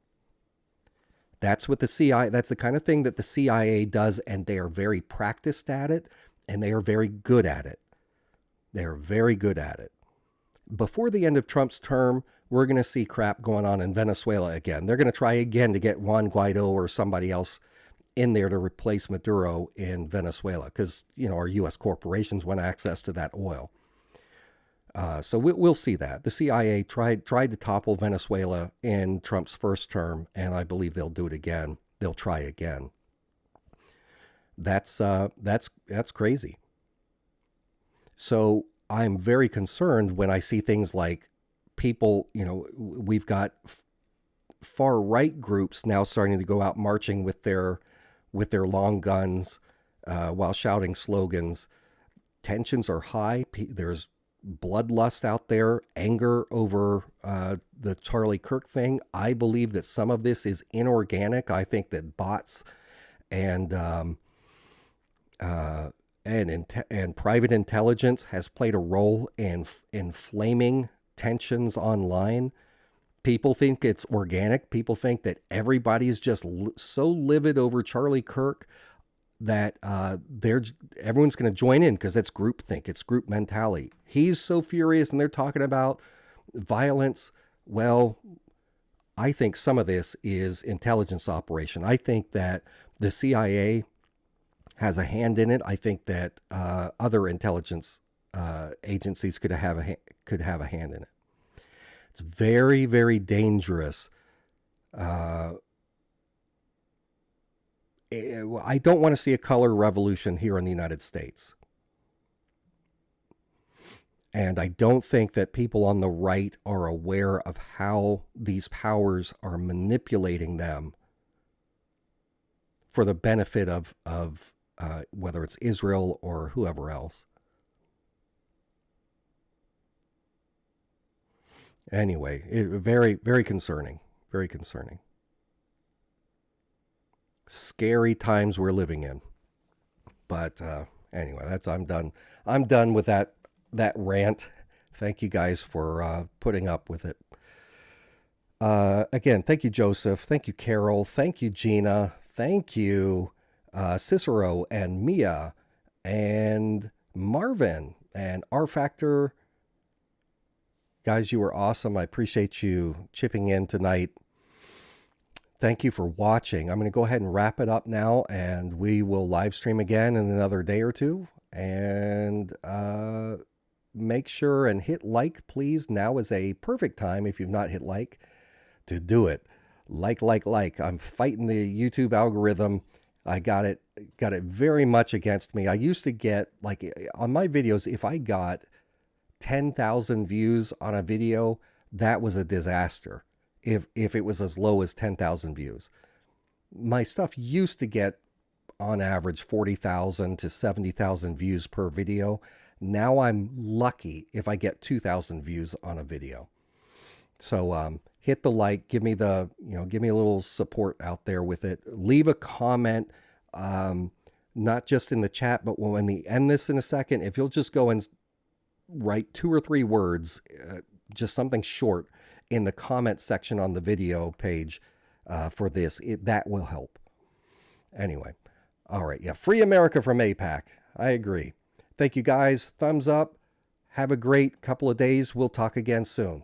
That's what the CIA, that's the kind of thing that the CIA does, and they are very practiced at it, and they are very good at it. They are very good at it. Before the end of Trump's term, we're going to see crap going on in Venezuela again. They're going to try again to get Juan Guaido or somebody else in there to replace Maduro in Venezuela, because, our U.S. corporations want access to that oil. So we'll see that. The CIA tried to topple Venezuela in Trump's first term, and I believe they'll do it again. They'll try again. That's crazy. So I'm very concerned when I see things like people, we've got far right groups now starting to go out marching with their long guns while shouting slogans. Tensions are high. There's bloodlust out there, anger over the Charlie Kirk thing. I believe that some of this is inorganic. I think that bots and private intelligence has played a role in inflaming tensions online. People think it's organic. People think that everybody's just so livid over Charlie Kirk that everyone's going to join in because it's groupthink, it's group mentality. He's so furious, and they're talking about violence. Well, I think some of this is intelligence operation. I think that the CIA has a hand in it. I think that other intelligence agencies could have a hand in it. It's very, very dangerous. I don't want to see a color revolution here in the United States. And I don't think that people on the right are aware of how these powers are manipulating them for the benefit of whether it's Israel or whoever else. Anyway, very, very concerning. Very concerning. Scary times we're living in. But anyway, I'm done. I'm done with that rant. Thank you guys for putting up with it. Again, thank you, Joseph. Thank you, Carol. Thank you, Gina. Thank you, Cicero and Mia and Marvin and R Factor. Guys, you were awesome. I appreciate you chipping in tonight. Thank you for watching. I'm going to go ahead and wrap it up now, and we will live stream again in another day or two. And make sure and hit like, please. Now is a perfect time, if you've not hit like, to do it. Like. I'm fighting the YouTube algorithm. I got it very much against me. I used to get, like, on my videos, if I got 10,000 views on a video, that was a disaster. If it was as low as 10,000 views. My stuff used to get on average 40,000 to 70,000 views per video. Now I'm lucky if I get 2,000 views on a video. So hit the like, give me a little support out there with it. Leave a comment, not just in the chat, but when we end this in a second, if you'll just go and write 2 or 3 words, just something short, in the comment section on the video page for this, that will help. Anyway, all right. Yeah, free America from AIPAC. I agree. Thank you, guys. Thumbs up. Have a great couple of days. We'll talk again soon.